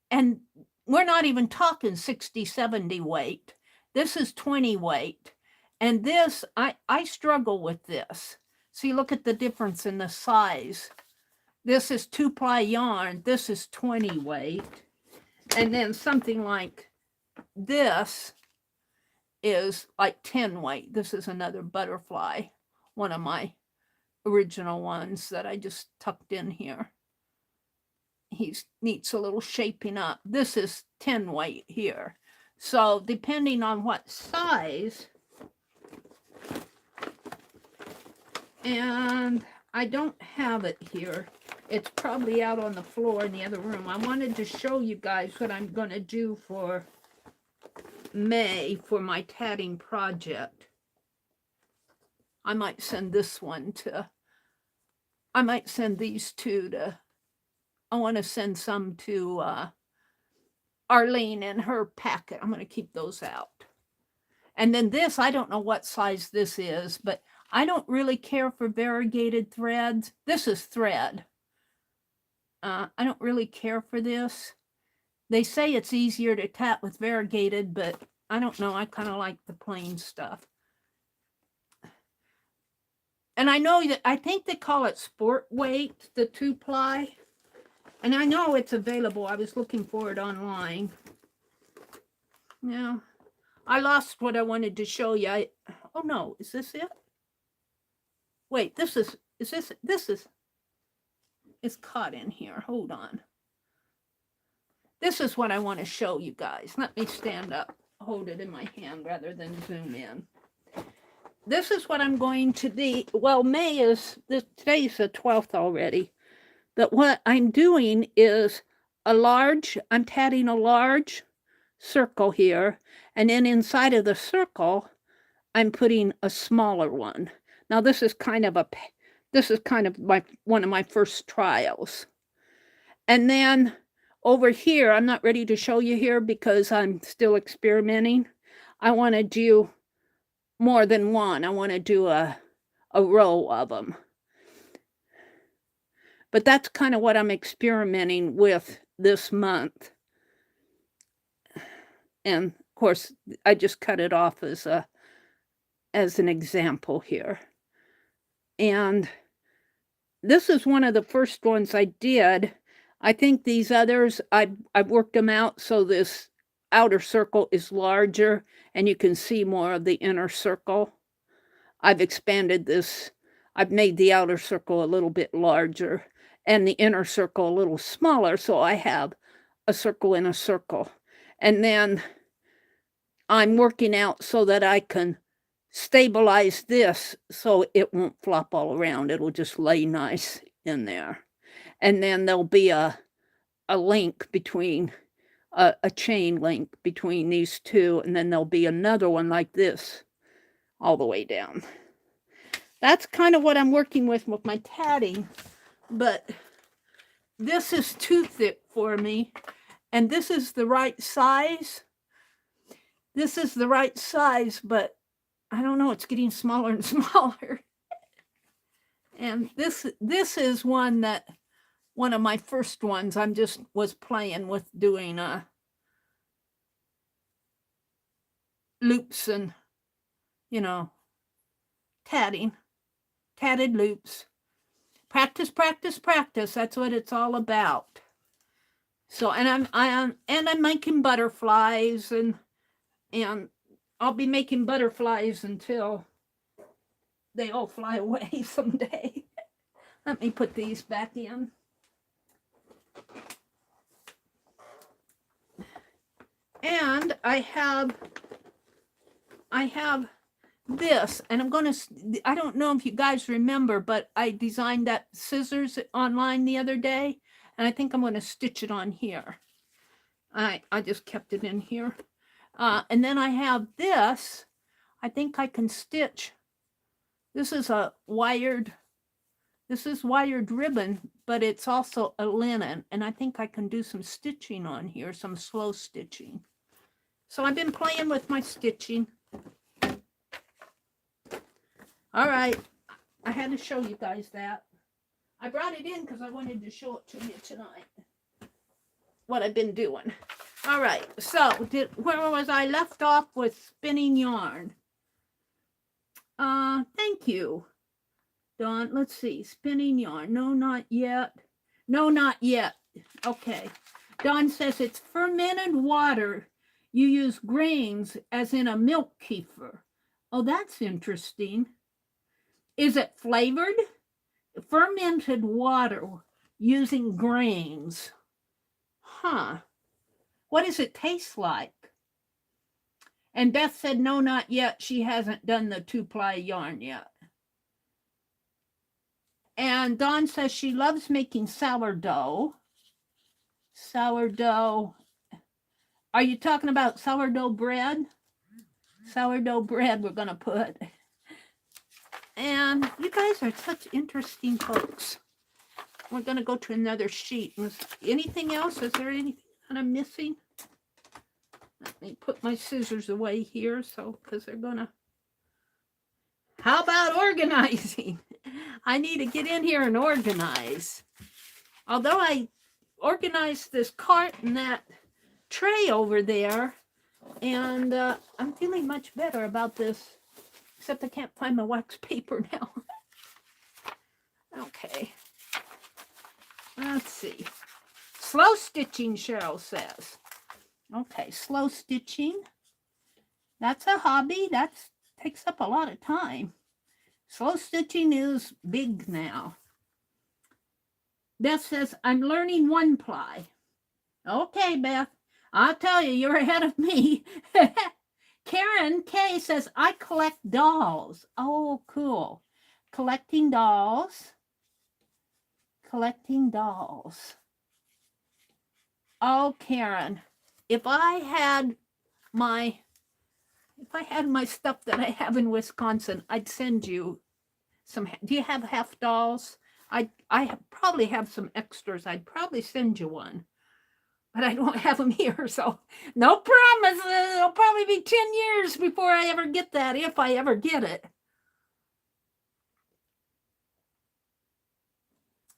and we're not even talking 60, 70 weight. This is 20 weight. And this, I struggle with this. See, look at the difference in the size. This is 2-ply yarn. This is 20 weight. And then something like this is like 10 weight. This is another butterfly, one of my original ones that I just tucked in here. He needs a little shaping up. This is 10 weight here. So depending on what size, and I don't have it here. It's probably out on the floor in the other room. I wanted to show you guys what I'm going to do for May for my tatting project. I might send this one to, I might send these two to, I want to send some to Arlene and her packet. I'm going to keep those out. And then this, I don't know what size this is, but I don't really care for variegated threads. This is thread. I don't really care for this. They say it's easier to tat with variegated, but I don't know. I kind of like the plain stuff. And I know that, I think they call it sport weight, the 2-ply. And I know it's available. I was looking for it online. Yeah. I lost what I wanted to show you. Oh no, is this it? Wait, this is it's caught in here. Hold on. This is what I want to show you guys. Let me stand up, hold it in my hand rather than zoom in. This is what I'm going to do. Well, May is, today's the 12th already. But what I'm doing is I'm tatting a large circle here. And then inside of the circle, I'm putting a smaller one. Now this is kind of one of my first trials. And then over here, I'm not ready to show you here because I'm still experimenting. I want to do more than one. I want to do a row of them. But that's kind of what I'm experimenting with this month. And of course, I just cut it off as an example here. And this is one of the first ones I did. I think these others, I've worked them out so this outer circle is larger and you can see more of the inner circle. I've expanded this. I've made the outer circle a little bit larger and the inner circle a little smaller, so I have a circle in a circle. And then I'm working out so that I can stabilize this so it won't flop all around. It'll just lay nice in there. And then there'll be a link between, a chain link between these two, and then there'll be another one like this all the way down. That's kind of what I'm working with my tatting, but this is too thick for me, and this is the right size. This is the right size, but I don't know, it's getting smaller and smaller. And this is one of my first ones. I'm just was playing with doing loops and, you know, tatted loops. Practice, practice, practice. That's what it's all about. So, and I'm making butterflies, and I'll be making butterflies until they all fly away someday. Let me put these back in. And I have this, and I don't know if you guys remember, but I designed that scissors online the other day, and I think I'm going to stitch it on here. I just kept it in here. And then I have this. I think I can stitch. This is wired ribbon, but it's also a linen, and I think I can do some stitching on here, some slow stitching. So I've been playing with my stitching. All right, I had to show you guys that. I brought it in because I wanted to show it to you tonight, what I've been doing. All right, so where was I? Left off with spinning yarn. Thank you, Dawn. Let's see, spinning yarn. No, not yet. No, not yet. Okay. Dawn says it's fermented water. You use grains as in a milk kefir. Oh, that's interesting. Is it flavored? Fermented water using grains. Huh. What does it taste like? And Beth said, no, not yet. She hasn't done the 2-ply yarn yet. And Dawn says she loves making sourdough. Sourdough. Are you talking about sourdough bread? Sourdough bread we're going to put. And you guys are such interesting folks. We're going to go to another sheet. Anything else? Is there anything that I'm missing? Let me put my scissors away here, because they're going to... How about organizing? I need to get in here and organize. Although I organized this cart and that tray over there, and I'm feeling much better about this, except I can't find my wax paper now. Okay. Let's see. Slow stitching, Cheryl says. Okay, slow stitching. That's a hobby. That takes up a lot of time. Slow stitching is big now. Beth says, I'm learning 1-ply. Okay, Beth. I'll tell you, you're ahead of me. Karen K says, I collect dolls. Oh, cool. Collecting dolls. Collecting dolls. Oh, Karen. if I had my stuff that I have in Wisconsin, I'd send you some. Do you have half dolls? Probably have some extras. I'd probably send you one, but I don't have them here, so no promises. It'll probably be 10 years before I ever get that, if I ever get it.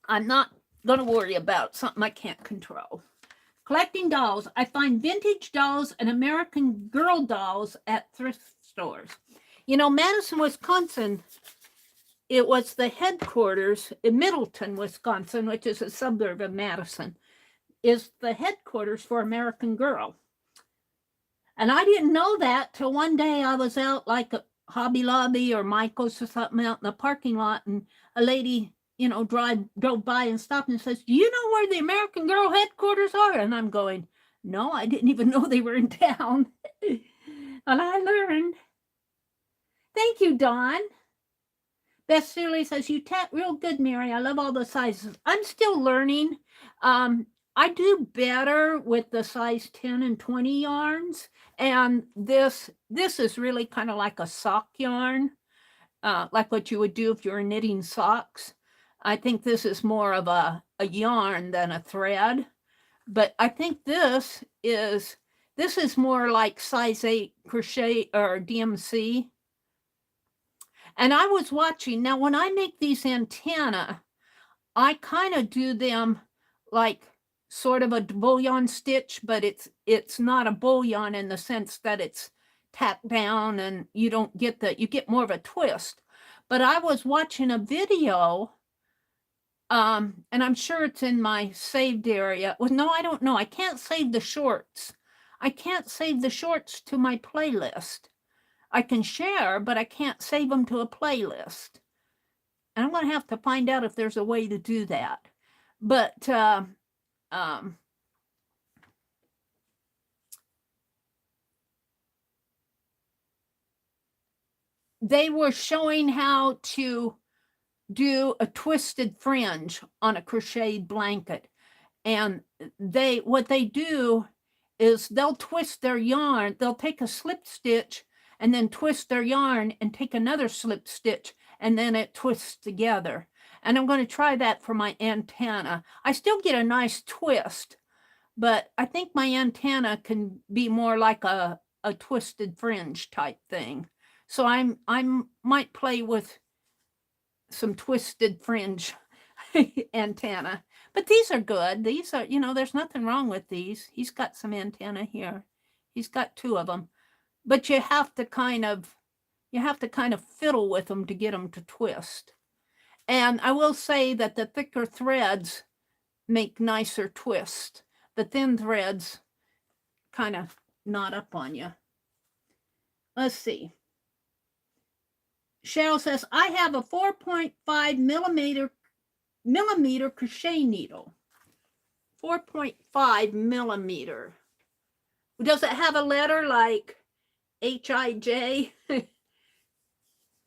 I'm not going to worry about something I can't control. Collecting dolls. I find vintage dolls and American Girl dolls at thrift stores. You know, Madison, Wisconsin, it was the headquarters in Middleton, Wisconsin, which is a suburb of Madison, is the headquarters for American Girl. And I didn't know that till one day I was out like a Hobby Lobby or Michael's or something out in the parking lot, and a lady, you know, drove by and stopped and says, "Do you know where the American Girl headquarters are?" And I'm going, "No, I didn't even know they were in town." And I learned. Thank you, Dawn. Beth Searley says, "You tat real good, Meri. I love all the sizes." I'm still learning. I do better with the size 10 and 20 yarns. And this is really kind of like a sock yarn, like what you would do if you were knitting socks. I think this is more of a yarn than a thread. But I think this is more like size 8 crochet or DMC. And I was watching. Now, when I make these antenna, I kind of do them like sort of a bullion stitch, but it's not a bullion in the sense that it's tacked down and you don't get you get more of a twist. But I was watching a video, and I'm sure it's in my saved area. Well, no, I don't know. I can't save the shorts. I can't save the shorts to my playlist. I can share, but I can't save them to a playlist. And I'm going to have to find out if there's a way to do that. But they were showing how to do a twisted fringe on a crocheted blanket. And what they do is they'll twist their yarn. They'll take a slip stitch and then twist their yarn and take another slip stitch, and then it twists together. And I'm going to try that for my antenna. I still get a nice twist, but I think my antenna can be more like a twisted fringe type thing. So I might play with some twisted fringe antenna. But these are good. These are, you know, there's nothing wrong with these. He's got some antenna here. He's got 2 of them. But you have to kind of fiddle with them to get them to twist. And I will say that the thicker threads make nicer twists. The thin threads kind of knot up on you. Let's see. Cheryl says, "I have a 4.5 millimeter crochet needle." 4.5 millimeter. Does it have a letter like HIJ?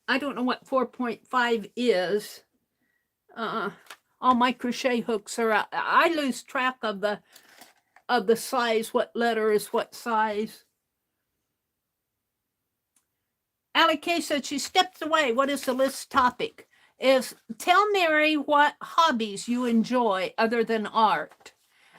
I don't know what 4.5 is. All my crochet hooks are out. I lose track of the size, what letter is what size. Allie K said she steps away. What is the list topic? Is tell Meri what hobbies you enjoy other than art.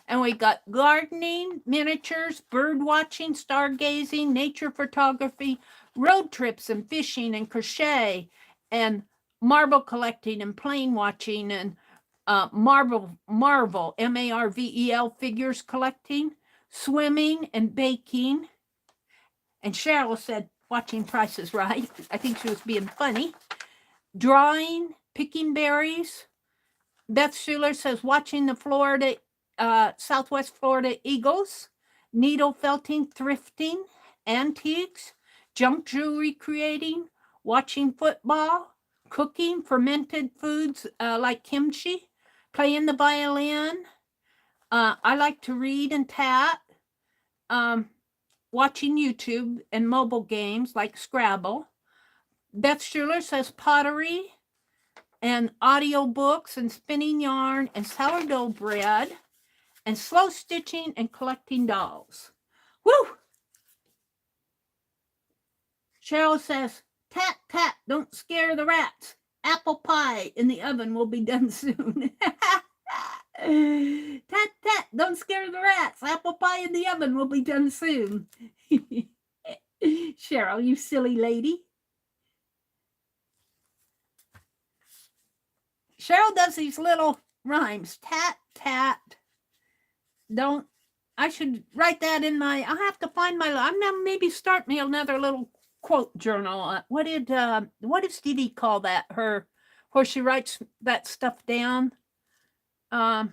And we got gardening, miniatures, bird watching, stargazing, nature photography, road trips and fishing and crochet and marble collecting and plane watching and Marvel, MARVEL figures collecting, swimming and baking. And Cheryl said, watching Price is Right. I think she was being funny. Drawing, picking berries. Beth Schuler says, watching the Southwest Florida Eagles, needle felting, thrifting, antiques, junk jewelry creating, watching football, cooking fermented foods like kimchi, playing the violin. I like to read and tat, watching YouTube and mobile games like Scrabble. Beth Schuler says pottery and audiobooks and spinning yarn and sourdough bread and slow stitching and collecting dolls. Woo! Cheryl says, tat, tat, don't scare the rats. Apple pie in the oven will be done soon. Tat, tat, don't scare the rats. Apple pie in the oven will be done soon. Cheryl, you silly lady. Cheryl does these little rhymes. Tat, tat, don't. I should write that in my, I'll have to find my, I'm gonna maybe start me another little quote journal. What does Dee Dee call that? Her, where she writes that stuff down. I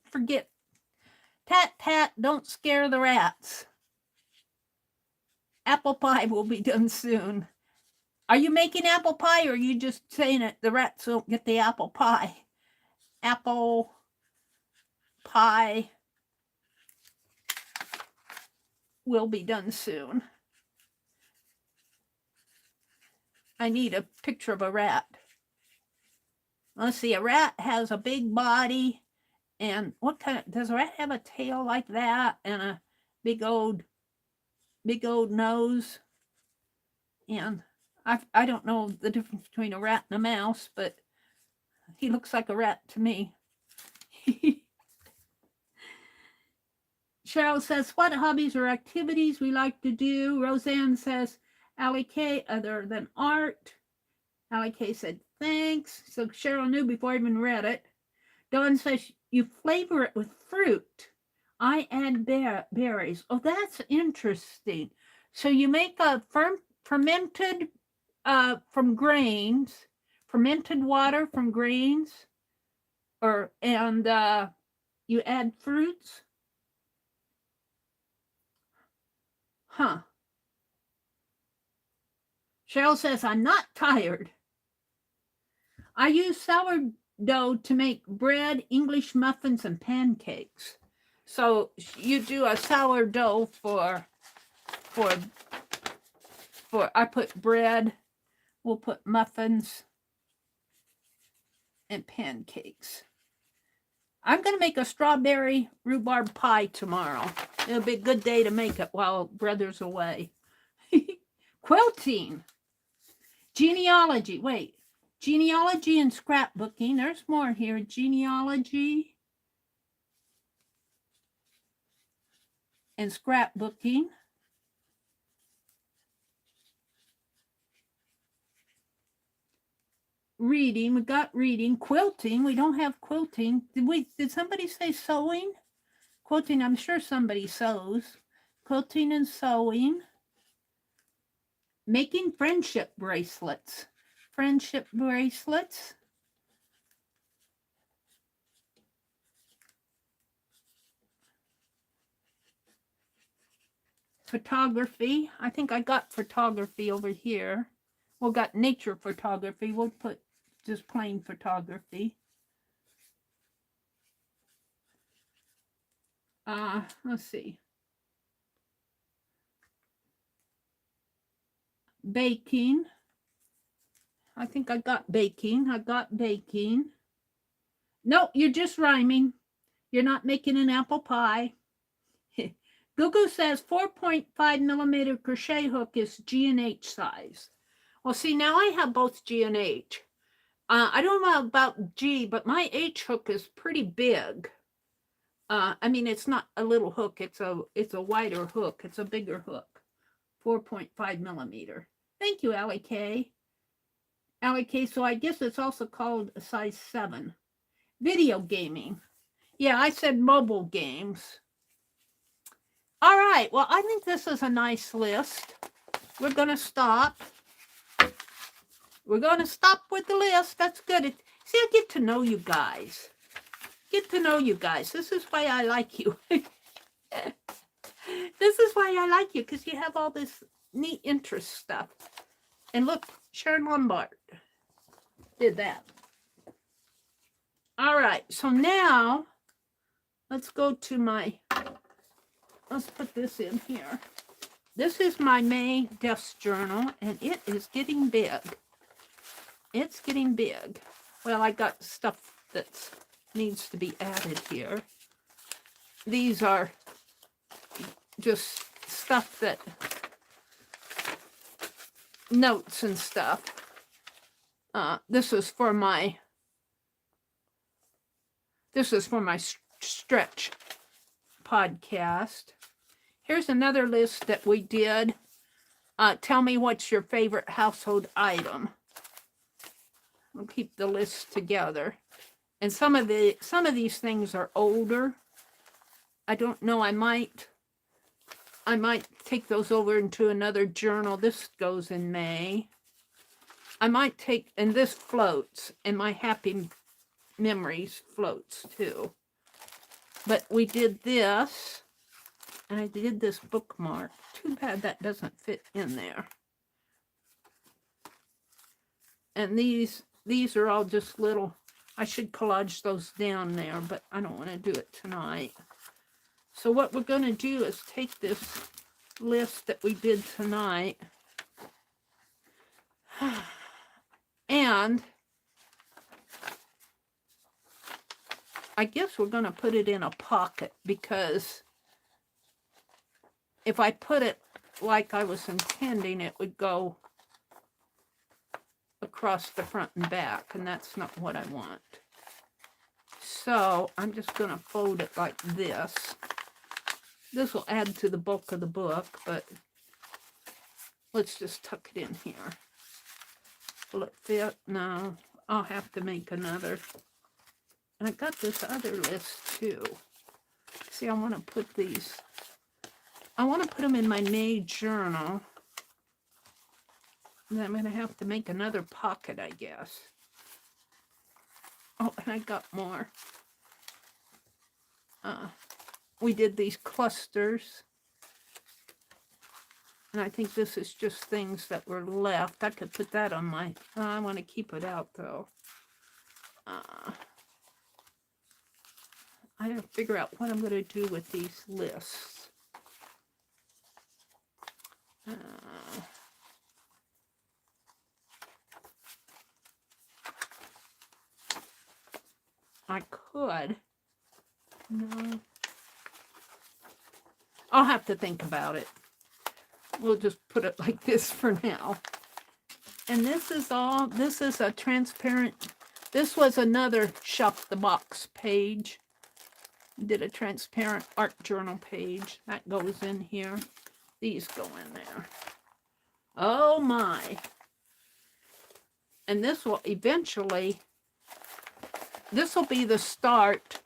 forget. Tat, tat, don't scare the rats. Apple pie will be done soon. Are you making apple pie, or are you just saying it? The rats won't get the apple pie. Apple pie will be done soon. I need a picture of a rat. Let's see, a rat has a big body, and what kind of, does a rat have a tail like that, and a big old nose? And I don't know the difference between a rat and a mouse, but he looks like a rat to me. Cheryl says, what hobbies or activities we like to do? Roseanne says, Allie K, other than art. Allie K said, thanks. So Cheryl knew before I even read it. Dawn says, you flavor it with fruit. I add berries. Oh, that's interesting. So you make a fermented from grains, fermented water from grains, and you add fruits. Huh. Cheryl says, I'm not tired. I use sourdough to make bread, English muffins, and pancakes. So you do a sourdough for I put bread, we'll put muffins and pancakes. I'm going to make a strawberry rhubarb pie tomorrow. It'll be a good day to make it while brother's away. Quilting. Genealogy. Wait. Genealogy and scrapbooking. There's more here. Genealogy and scrapbooking. Reading. We got reading. Quilting. We don't have quilting. Did somebody say sewing? Quilting. I'm sure somebody sews. Quilting and sewing. Making friendship bracelets. Friendship bracelets. Photography. I think I got photography over here. We'll got nature photography. We'll put just plain photography. Let's see. Baking. I think I got baking. I got baking. No, you're just rhyming. You're not making an apple pie. Gugu says 4.5 millimeter crochet hook is G and H size. Well, see, now I have both G and H. I don't know about G, but my H hook is pretty big. I mean, it's not a little hook. It's a wider hook. It's a bigger hook. 4.5 millimeter. Thank you, Allie K. Allie K, so I guess it's also called a size 7. Video gaming. Yeah, I said mobile games. All right, well, I think this is a nice list. We're going to stop. We're going to stop with the list. That's good. See, I get to know you guys. Get to know you guys. This is why I like you. This is why I like you, because you have all this neat interest stuff. And look, Sharon Lombard did that. All right, so now let's go to my, let's put this in here. This is my May Desk Journal, and it is getting big. It's getting big. Well, I got stuff that needs to be added here. These are just stuff that, notes and stuff. This is for my stretch podcast. Here's another list that we did. Tell me what's your favorite household item. We'll keep the list together. And some of these things are older. I don't know. I might take those over into another journal. This goes in May. I might take, and this floats, and my happy memories floats too. But we did this, and I did this bookmark. Too bad that doesn't fit in there. And these are all just little, I should collage those down there, but I don't want to do it tonight. So what we're going to do is take this list that we did tonight, and I guess we're going to put it in a pocket, because if I put it like I was intending, it would go across the front and back, and that's not what I want. So I'm just going to fold it like this. This will add to the bulk of the book, but let's just tuck it in here. Will it fit? No, I'll have to make another. And I got this other list too. See, I want to put these, I want to put them in my May journal. And then I'm going to have to make another pocket, I guess. Oh, and I got more. We did these clusters. And I think this is just things that were left. I could put that on my, I want to keep it out though. I have to figure out what I'm going to do with these lists. I could. No. I'll have to think about it. We'll just put it like this for now. And this is all, this is a transparent, this was another Shop the Box page. Did a transparent art journal page. That goes in here. These go in there. Oh my. And this will eventually, this will be the start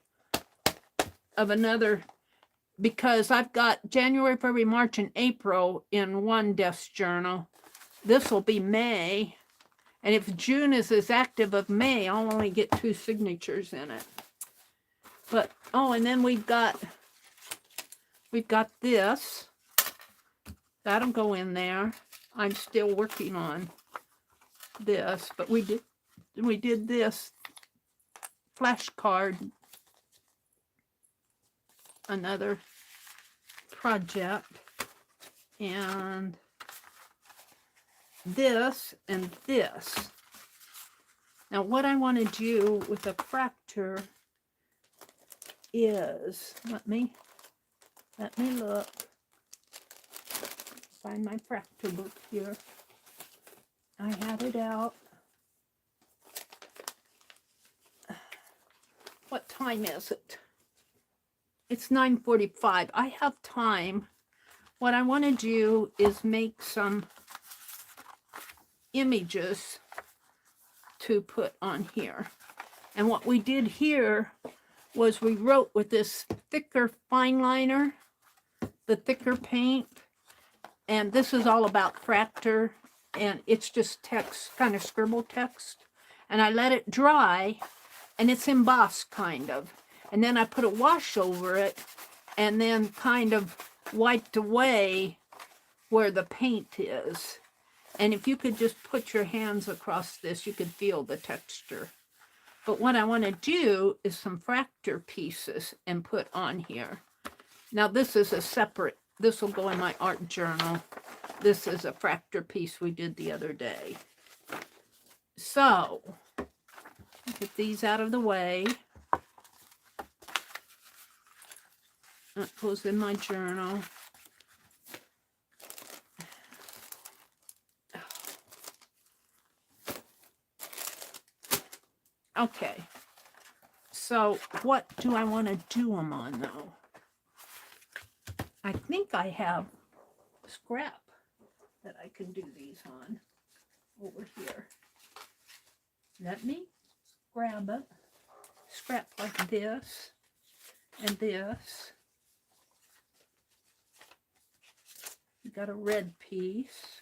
of another, because I've got January, February, March, and April in one desk journal. This will be May. And if June is as active of May, I'll only get 2 signatures in it. But, oh, and then we've got this. That'll go in there. I'm still working on this, but we did this flashcard, another project, and this and this. Now what I want to do with a fracture is, let me look, find my fracture book here. I had it out. What time is it? It's 9:45. I have time. What I want to do is make some images to put on here. And what we did here was we wrote with this thicker fine liner, the thicker paint, and this is all about fracture, and it's just text, kind of scribble text, and I let it dry, and it's embossed kind of, and then I put a wash over it, and then kind of wiped away where the paint is. And if you could just put your hands across this, you could feel the texture. But what I want to do is some fracture pieces and put on here. Now this is a separate, this will go in my art journal. This is a fracture piece we did the other day. So, get these out of the way. That goes in my journal. Okay. So what do I want to do them on, though? I think I have scrap that I can do these on over here. Let me grab it. Scrap like this and this. We got a red piece.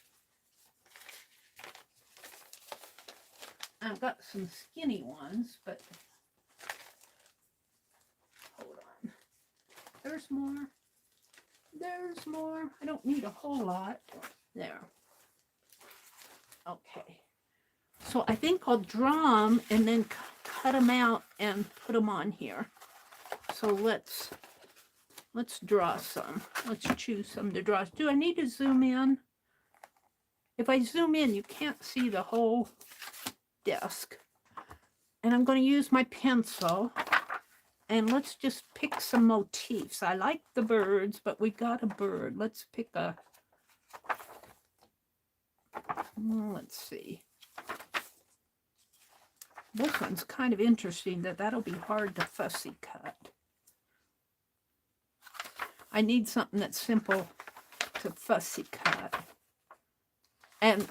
I've got some skinny ones, but hold on. There's more. There's more. I don't need a whole lot. There. Okay. So I think I'll draw them and then cut them out and put them on here. So let's draw some. Let's choose some to draw. Do I need to zoom in? If I zoom in, you can't see the whole desk. And I'm going to use my pencil. And let's just pick some motifs. I like the birds, but we got a bird. Let's pick a... Let's see. This one's kind of interesting. That'll be hard to fussy cut. I need something that's simple to fussy cut. And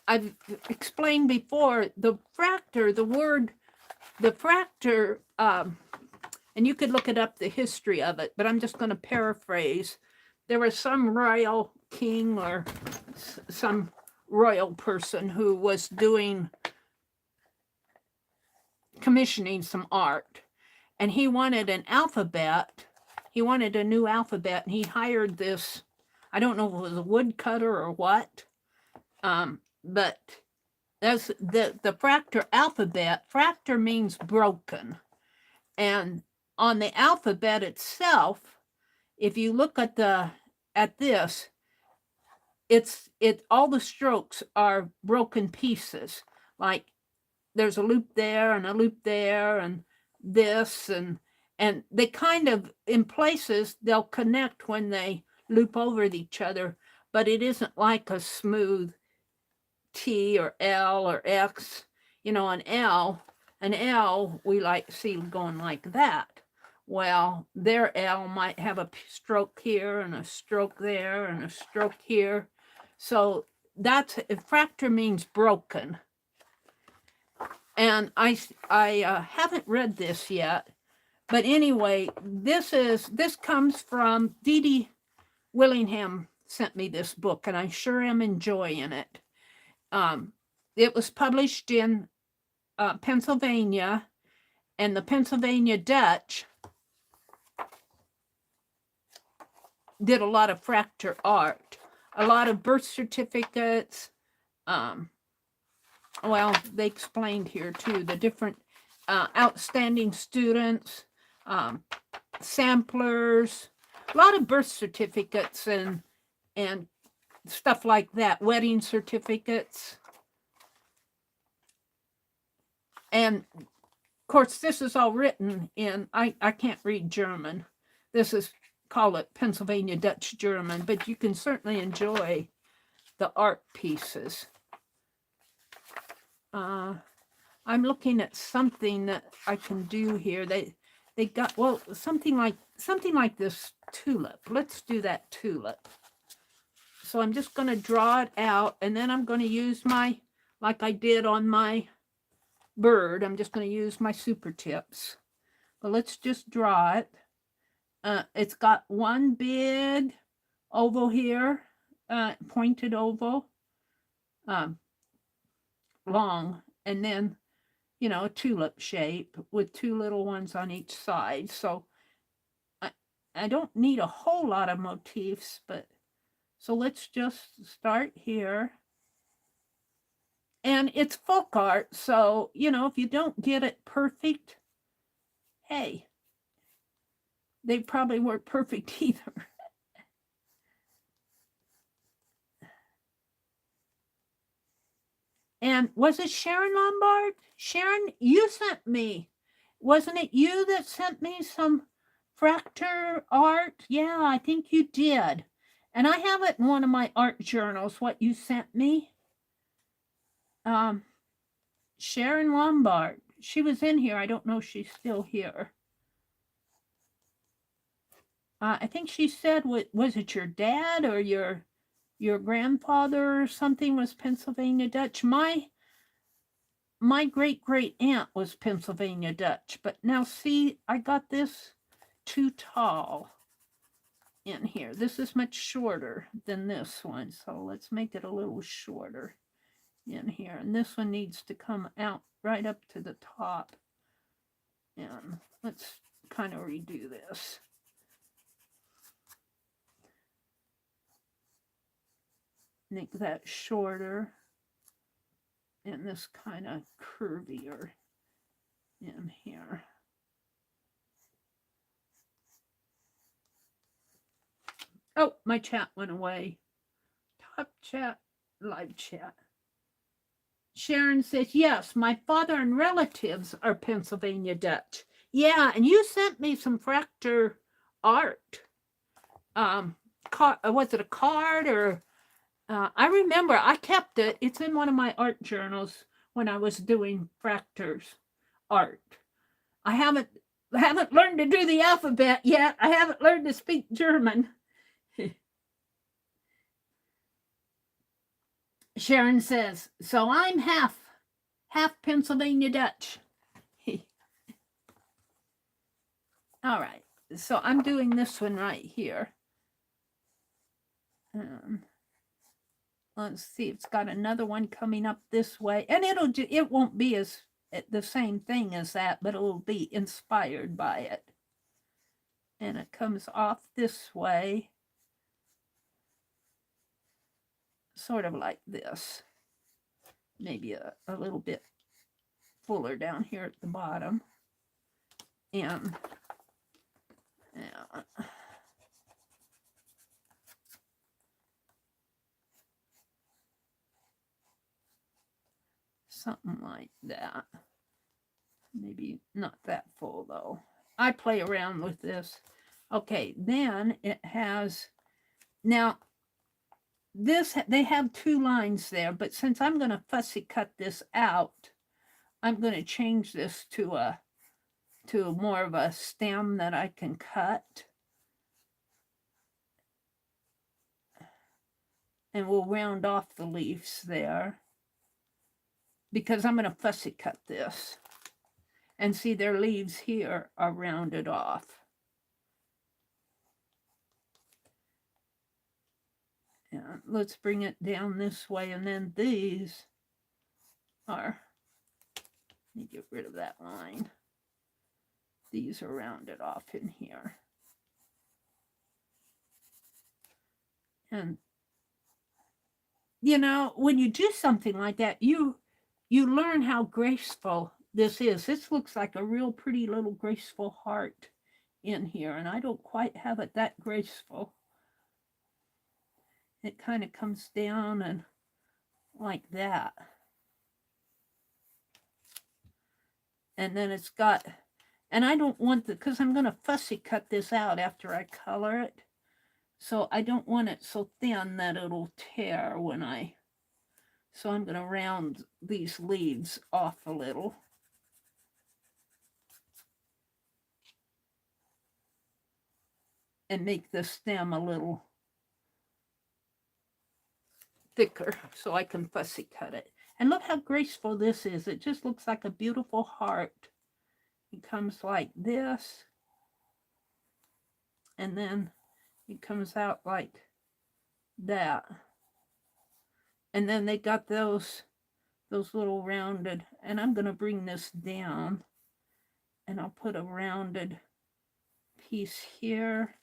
I've explained before, the fractor, the fractor, and you could look it up, the history of it, but I'm just going to paraphrase. There was some royal king or some royal person who was commissioning some art, and he wanted an alphabet. He wanted a new alphabet, and he hired this, I don't know if it was a woodcutter or what, but that's the fractor alphabet. Fractor means broken. And on the alphabet itself, if you look at this, all the strokes are broken pieces. Like there's a loop there and a loop there and this, and they kind of, in places, they'll connect when they loop over each other, but it isn't like a smooth T or L or X. You know, an L we like see going like that. Well, their L might have a stroke here and a stroke there and a stroke here. So that's, fractor means broken. And I haven't read this yet, but anyway, this comes from Dee Willingham sent me this book, and I sure am enjoying it. It was published in Pennsylvania, and the Pennsylvania Dutch did a lot of fractor art, a lot of birth certificates. Well, they explained here too, the different outstanding students, samplers, a lot of birth certificates and stuff like that, wedding certificates. And of course, this is all written in, I can't read German. This is, call it Pennsylvania Dutch German, but you can certainly enjoy the art pieces. I'm looking at something that I can do here. They got, well, something like this tulip. Let's do that tulip. So I'm just going to draw it out, and then I'm going to use my, like I did on my bird, I'm just going to use my super tips. But let's just draw it. It's got one big oval here, pointed oval, long, and then, you know, a tulip shape with two little ones on each side. So I don't need a whole lot of motifs, but so let's just start here. And it's folk art, so, you know, if you don't get it perfect, hey, they probably weren't perfect either. And was it Sharon Lombard? Sharon, you sent me. Wasn't it you that sent me some fractor art? Yeah, I think you did. And I have it in one of my art journals, what you sent me. Sharon Lombard. She was in here. I don't know if she's still here. I think she said, was it your dad or your grandfather or something was Pennsylvania Dutch? My great aunt was Pennsylvania Dutch, but now see, I got this too tall in here. This is much shorter than this one, so let's make it a little shorter in here. And this one needs to come out right up to the top. And let's kind of redo this. Make that shorter and this kind of curvier in here. Oh, my chat went away. Top chat, live chat. Sharon says, yes, my father and relatives are Pennsylvania Dutch. Yeah, and you sent me some fracture art. Was it a card or... I remember I kept it. It's in one of my art journals when I was doing fractures art. I haven't learned to do the alphabet yet. I haven't learned to speak German. Sharon says, so I'm half Pennsylvania Dutch. All right. So I'm doing this one right here. Let's see, it's got another one coming up this way, and it won't be as the same thing as that, but it'll be inspired by it. And it comes off this way, sort of like this. Maybe a little bit fuller down here at the bottom. And yeah. Something like that. Maybe not that full though. I play around with this. Okay, then it has, now this, they have 2 lines there, but since I'm going to fussy cut this out, I'm going to change this to more of a stem that I can cut. And we'll round off the leaves there, because I'm going to fussy cut this. And see, their leaves here are rounded off. And let's bring it down this way, and then these are, let me get rid of that line. These are rounded off in here. And, you know, when you do something like that, you learn how graceful this is. This looks like a real pretty little graceful heart in here, and I don't quite have it that graceful. It kind of comes down and like that. And then it's got, and I don't want because I'm going to fussy cut this out after I color it. So I don't want it so thin that it'll tear when so I'm going to round these leaves off a little. And make the stem a little thicker so I can fussy cut it. And look how graceful this is. It just looks like a beautiful heart. It comes like this. And then it comes out like that. And then they got those little rounded, and I'm going to bring this down, and I'll put a rounded piece here,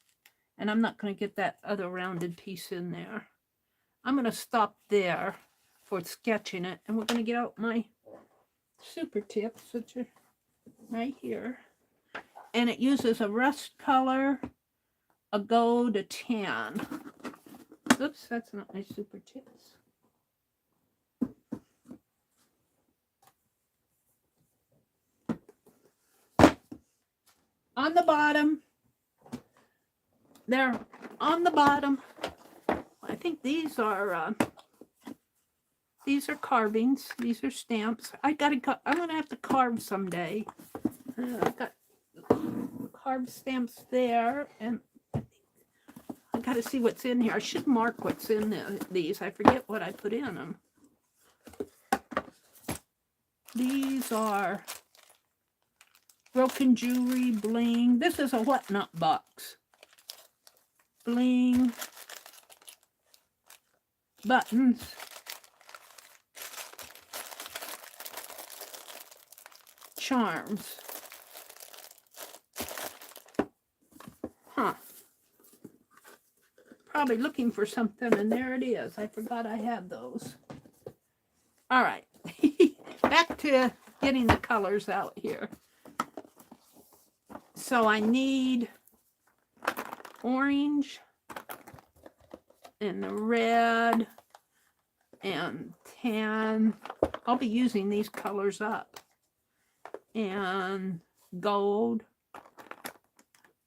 and I'm not going to get that other rounded piece in there. I'm going to stop there for sketching it, and we're going to get out my super tips, which are right here, and it uses a rust color, a gold, a tan. Oops, that's not my super tips. On the bottom, they're on the bottom. I think these are These are carvings. These are stamps. I'm gonna have to carve someday. I've got carved stamps there, and I got to see what's in here. I should mark what's in these. I forget what I put in them. These are broken jewelry, bling. This is a whatnot box. Bling, buttons, charms. Huh. Probably looking for something, and there it is. I forgot I had those. All right. Back to getting the colors out here. So I need orange and the red and tan. I'll be using these colors up. And gold.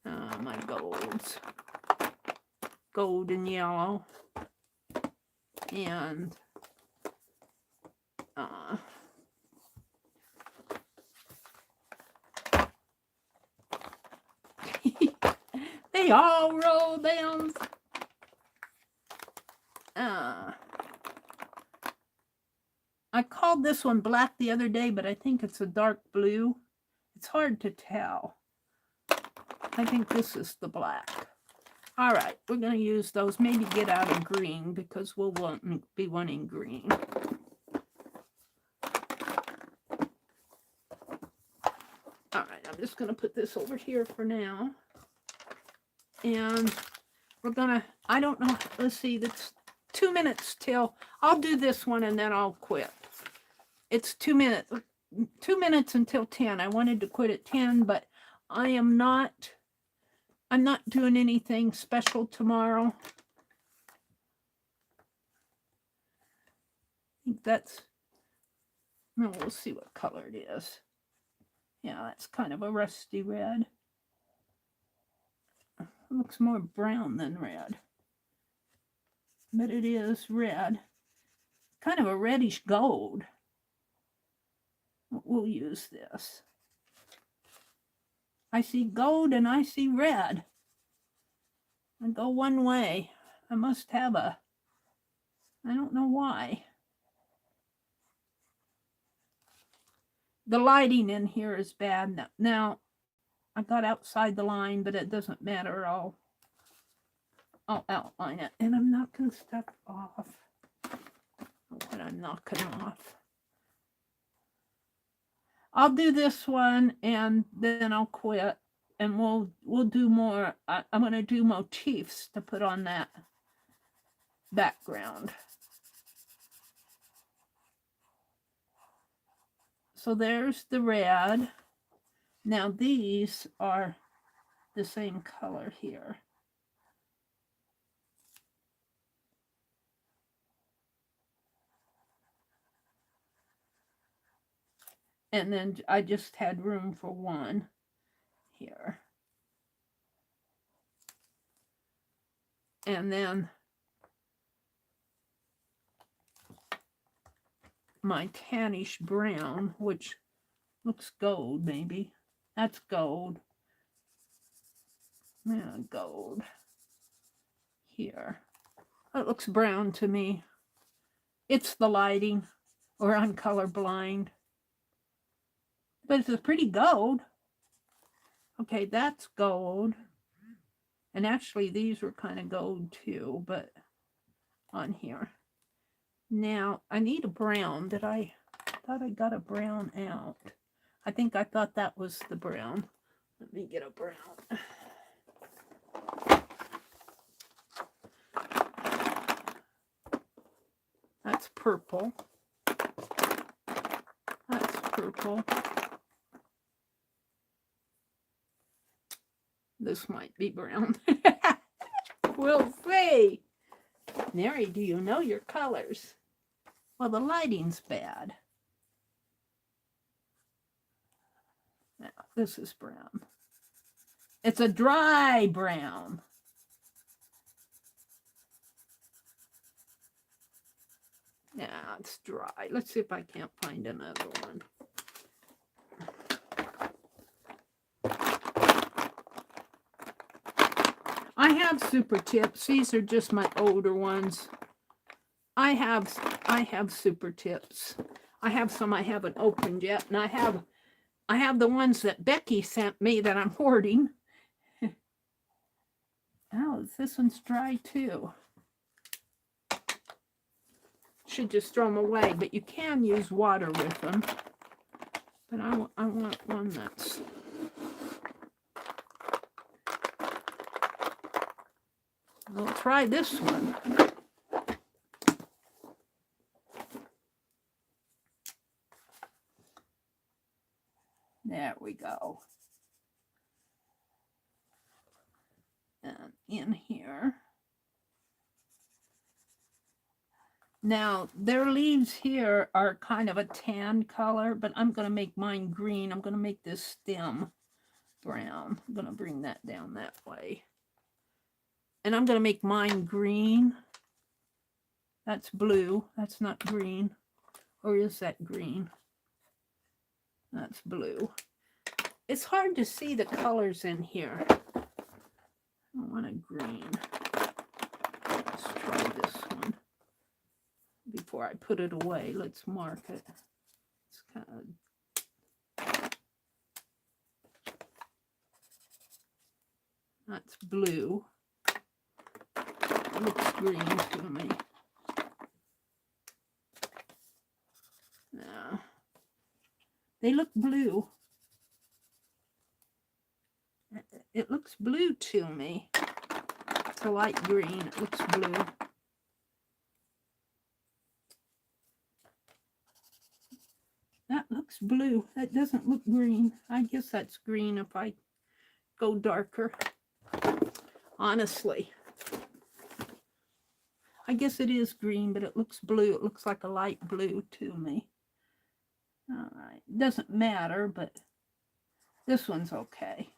My golds. Gold and yellow. And they all roll down. I called this one black the other day, but I think it's a dark blue. It's hard to tell. I think this is the black. All right, we're going to use those. Maybe get out of green because we'll be wanting green. All right, I'm just going to put this over here for now. And we're going to, I don't know, let's see, that's 2 minutes till, I'll do this one and then I'll quit. It's 2 minutes, 2 minutes until 10. I wanted to quit at 10, but I'm not doing anything special tomorrow. I think that's, no, we'll see what color it is. Yeah, that's kind of a rusty red. It looks more brown than red. But it is red. Kind of a reddish gold. We'll use this. I see gold and I see red. I go one way. I must have I don't know why. The lighting in here is bad. Now, I got outside the line, but it doesn't matter. I'll outline it. And I'm knocking stuff off. What I'm knocking off. I'll do this one and then I'll quit. And we'll do more. I'm going to do motifs to put on that background. So there's the red. Now these are the same color here. And then I just had room for one here. And then my tannish brown, which looks gold maybe. That's gold. Yeah, gold. Here. It looks brown to me. It's the lighting, or I'm colorblind. But it's a pretty gold. Okay, that's gold. And actually these were kind of gold too, but on here. Now, I need a brown. I thought I got a brown out. I think I thought that was the brown. Let me get a brown. That's purple. That's purple. This might be brown. We'll see. Meri, do you know your colors? Well, the lighting's bad. Now, this is brown. It's a dry brown. Yeah, it's dry. Let's see if I can't find another one. I have super tips. These are just my older ones. I have super tips. I have some I haven't opened yet, and I have the ones that Becky sent me that I'm hoarding. Oh, this one's dry too. Should just throw them away, but you can use water with them. But I want one that's... We'll try this one. There we go. And in here. Now, their leaves here are kind of a tan color, but I'm going to make mine green. I'm going to make this stem brown. I'm going to bring that down that way. And I'm going to make mine green. That's blue. That's not green. Or is that green? That's blue. It's hard to see the colors in here. I want a green. Let's try this one. Before I put it away, let's mark it. It's kind of... That's blue. It looks green to me. No. They look blue. It looks blue to me. It's a light green. It looks blue. That looks blue. That doesn't look green. I guess that's green if I go darker. Honestly. I guess it is green, but it looks blue. It looks like a light blue to me. All right. Doesn't matter, but this one's okay.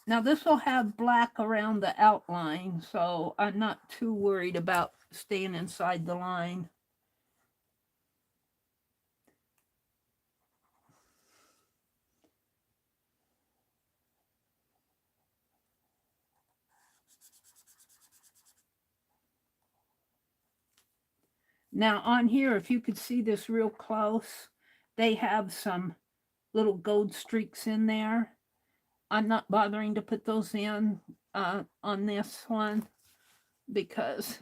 Now this will have black around the outline, so I'm not too worried about staying inside the line. Now on here, if you could see this real close, they have some little gold streaks in there. I'm not bothering to put those in on this one because,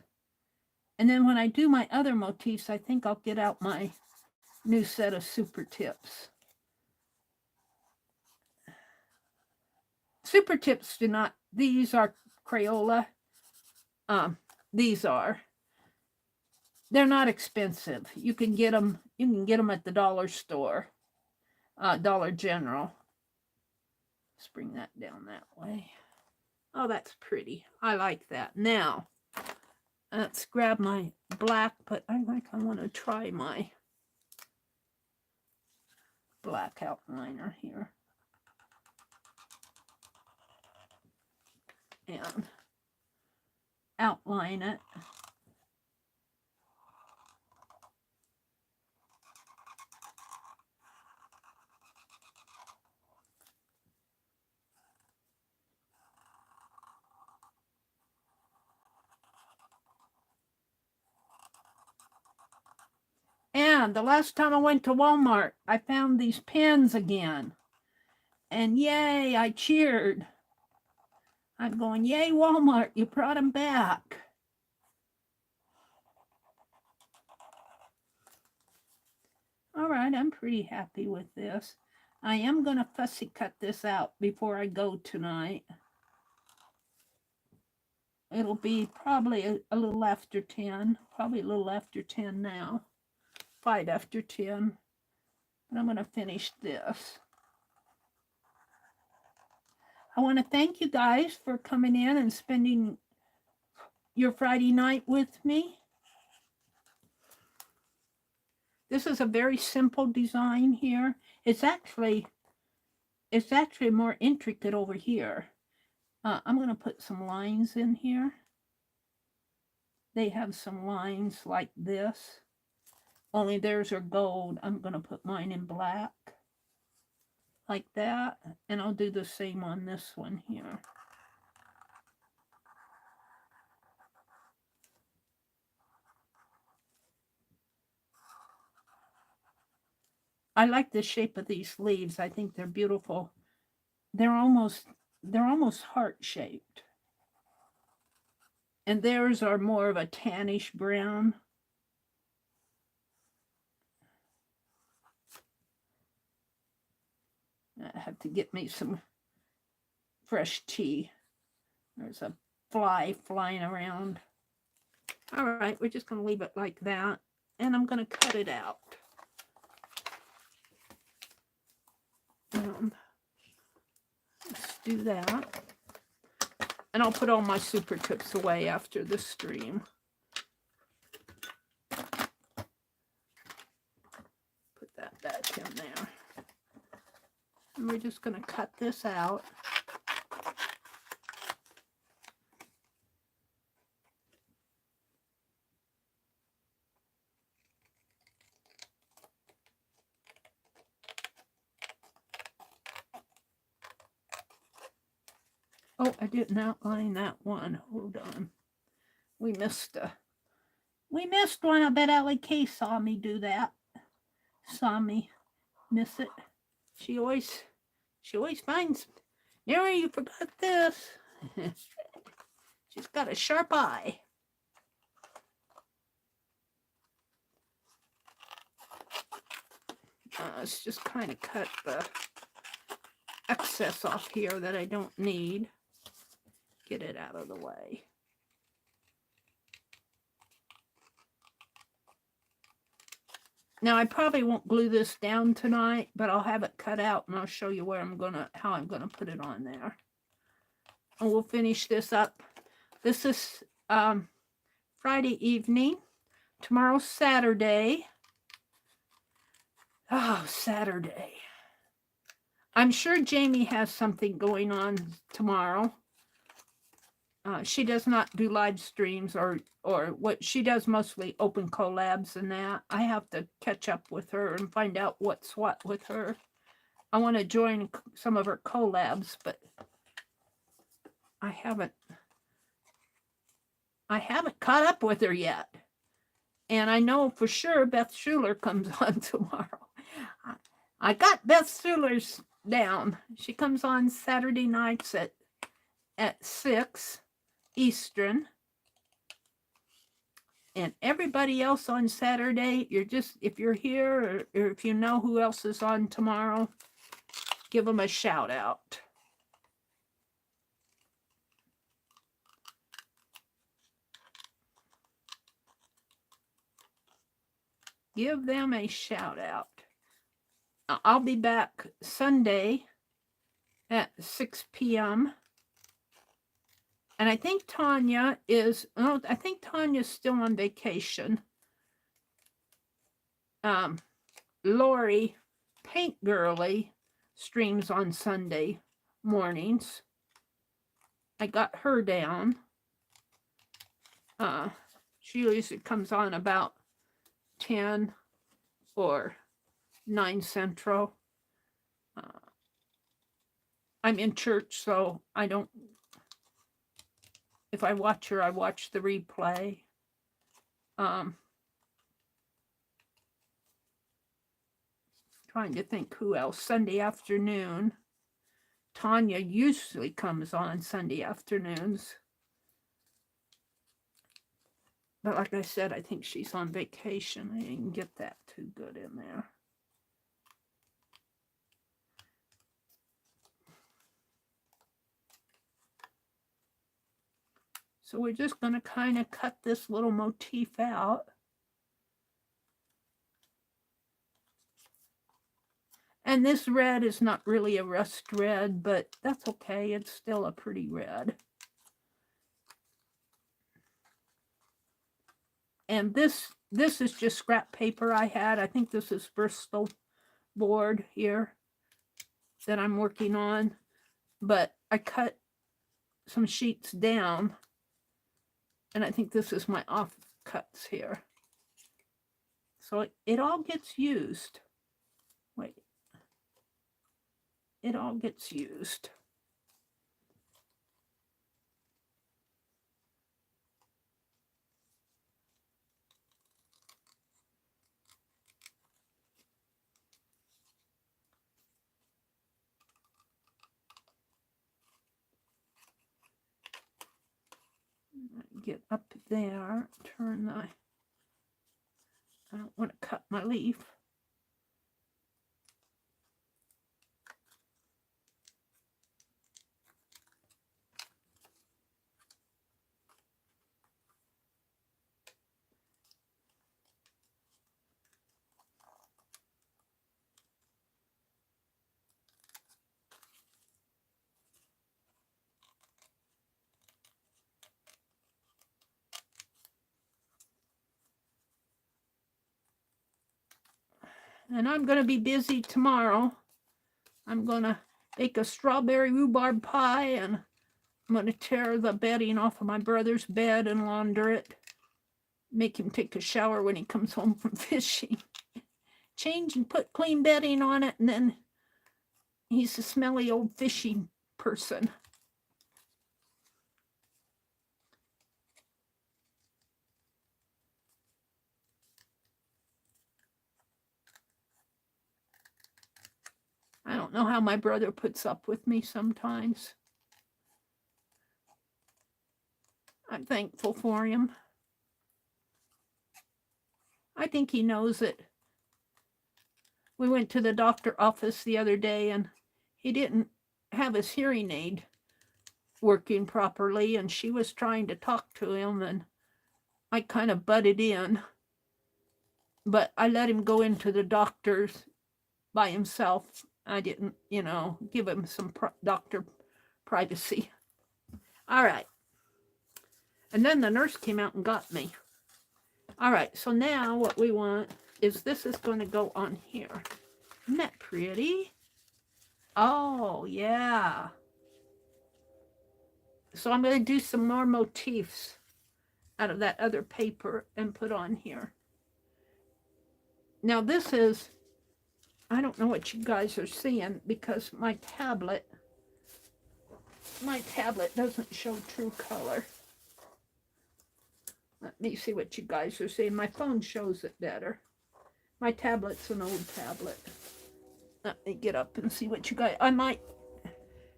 and then when I do my other motifs, I think I'll get out my new set of super tips. Super tips do not, these are Crayola. These are. They're not expensive. You can get them at the dollar store, Dollar General. Let's bring that down that way. Oh, that's pretty. I like that. Now, let's grab my black, but I want to try my black outliner here. And outline it. And the last time I went to Walmart, I found these pens again. And yay, I cheered. I'm going, yay, Walmart, you brought them back. All right, I'm pretty happy with this. I am going to fussy cut this out before I go tonight. It'll be probably a little after 10, probably a little after 10 now. 5 after 10. But I'm going to finish this. I want to thank you guys for coming in and spending your Friday night with me. This is a very simple design here. It's actually more intricate over here. I'm going to put some lines in here. they have some lines like this, only theirs are gold. I'm going to put mine in black like that, and I'll do the same on this one here. I like the shape of these leaves. I think they're beautiful. They're almost heart shaped. And theirs are more of a tannish brown. I have to get me some fresh tea. There's a fly flying around. All right, we're just going to leave it like that. And I'm going to cut it out. Let's do that. And I'll put all my super tips away after the stream. Put that back in there. And we're just going to cut this out. Oh, I didn't outline that one. Hold on. We missed one. I bet Allie K saw me do that. Saw me miss it. She always finds, Meri, you forgot this. She's got a sharp eye. Let's just kind of cut the excess off here that I don't need. Get it out of the way. Now I probably won't glue this down tonight, but I'll have it cut out and I'll show you where how I'm gonna put it on there. And we'll finish this up. This is Friday evening. Tomorrow's Saturday. Oh, Saturday. I'm sure Jamie has something going on tomorrow. She does not do live streams or what she does, mostly open collabs and that. I have to catch up with her and find out what's what with her. I want to join some of her collabs, but I haven't caught up with her yet. And I know for sure Beth Schuler comes on tomorrow. I got Beth Schuler's down. She comes on Saturday nights at 6 Eastern. And everybody else on Saturday, if you're here or if you know who else is on tomorrow, give them a shout out. Give them a shout out. I'll be back Sunday at 6 p.m. And I think Tanya's still on vacation. Lori Paint Girly streams on Sunday mornings. I got her down. She usually comes on about 10 or 9 Central. I'm in church, so I don't. If I watch her, I watch the replay. Trying to think who else. Sunday afternoon. Tanya usually comes on Sunday afternoons. But like I said, I think she's on vacation. I didn't get that too good in there. So we're just going to kind of cut this little motif out. And this red is not really a rust red, but that's okay. It's still a pretty red. And this is just scrap paper I had. I think this is Bristol board here that I'm working on. But I cut some sheets down And I think this is my offcuts here. So it all gets used. Wait. It all gets used. Get up there, turn the, I don't want to cut my leaf. And I'm going to be busy tomorrow. I'm going to bake a strawberry rhubarb pie, and I'm going to tear the bedding off of my brother's bed and launder it. Make him take a shower when he comes home from fishing. Change and put clean bedding on it, and then he's a smelly old fishing person. I don't know how my brother puts up with me sometimes. I'm thankful for him. I think he knows it. We went to the doctor's office the other day, and he didn't have his hearing aid working properly, and she was trying to talk to him, and I kind of butted in. But I let him go into the doctor's by himself. I didn't, give him some doctor privacy. All right. And then the nurse came out and got me. All right, so now what we want is this is going to go on here. Isn't that pretty? Oh, yeah. So I'm going to do some more motifs out of that other paper and put on here. Now this is, I don't know what you guys are seeing because my tablet doesn't show true color. Let me see what you guys are seeing. My phone shows it better. My tablet's an old tablet. Let me get up and see what you guys, I might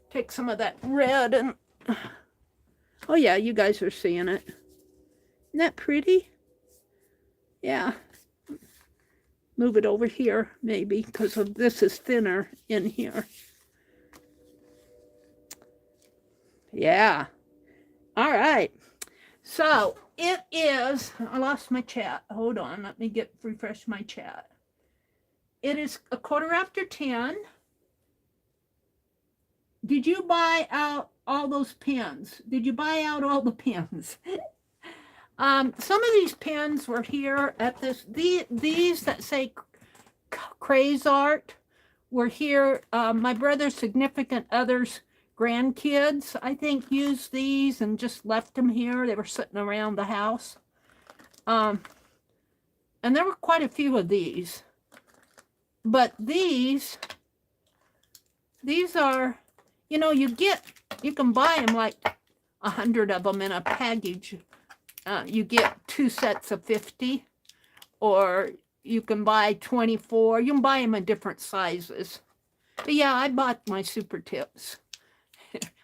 take some of that red and, oh yeah, you guys are seeing it. Isn't that pretty? Yeah. Move it over here, maybe, because this is thinner in here. Yeah. All right. So it is, I lost my chat. Hold on, let me refresh my chat. It is 10:15. Did you buy out all those pens? Did you buy out all the pens? Some of these pens were here at these that say Craze Art were here. My brother's significant other's grandkids, I think, used these and just left them here. They were sitting around the house. And there were quite a few of these. But these are, you can buy them like 100 of them in a package. You get 2 sets of 50, or you can buy 24. You can buy them in different sizes. But yeah, I bought my super tips.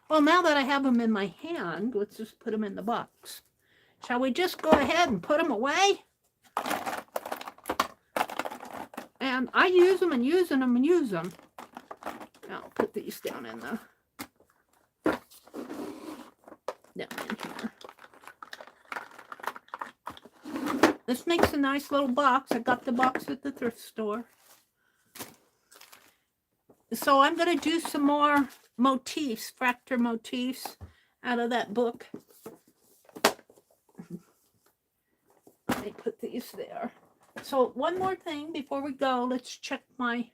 Well, now that I have them in my hand, let's just put them in the box. Shall we just go ahead and put them away? And I use them and use them and use them. Now I'll put these down in here. This makes a nice little box. I got the box at the thrift store. So I'm going to do some more motifs, fracture motifs out of that book. Let me put these there. So one more thing before we go, let's check my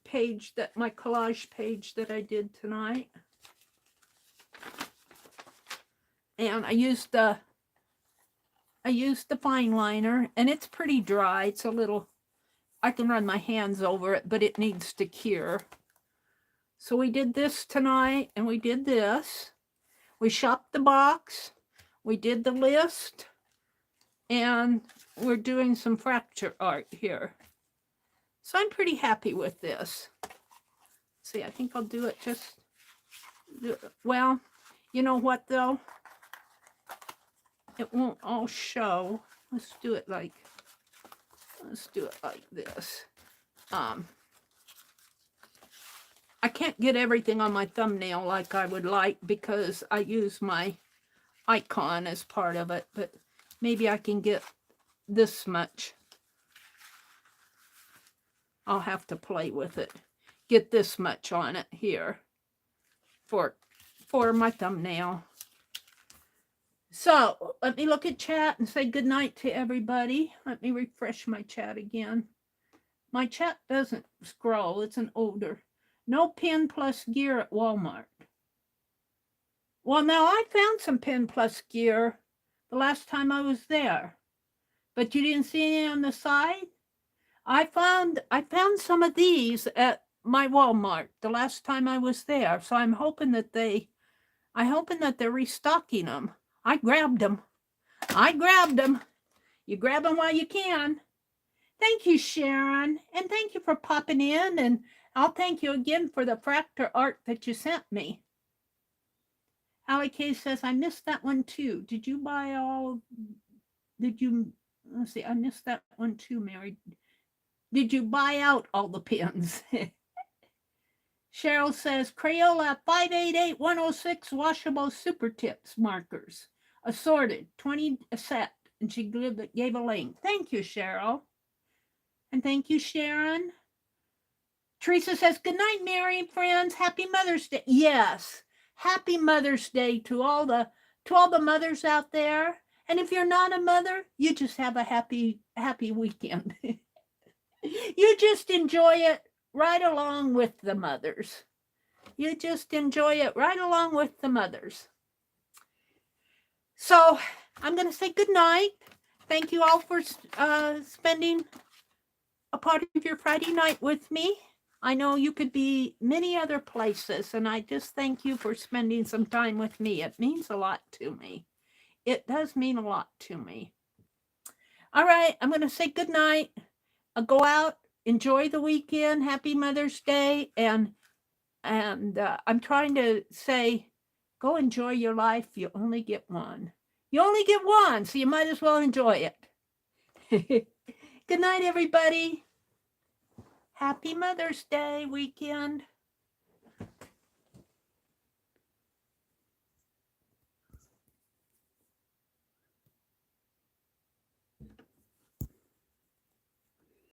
page, my collage page that I did tonight. And I used the fine liner, and it's pretty dry. It's a little, I can run my hands over it, but it needs to cure. So we did this tonight, and we did this. We shopped the box. We did the list, and we're doing some fracture art here. So I'm pretty happy with this. See, I think I'll do it just, well, you know what though? It won't all show. Let's do it like this. I can't get everything on my thumbnail like I would like because I use my icon as part of it, but maybe I can get this much. I'll have to play with it. Get this much on it here for my thumbnail. So let me look at chat and say good night to everybody. Let me refresh my chat again. My chat doesn't scroll. It's an older. No Pen Plus gear at Walmart. Well, now I found some Pen Plus gear the last time I was there, but you didn't see any on the side. I found some of these at my Walmart the last time I was there, so I'm hoping that they're restocking them. I grabbed them. You grab them while you can. Thank you, Sharon, and thank you for popping in, and I'll thank you again for the fracture art that you sent me. Allie K says, I missed that one too. Did you buy all? Let's see, I missed that one too, Mary. Did you buy out all the pins? Cheryl says, Crayola 588106 washable super tips markers, assorted, 20 a set, and she gave a link. Thank you, Cheryl. And thank you, Sharon. Teresa says, good night, Mary and friends. Happy Mother's Day. Yes, happy Mother's Day to all the mothers out there. And if you're not a mother, you just have a happy weekend. You just enjoy it right along with the mothers. You just enjoy it right along with the mothers. So I'm going to say good night. Thank you all for spending a part of your Friday night with me. I know you could be many other places, and I just thank you for spending some time with me. It means a lot to me. It does mean a lot to me. All right, I'm going to say good night. I'll go out, enjoy the weekend. Happy Mother's Day. And I'm trying to say, go enjoy your life. You only get one. You only get one, so you might as well enjoy it. Good night, everybody. Happy Mother's Day weekend.